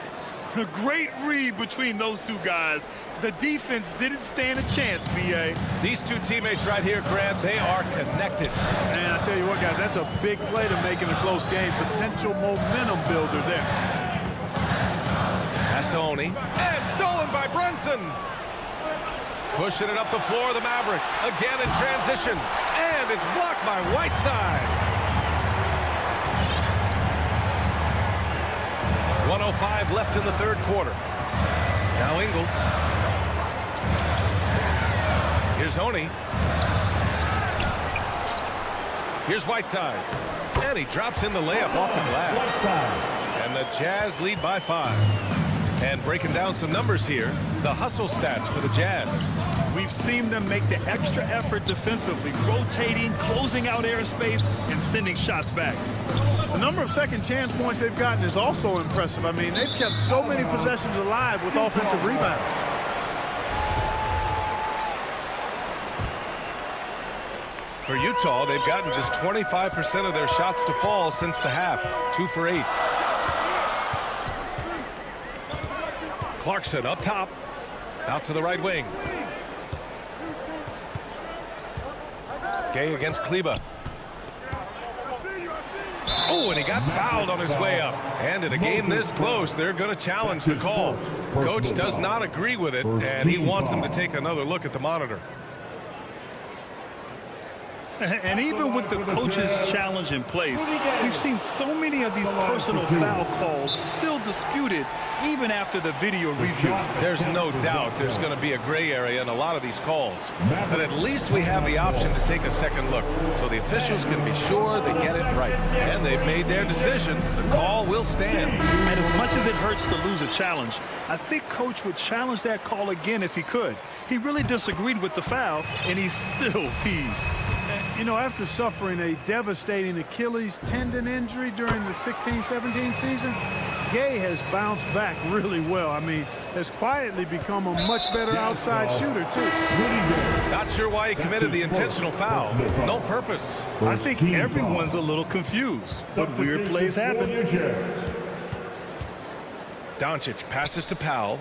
A great read between those two guys. The defense didn't stand a chance, B.A. These two teammates right here, Grant, they are connected. And I tell you what, guys, that's a big play to make in a close game. Potential momentum builder there. Pass to Oni. And stolen by Brunson. Pushing it up the floor, the Mavericks. Again in transition. And it's blocked by Whiteside. 1:05 left in the third quarter. Now Ingles. Here's Oni. Here's Whiteside. And he drops in the layup off the glass. And the Jazz lead by 5. And breaking down some numbers here, the hustle stats for the Jazz. We've seen them make the extra effort defensively, rotating, closing out airspace, and sending shots back. The number of second chance points they've gotten is also impressive. I mean, they've kept so many possessions alive with offensive rebounds. For Utah, they've gotten just 25% of their shots to fall since the half. 2 for 8. Clarkson up top. Out to the right wing. Gay against Kleba. Oh, and he got fouled on his way up. And in a game this close, they're going to challenge the call. Coach does not agree with it, and he wants them to take another look at the monitor. And even with the coach's challenge in place, we've seen so many of these personal foul calls still disputed even after the video review. There's no doubt there's going to be a gray area in a lot of these calls. But at least we have the option to take a second look so the officials can be sure they get it right. And they've made their decision. The call will stand. And as much as it hurts to lose a challenge, I think Coach would challenge that call again if he could. He really disagreed with the foul, and he's still peeved. You know, after suffering a devastating Achilles tendon injury during the 16-17 season, Gay has bounced back really well. I mean, has quietly become a much better outside shooter, too. Not sure why he committed the intentional foul. No purpose. I think everyone's a little confused, but weird plays happen. Doncic passes to Powell.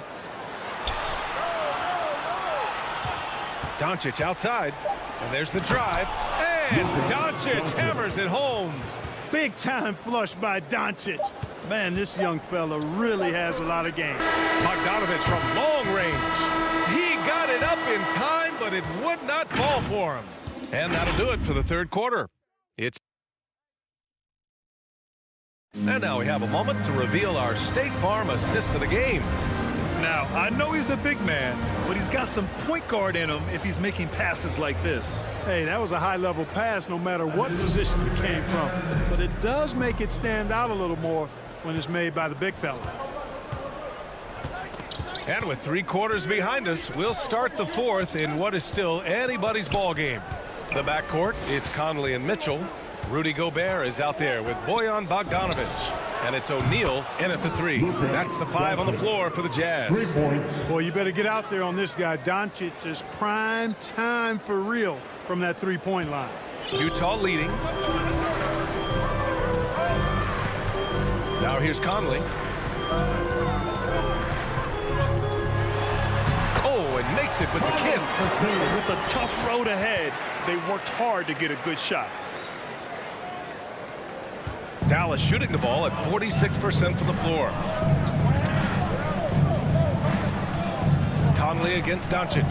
Doncic outside. And there's the drive. And Doncic hammers it home. Big time flush by Doncic. Man, this young fella really has a lot of game. Bogdanovich from long range. He got it up in time, but it would not fall for him. And that'll do it for the third quarter. It's And now we have a moment to reveal our State Farm assist of the game. Now, I know he's a big man, but he's got some point guard in him if he's making passes like this. Hey, that was a high-level pass no matter what position it came from. But it does make it stand out a little more when it's made by the big fella. And with 3 quarters behind us, we'll start the fourth in what is still anybody's ball game. The backcourt, it's Conley and Mitchell. Rudy Gobert is out there with Bojan Bogdanovic. And it's O'Neal in at the 3. That's the 5 on the floor for the Jazz. 3 points. Boy, you better get out there on this guy. Doncic is prime time for real from that 3-point line. Utah leading. Now here's Conley. Oh, and makes it with the kiss. With a tough road ahead, they worked hard to get a good shot. Dallas shooting the ball at 46% from the floor. Conley against Doncic.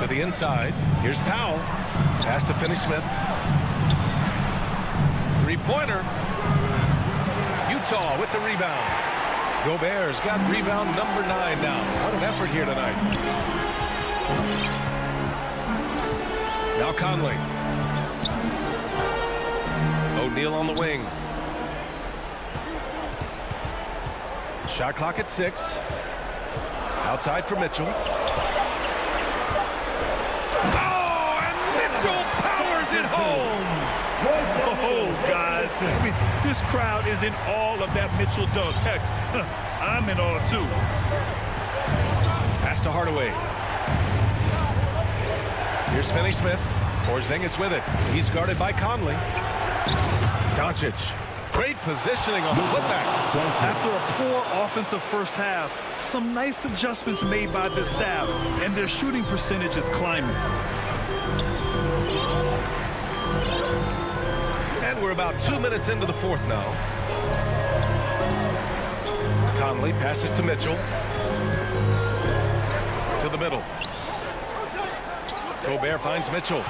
To the inside. Here's Powell. Pass to Finney-Smith. 3-pointer. Utah with the rebound. Gobert's got rebound number 9 now. What an effort here tonight. Now Conley. O'Neal on the wing. Shot clock at 6. Outside for Mitchell. Oh, and Mitchell powers it home. Oh, guys. I mean, this crowd is in awe of that Mitchell dunk. Heck, I'm in awe, too. Pass to Hardaway. Here's Finney-Smith. Porzingis with it. He's guarded by Conley. Doncic. Great positioning on the putback. After a poor offensive first half, some nice adjustments made by the staff, and their shooting percentage is climbing. And we're about 2 minutes into the fourth now. Conley passes to Mitchell. To the middle. Gobert finds Mitchell.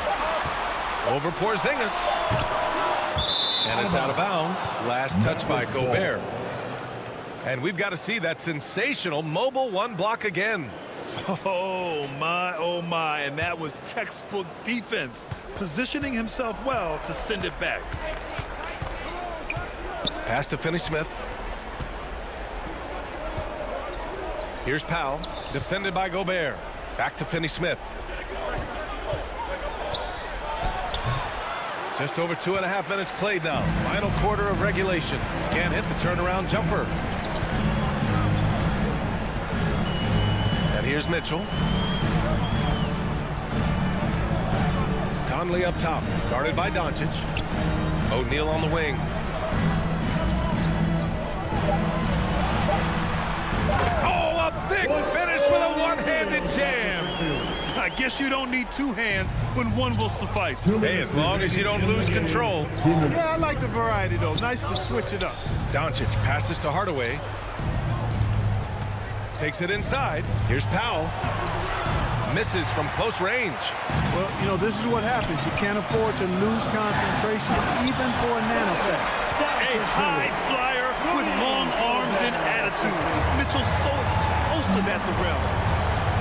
Over Porzingis. And it's out of bounds. Last touch by Gobert. And we've got to see that sensational mobile 1 block again. Oh, my. And that was textbook defense. Positioning himself well to send it back. Pass to Finney-Smith. Here's Powell. Defended by Gobert. Back to Finney-Smith. Just over 2.5 minutes played now. Final quarter of regulation. Can't hit the turnaround jumper. And here's Mitchell. Conley up top. Guarded by Doncic. O'Neal on the wing. Oh, a big finish with a one-handed jam. I guess you don't need 2 hands when 1 will suffice. Hey, as long as you don't lose control. Yeah, I like the variety, though. Nice to switch it up. Doncic passes to Hardaway. Takes it inside. Here's Powell. Misses from close range. Well, you know, this is what happens. You can't afford to lose concentration even for a nanosecond. A high flyer with long arms and attitude. Mitchell's so explosive at the rim.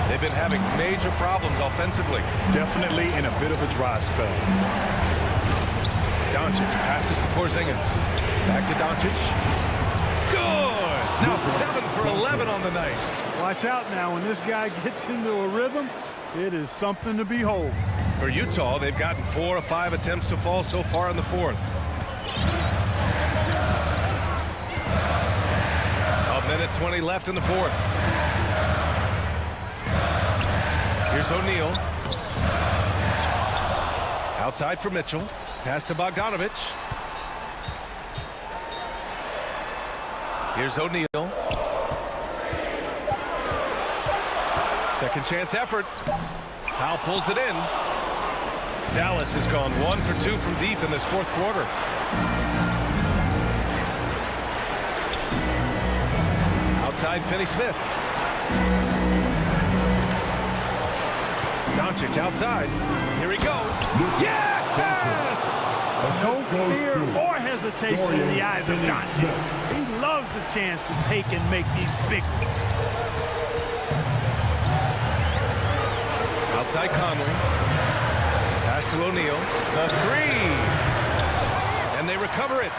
They've been having major problems offensively. Definitely in a bit of a dry spell. Doncic passes to Porzingis. Back to Doncic. Good! Now 7 for 11 on the night. Watch out now. When this guy gets into a rhythm, it is something to behold. For Utah, they've gotten 4 of 5 attempts to fall so far in the fourth. A minute 20 left in the fourth. Here's O'Neal. Outside for Mitchell. Pass to Bogdanovic. Here's O'Neal. Second chance effort. Powell pulls it in. Dallas has gone 1 for 2 from deep in this fourth quarter. Outside Finney-Smith. Doncic outside. Here he goes. Yes! No fear or hesitation in the eyes of Doncic. He loves the chance to take and make these big ones. Outside Conley. Pass to O'Neal. The three. And they recover it.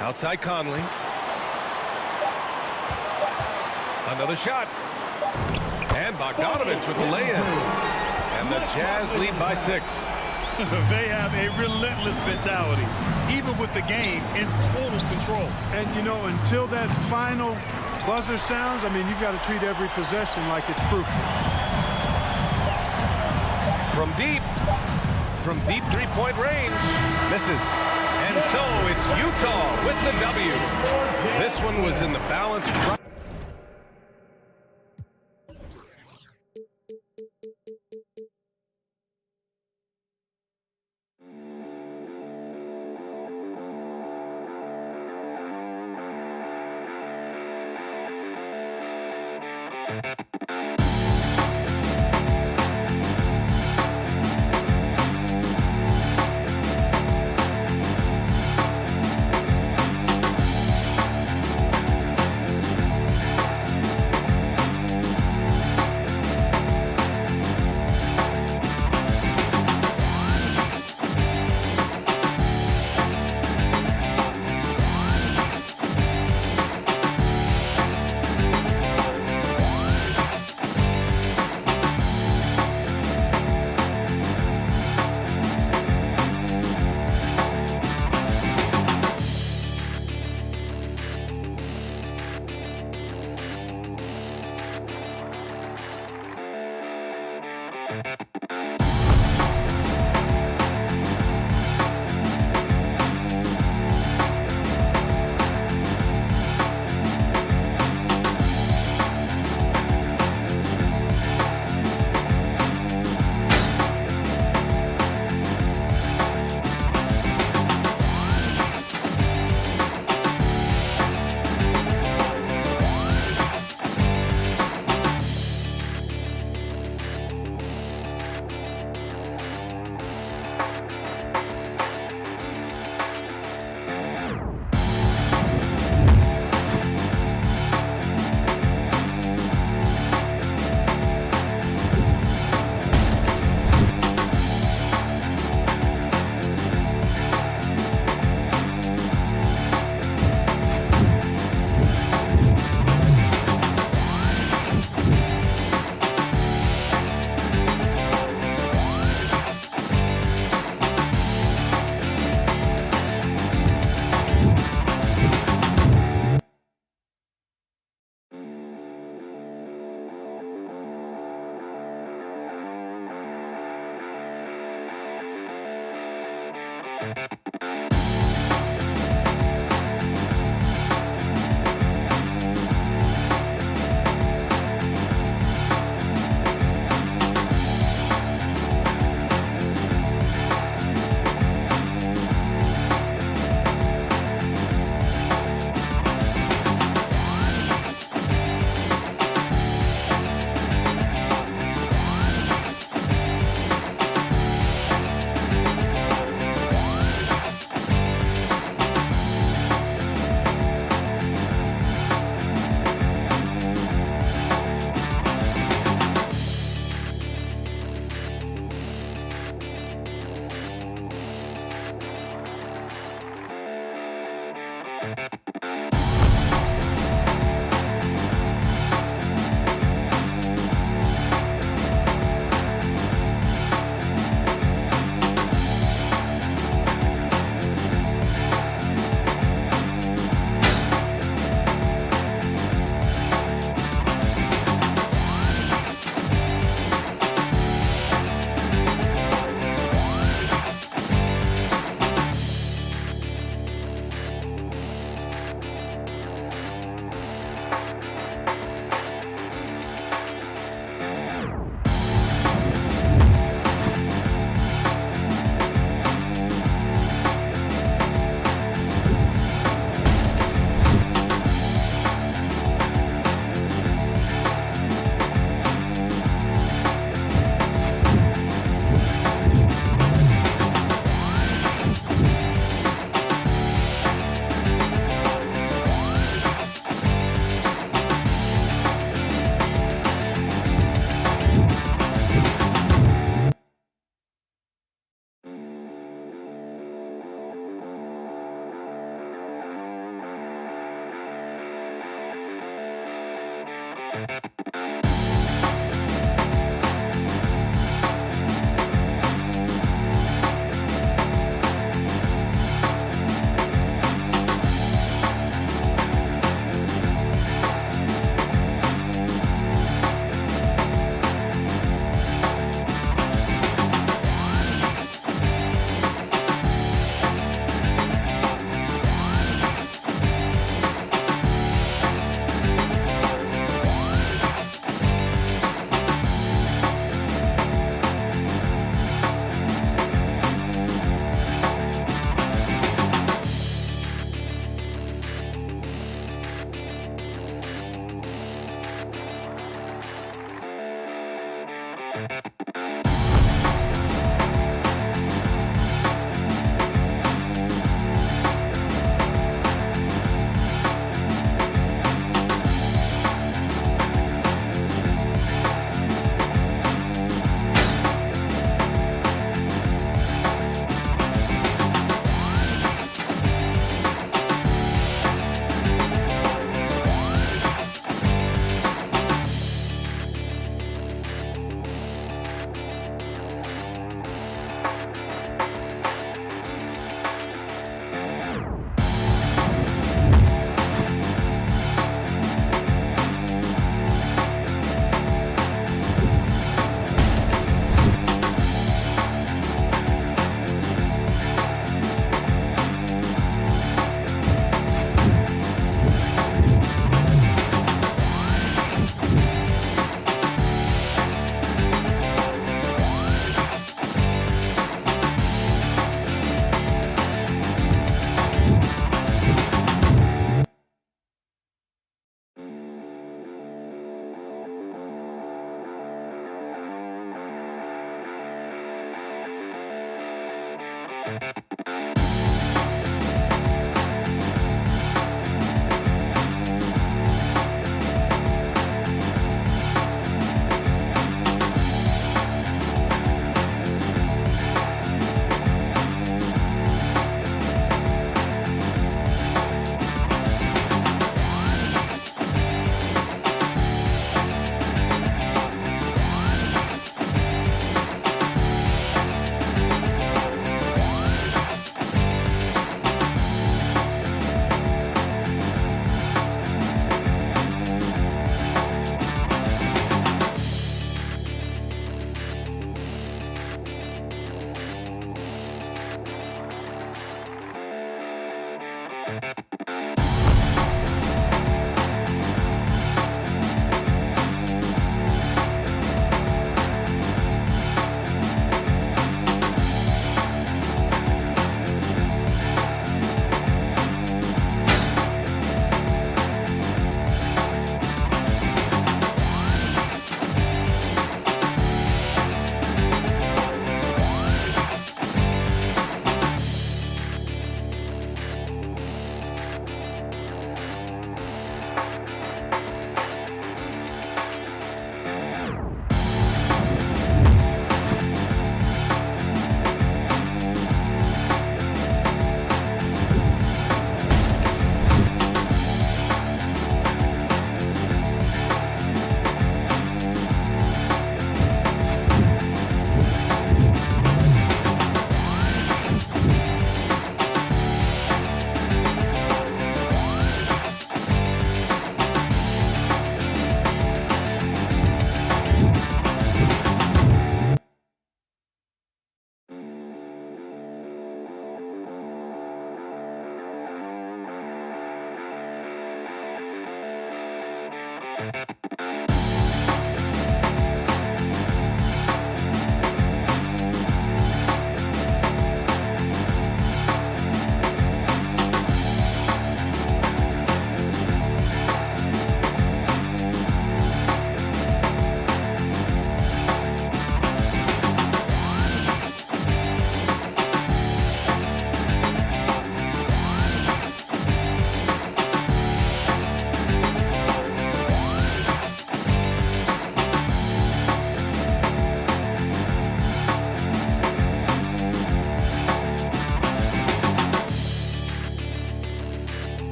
Outside Conley. Another shot. And Bogdanovich with the lay-in. And the Jazz lead by 6. They have a relentless mentality, even with the game in total control. And, you know, until that final buzzer sounds, I mean, you've got to treat every possession like it's crucial. From deep three-point range, misses. And so it's Utah with the W. This one was in the balance.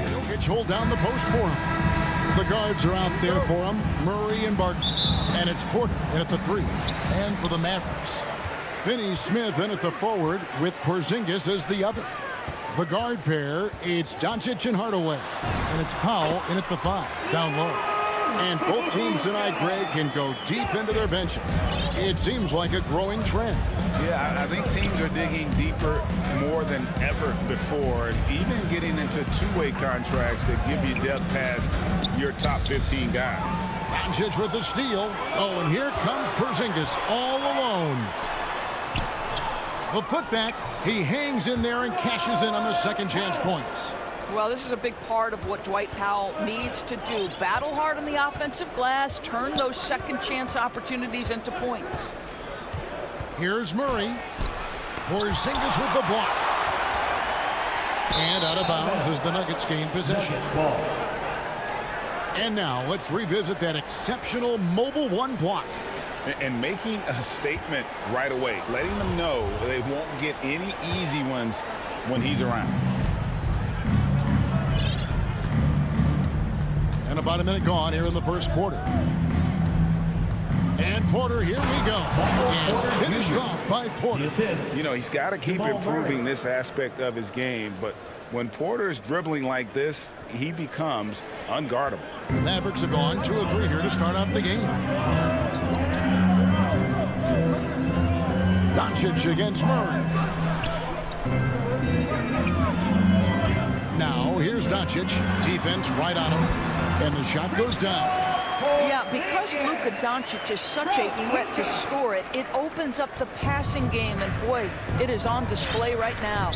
Jokic hold down the post for him. The guards are out there for him, Murray and Barton. And it's Porter in at the 3. And for the Mavericks, Finney-Smith in at the forward with Porzingis as the other. The guard pair, it's Doncic and Hardaway. And it's Powell in at the 5, down low. And both teams tonight, Greg, can go deep into their benches. It seems like a growing trend. Yeah, I think teams are digging deeper more than ever before, and even getting into two-way contracts that give you depth past your top 15 guys. Doncic with the steal. Oh, and here comes Porzingis all alone. The putback, he hangs in there and cashes in on the second chance points. Well, this is a big part of what Dwight Powell needs to do. Battle hard on the offensive glass, turn those second chance opportunities into points. Here's Murray. Porzingis with the block. And out of bounds as the Nuggets gain possession. And now let's revisit that exceptional mobile 1 block. And making a statement right away, letting them know they won't get any easy ones when he's around. And about a minute gone here in the first quarter. And Porter, here we go. And finished off by Porter. You know, he's got to keep improving this aspect of his game, but when Porter is dribbling like this, he becomes unguardable. The Mavericks have gone 2 of 3 here to start off the game. Doncic against Murray. Now, here's Doncic. Defense right on him. And the shot goes down. Yeah, because Luka Doncic is such a threat to score it, it opens up the passing game. And, boy, it is on display right now.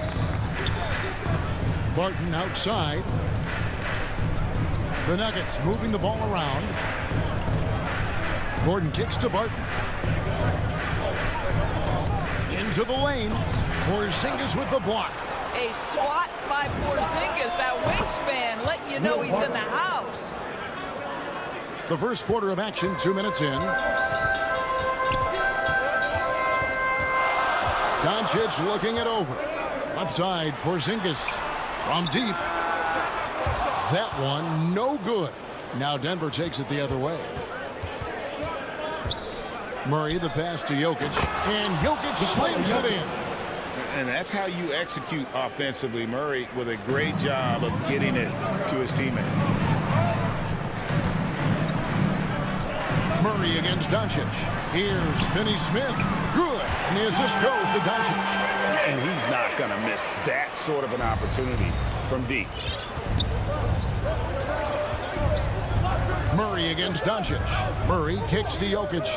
Barton outside. The Nuggets moving the ball around. Gordon kicks to Barton. Into the lane. Porzingis with the block. A SWAT by Porzingis, that wingspan, letting you know he's in the house. The first quarter of action, 2 minutes in. Doncic looking it over. Left side, Porzingis from deep. That one, no good. Now Denver takes it the other way. Murray, the pass to Jokic. And Jokic slams it in. And that's how you execute offensively. Murray with a great job of getting it to his teammate. Murray against Doncic. Here's Finney-Smith. Good. And the assist goes to Doncic. And he's not going to miss that sort of an opportunity from deep. Murray against Doncic. Murray kicks to Jokic.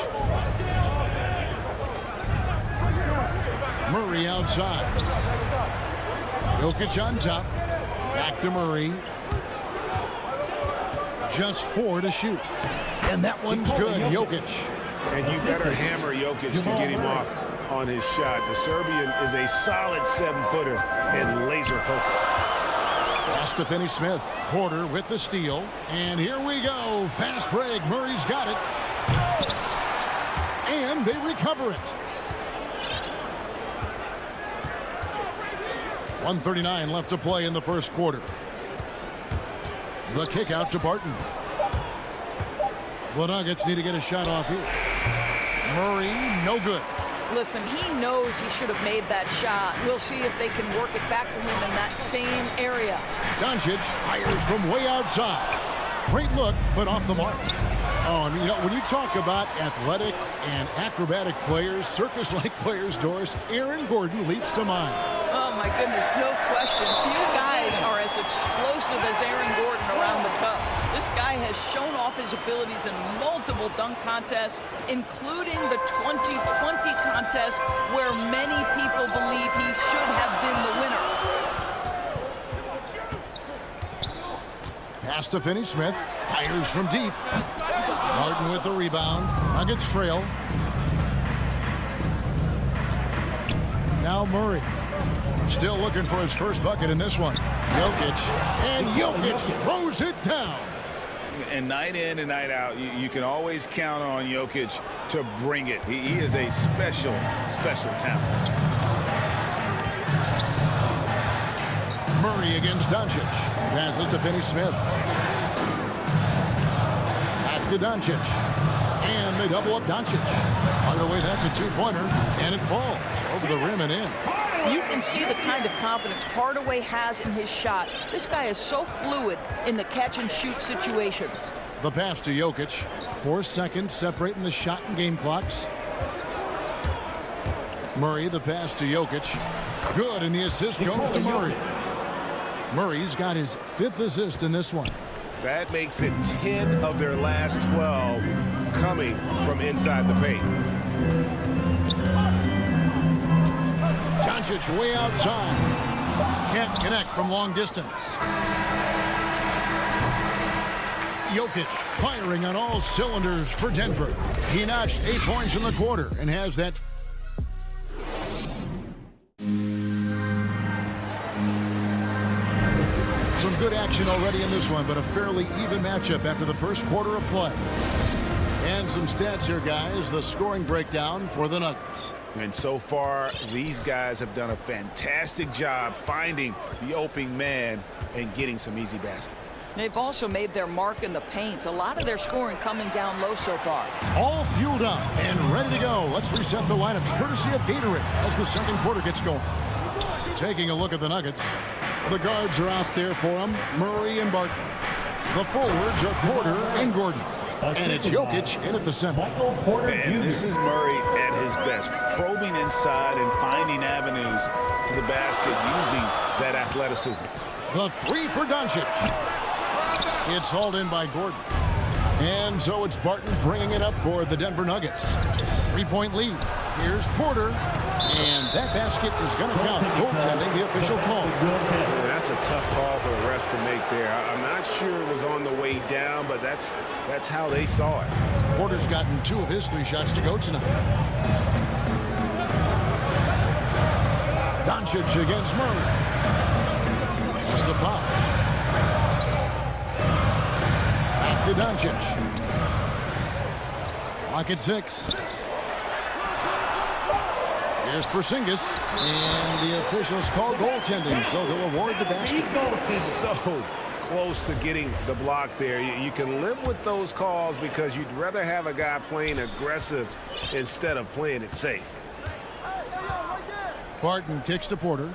Murray outside. Jokic on top. Back to Murray. Just 4 to shoot. And that one's good. Jokic. And you better hammer Jokic to get him off on his shot. The Serbian is a solid 7-footer and laser focused. Pass to Finney-Smith. Porter with the steal. And here we go. Fast break. Murray's got it. And they recover it. 1:39 left to play in the first quarter. The kick out to Barton. The Nuggets need to get a shot off here. Murray, no good. Listen, he knows he should have made that shot. We'll see if they can work it back to him in that same area. Doncic fires from way outside. Great look, but off the mark. Oh, and you know, when you talk about athletic and acrobatic players, circus-like players, Doris, Aaron Gordon leaps to mind. Oh, my goodness, no question. Few guys are as explosive as Aaron Gordon around the cup. This guy has shown off his abilities in multiple dunk contests, including the 2020 contest, where many people believe he should have been the winner. Pass to Finney-Smith. Fires from deep. Martin with the rebound. Nuggets trail. Now Murray. Still looking for his first bucket in this one. Jokic. And Jokic throws it down. And night in and night out, you can always count on Jokic to bring it. He is a special, special talent. Murray against Doncic. Passes to Finney-Smith. Back to Doncic. And they double up Doncic. By the way, that's a two-pointer, and it falls over the rim and in. You can see the kind of confidence Hardaway has in his shot. This guy is so fluid in the catch-and-shoot situations. The pass to Jokic. 4 seconds separating the shot and game clocks. Murray, the pass to Jokic. Good, and the assist goes to Murray. Murray's got his 5th assist in this one. That makes it 10 of their last 12 coming from inside the paint. Doncic way outside. Can't connect from long distance. Jokic firing on all cylinders for Denver. He notched 8 points in the quarter and has that. Some good action already in this one, but a fairly even matchup after the first quarter of play. And some stats here, guys. The scoring breakdown for the Nuggets. And so far, these guys have done a fantastic job finding the open man and getting some easy baskets. They've also made their mark in the paint. A lot of their scoring coming down low so far. All fueled up and ready to go. Let's reset the lineups courtesy of Gatorade as the second quarter gets going. Taking a look at the Nuggets. The guards are out there for them, Murray and Barton. The forwards are Porter and Gordon. And it's Jokic in at the center. And this is Murray at his best, probing inside and finding avenues to the basket using that athleticism. The 3 for Doncic. It's hauled in by Gordon. And so it's Barton bringing it up for the Denver Nuggets. 3-point lead. Here's Porter. And that basket is going to count. Goaltending, the official call. That's a tough call for the refs to make there. I'm not sure it was on the way down, but that's how they saw it. Porter's gotten 2 of his 3 shots to go tonight. Doncic against Murray. That's the pop. Back to Doncic. Clock at 6. Here's Porzingis, and the officials call goaltending, so they'll award the basket. So close to getting the block there. You can live with those calls because you'd rather have a guy playing aggressive instead of playing it safe. Barton kicks to Porter.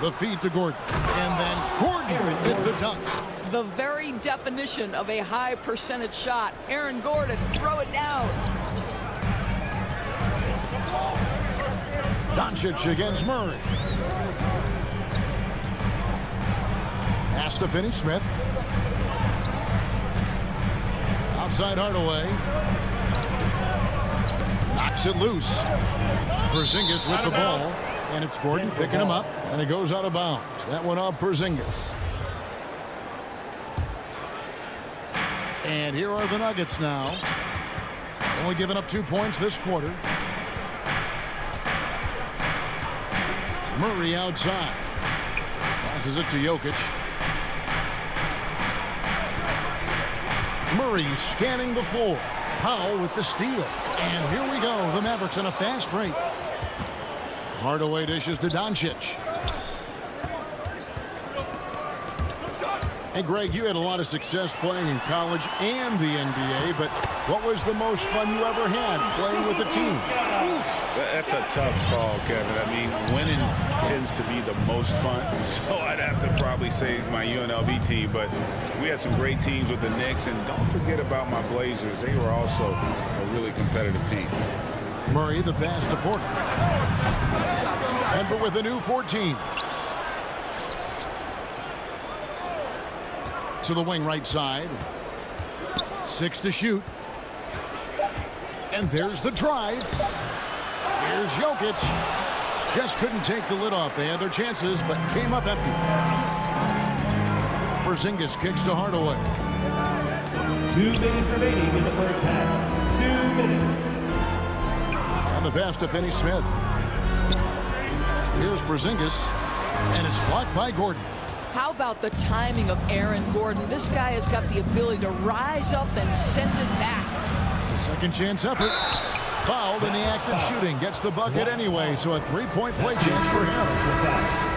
The feed to Gordon, and then Gordon with the dunk. The very definition of a high percentage shot. Aaron Gordon, throw it down. Doncic against Murray. Pass to Finney-Smith. Outside Hardaway. Knocks it loose. Porzingis with the ball. And it's Gordon picking him up. And it goes out of bounds. That one off Porzingis. And here are the Nuggets now. Only giving up 2 points this quarter. Murray outside. Passes it to Jokic. Murray scanning the floor. Powell with the steal. And here we go. The Mavericks on a fast break. Hardaway dishes to Doncic. Hey, Greg, you had a lot of success playing in college and the NBA, but what was the most fun you ever had playing with a team? That's a tough call, Kevin. I mean, winning tends to be the most fun, so I'd have to probably say my UNLV team, but we had some great teams with the Knicks, and don't forget about my Blazers. They were also a really competitive team. Murray, the pass to Porter. Denver with a new 14. To the wing right side. 6 to shoot. And there's the drive. Here's Jokic. Just couldn't take the lid off. They had their chances, but came up empty. Porzingis kicks to Hardaway. 2 minutes remaining in the first half. 2 minutes. On the pass to Finney-Smith. Here's Porzingis. And it's blocked by Gordon. How about the timing of Aaron Gordon? This guy has got the ability to rise up and send it back. The second chance effort. Fouled in the act of shooting. Gets the bucket anyway, so a three-point play chance for him.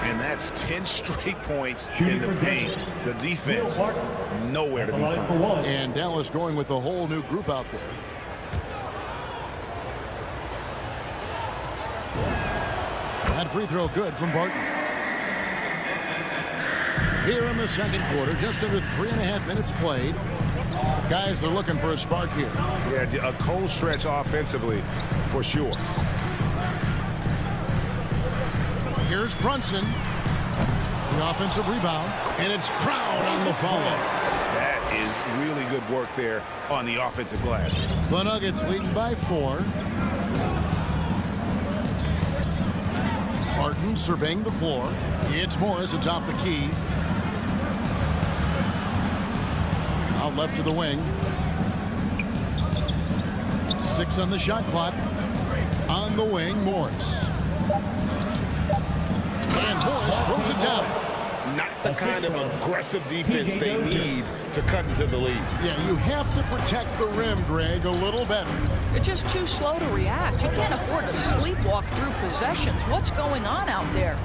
And that's 10 straight points in the paint. The defense, nowhere to be found. And Dallas going with a whole new group out there. That free throw good from Barton. Here in the second quarter, just under 3.5 minutes played. Guys are looking for a spark here. Yeah, a cold stretch offensively, for sure. Here's Brunson. The offensive rebound. And it's Brown on the follow. That is really good work there on the offensive glass. The Nuggets leading by 4. Martin surveying the floor. It's Morris atop the key. Out left to the wing. 6 on the shot clock. On the wing, Morris. And Morris throws it down. Not the kind of aggressive defense they need to cut into the lead. Yeah, you have to protect the rim, Greg, a little better. They're just too slow to react. You can't afford to sleepwalk through possessions. What's going on out there?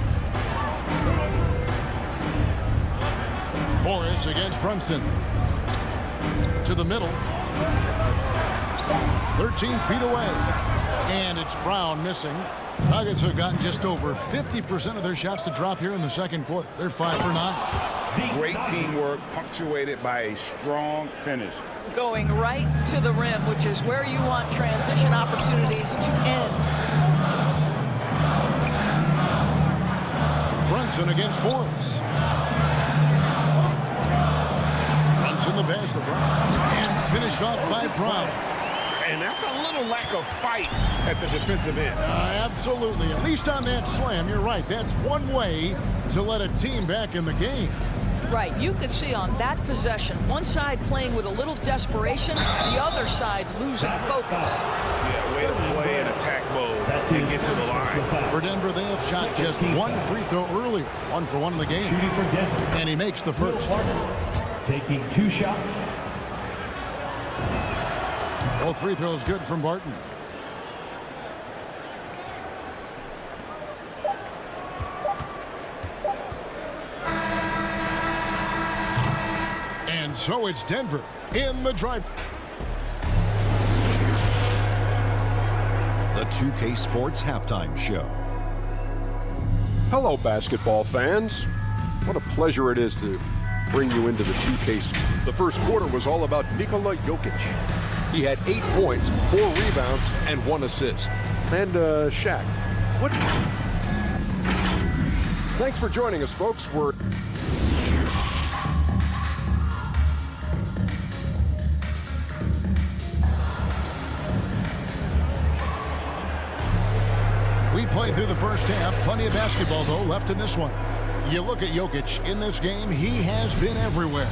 Morris against Brunson. To the middle. 13 feet away. And it's Brown missing. Nuggets have gotten just over 50% of their shots to drop here in the second quarter. They're 5 for 9. Great teamwork punctuated by a strong finish. Going right to the rim, which is where you want transition opportunities to end. Brunson against Morris. Brunson the pass to Brown. And finished off by Brown. And that's a little lack of fight at the defensive end. Absolutely. At least on that slam, you're right. That's one way to let a team back in the game. Right. You could see on that possession, one side playing with a little desperation, the other side losing focus. Yeah, way to play in attack mode and get to the line. For Denver, they have shot just one free throw earlier. 1 for 1 in the game. Shooting for Denver. And he makes the first. Taking 2 shots. Both free throws good from Barton. And so it's Denver in the drive. The 2K Sports Halftime Show. Hello, basketball fans. What a pleasure it is to bring you into the 2K. The first quarter was all about Nikola Jokic. He had 8 points, 4 rebounds, and 1 assist. And Shaq, what? Thanks for joining us, folks. We played through the first half. Plenty of basketball, though, left in this one. You look at Jokic in this game, he has been everywhere.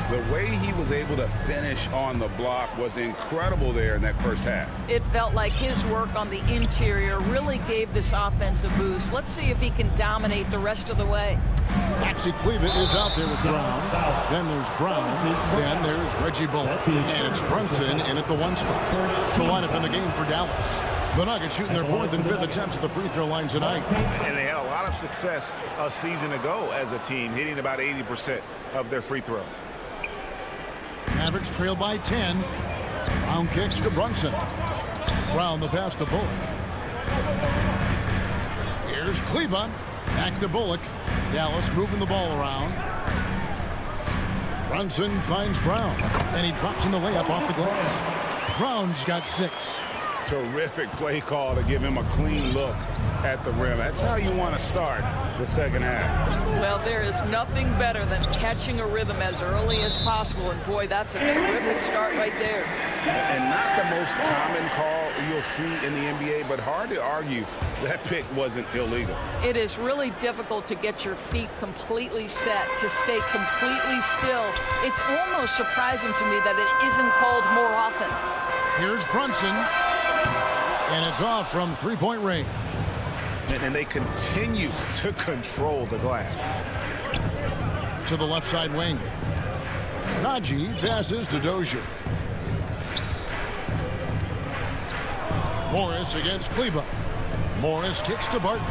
The way he was able to finish on the block was incredible there in that first half. It felt like his work on the interior really gave this offense a boost. Let's see if he can dominate the rest of the way. Maxi Kleba is out there with Brown. Then there's Brown. Then there's Reggie Bullock. And it's Brunson in at the 1 spot. The lineup in the game for Dallas. The Nuggets shooting their 4th and 5th attempts at the free throw line tonight. And they had a lot of success a season ago as a team, hitting about 80% of their free throws. Mavericks trail by 10. Brown kicks to Brunson. Brown the pass to Bullock. Here's Kleba. Back to Bullock. Dallas moving the ball around. Brunson finds Brown. And he drops in the layup off the glass. Brown's got 6. Terrific play call to give him a clean look at the rim. That's how you want to start the second half. Well, there is nothing better than catching a rhythm as early as possible. And, boy, that's a terrific start right there. And not the most common call you'll see in the NBA, but hard to argue that pick wasn't illegal. It is really difficult to get your feet completely set, to stay completely still. It's almost surprising to me that it isn't called more often. Here's Brunson. And it's off from 3-point range. And they continue to control the glass. to the left side wing. Najee passes to Dozier. Morris against Kleba. Morris kicks to Barton.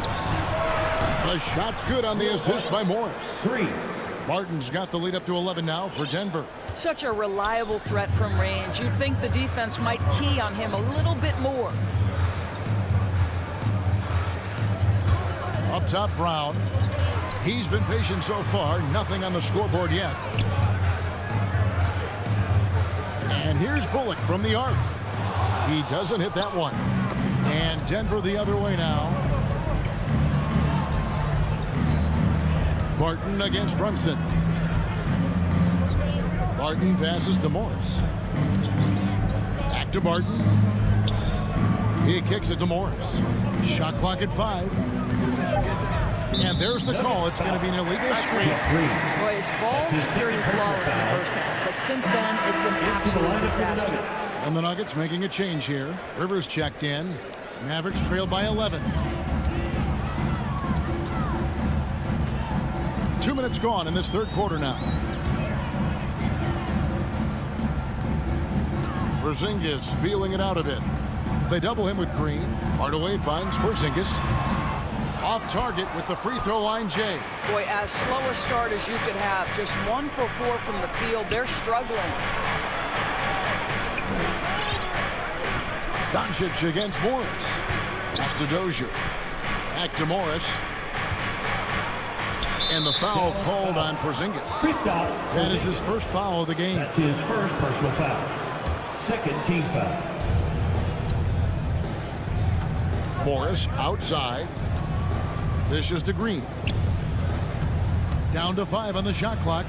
The shot's good on the assist by Morris. 3. Barton's got the lead up to 11 now for Denver. Such a reliable threat from range. You'd think the defense might key on him a little bit more. Up top, Brown. He's been patient so far. Nothing on the scoreboard yet. And here's Bullock from the arc. He doesn't hit that one. And Denver the other way now. Barton against Brunson. Barton passes to Morris. Back to Barton. He kicks it to Morris. Shot clock at 5. And there's the call. It's going to be an illegal screen. Boy, his ball security flawless in the first half. But since then, it's an absolute disaster. And the Nuggets making a change here. Rivers checked in. Mavericks trail by 11. 2 minutes gone in this third quarter now. Porzingis feeling it out a bit. They double him with Green. Hardaway finds Porzingis. Off target with the free throw line, Jay. Boy, as slow a start as you could have. Just 1 for 4 from the field. They're struggling. Doncic against Morris. Pass to Dozier. Back to Morris. And the foul called on Porzingis. That is his first foul of the game. That's his first personal foul. Second team foul. Morris outside. Dishes to Green. Down to 5 on the shot clock.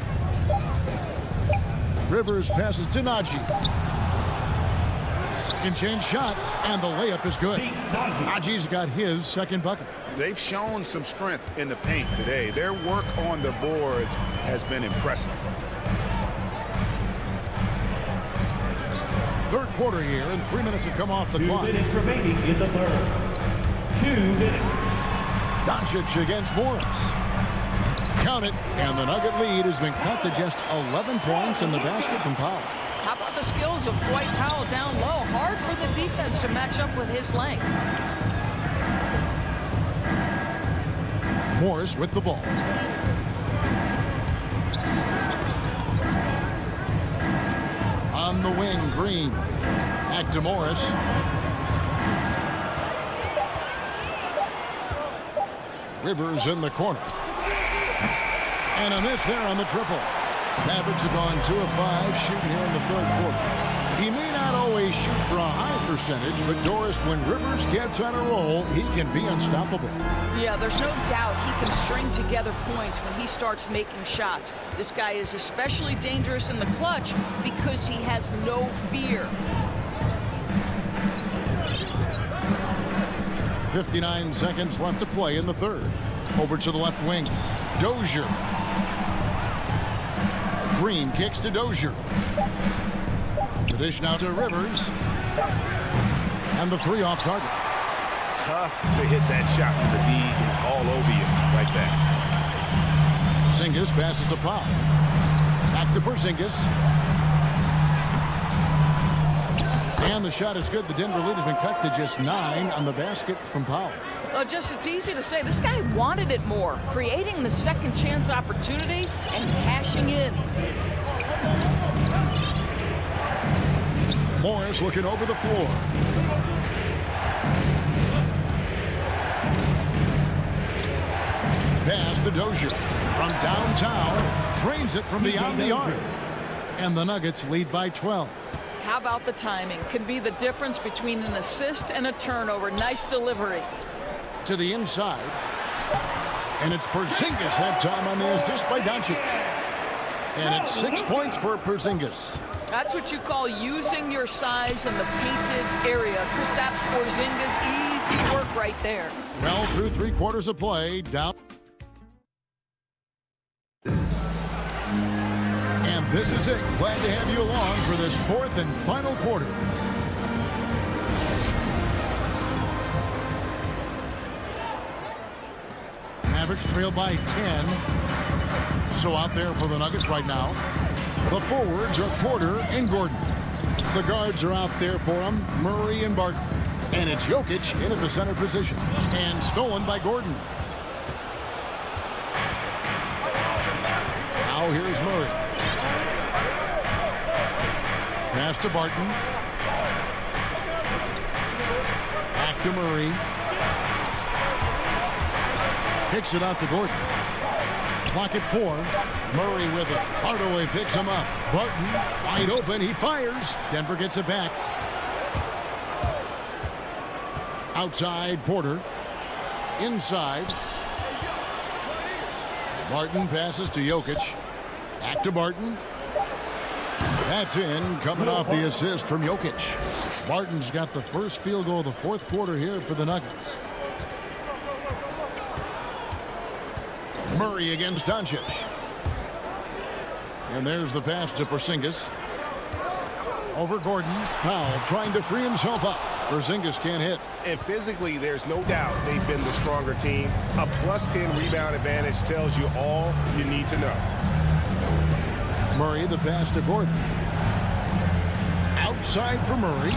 Rivers passes to Najee. Second chance shot, and the layup is good. Najee's got his second bucket. They've shown some strength in the paint today. Their work on the boards has been impressive. Third quarter here, and 3 minutes have come off the clock. 2 minutes remaining in the third. 2 minutes. Doncic against Morris. Count it, and the Nugget lead has been cut to just 11 points in the basket from Powell. How about the skills of Dwight Powell down low? Hard for the defense to match up with his length. Morris with the ball. On the wing, Green. Back to Morris. Rivers in the corner. And a miss there on the triple. Mavericks have gone 2 of 5 shooting here in the third quarter. He may not always shoot for a high percentage, but Doris, when Rivers gets on a roll, he can be unstoppable. Yeah, there's no doubt he can string together points when he starts making shots. This guy is especially dangerous in the clutch because he has no fear. 59 seconds left to play in the third. Over to the left wing. Dozier. Green kicks to Dozier. The dish now to Rivers. And the 3 off target. Tough to hit that shot when the D is all over you like that. Porzingis passes to Powell. Back to Porzingis. And the shot is good. The Denver lead has been cut to just 9 on the basket from Powell. Well, it's easy to say. This guy wanted it more, creating the second chance opportunity and cashing in. Morris looking over the floor. Pass to Dozier from downtown. Trains it from beyond the arc. And the Nuggets lead by 12. How about the timing? Can be the difference between an assist and a turnover. Nice delivery. To the inside. And it's Porzingis that time on the assist by Doncic. And it's 6 points for Porzingis. That's what you call using your size in the painted area. Kristaps Porzingis, easy work right there. Well, through 3 quarters of play, down. And this is it. Glad to have you along for this 4th and final quarter. Mavericks trail by 10. So out there for the Nuggets right now, the forwards are Porter and Gordon. The guards are out there for them, Murray and Barton. And it's Jokic in at the center position. And stolen by Gordon. Now here's Murray. Pass to Barton. Back to Murray. Kicks it out to Gordon. Clock at 4. Murray with it. Hardaway picks him up. Barton wide open. He fires. Denver gets it back. Outside Porter. Inside. Barton passes to Jokic. Back to Barton. That's in, coming off the assist from Jokic. Barton's got the first field goal of the fourth quarter here for the Nuggets. Murray against Doncic. And there's the pass to Porzingis. Over Gordon. Powell trying to free himself up. Porzingis can't hit. And physically, there's no doubt they've been the stronger team. A +10 rebound advantage tells you all you need to know. Murray, the pass to Gordon. Outside for Murray.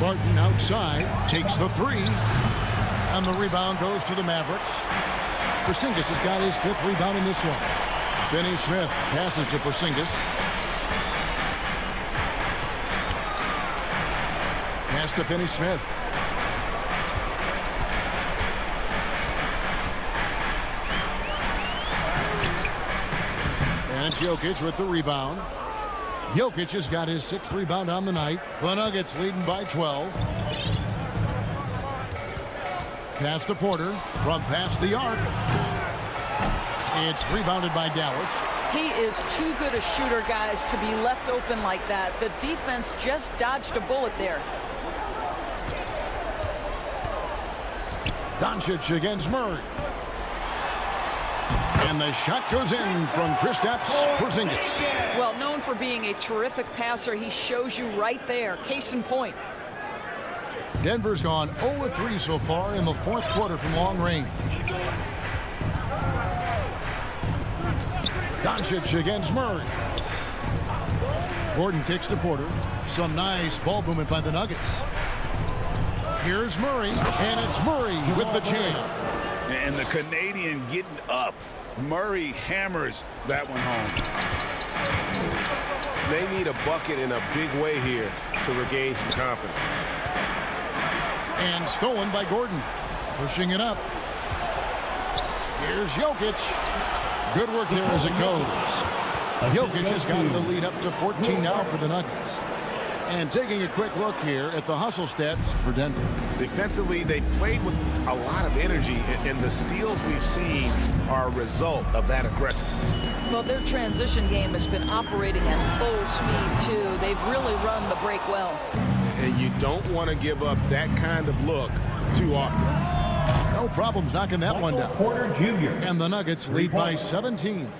Barton outside. Takes the 3. And the rebound goes to the Mavericks. Porzingis has got his 5th rebound in this one. Finney-Smith passes to Porzingis. Pass to Finney-Smith. And it's Jokic with the rebound. Jokic has got his 6th rebound on the night. The Nuggets leading by 12. Pass to Porter from past the arc. It's rebounded by Dallas. He is too good a shooter, guys, to be left open like that. The defense just dodged a bullet there. Doncic against Murray. And the shot goes in from Kristaps Porzingis. Well, known for being a terrific passer, he shows you right there. Case in point. Denver's gone 0-3 so far in the fourth quarter from long range. Doncic against Murray. Gordon kicks to Porter. Some nice ball movement by the Nuggets. Here's Murray, and it's Murray with the jam. And the Canadian getting up. Murray hammers that one home. They need a bucket in a big way here to regain some confidence. And stolen by Gordon. Pushing it up. Here's Jokic. Good work there as it goes. Jokic has got the lead up to 14 now for the Nuggets. And taking a quick look here at the hustle stats for Denver. Defensively, they played with a lot of energy, and the steals we've seen are a result of that aggressiveness. Well, their transition game has been operating at full speed, too. They've really run the break well. And you don't want to give up that kind of look too often. No problems knocking that one down. Porter Jr. And the Nuggets lead by 17.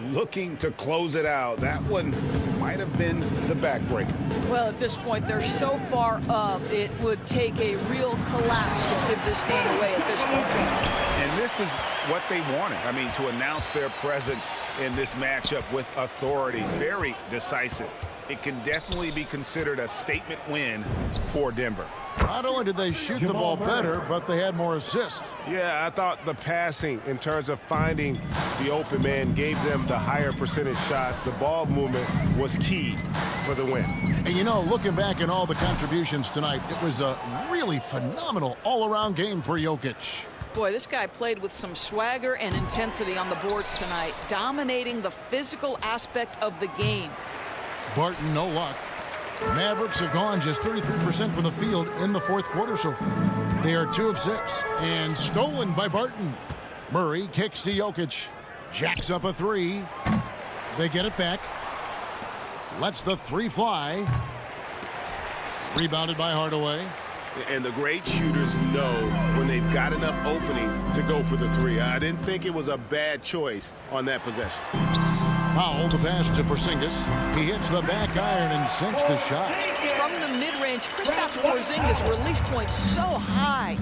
Looking to close it out. That one might have been the backbreaker. Well, at this point, they're so far up, it would take a real collapse to give this game away at this point. And this is what they wanted. I mean, to announce their presence in this matchup with authority. Very decisive. It can definitely be considered a statement win for Denver. Not only did they shoot the ball better, but they had more assists. Yeah, I thought the passing in terms of finding the open man gave them the higher percentage shots. The ball movement was key for the win. And you know, looking back at all the contributions tonight, it was a really phenomenal all-around game for Jokic. Boy, this guy played with some swagger and intensity on the boards tonight, dominating the physical aspect of the game. Barton, no luck. Mavericks have gone just 33% from the field in the fourth quarter so far. They are 2 of 6 and stolen by Barton. Murray kicks to Jokic. Jacks up a 3. They get it back. Lets the 3 fly. Rebounded by Hardaway. And the great shooters know when they've got enough opening to go for the 3. I didn't think it was a bad choice on that possession. Powell, the pass to Porzingis. He hits the back iron and sinks the shot. From the mid-range, Kristaps Porzingis' release point so high.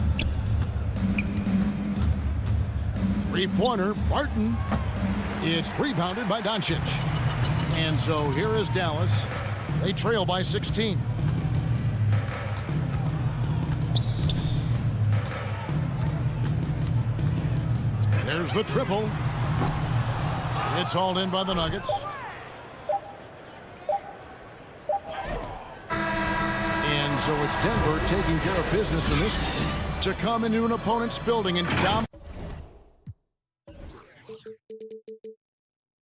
Three-pointer, Barton. It's rebounded by Doncic. And so here is Dallas. They trail by 16. There's the triple. It's hauled in by the Nuggets. And so it's Denver taking care of business in this one to come into an opponent's building and dominate.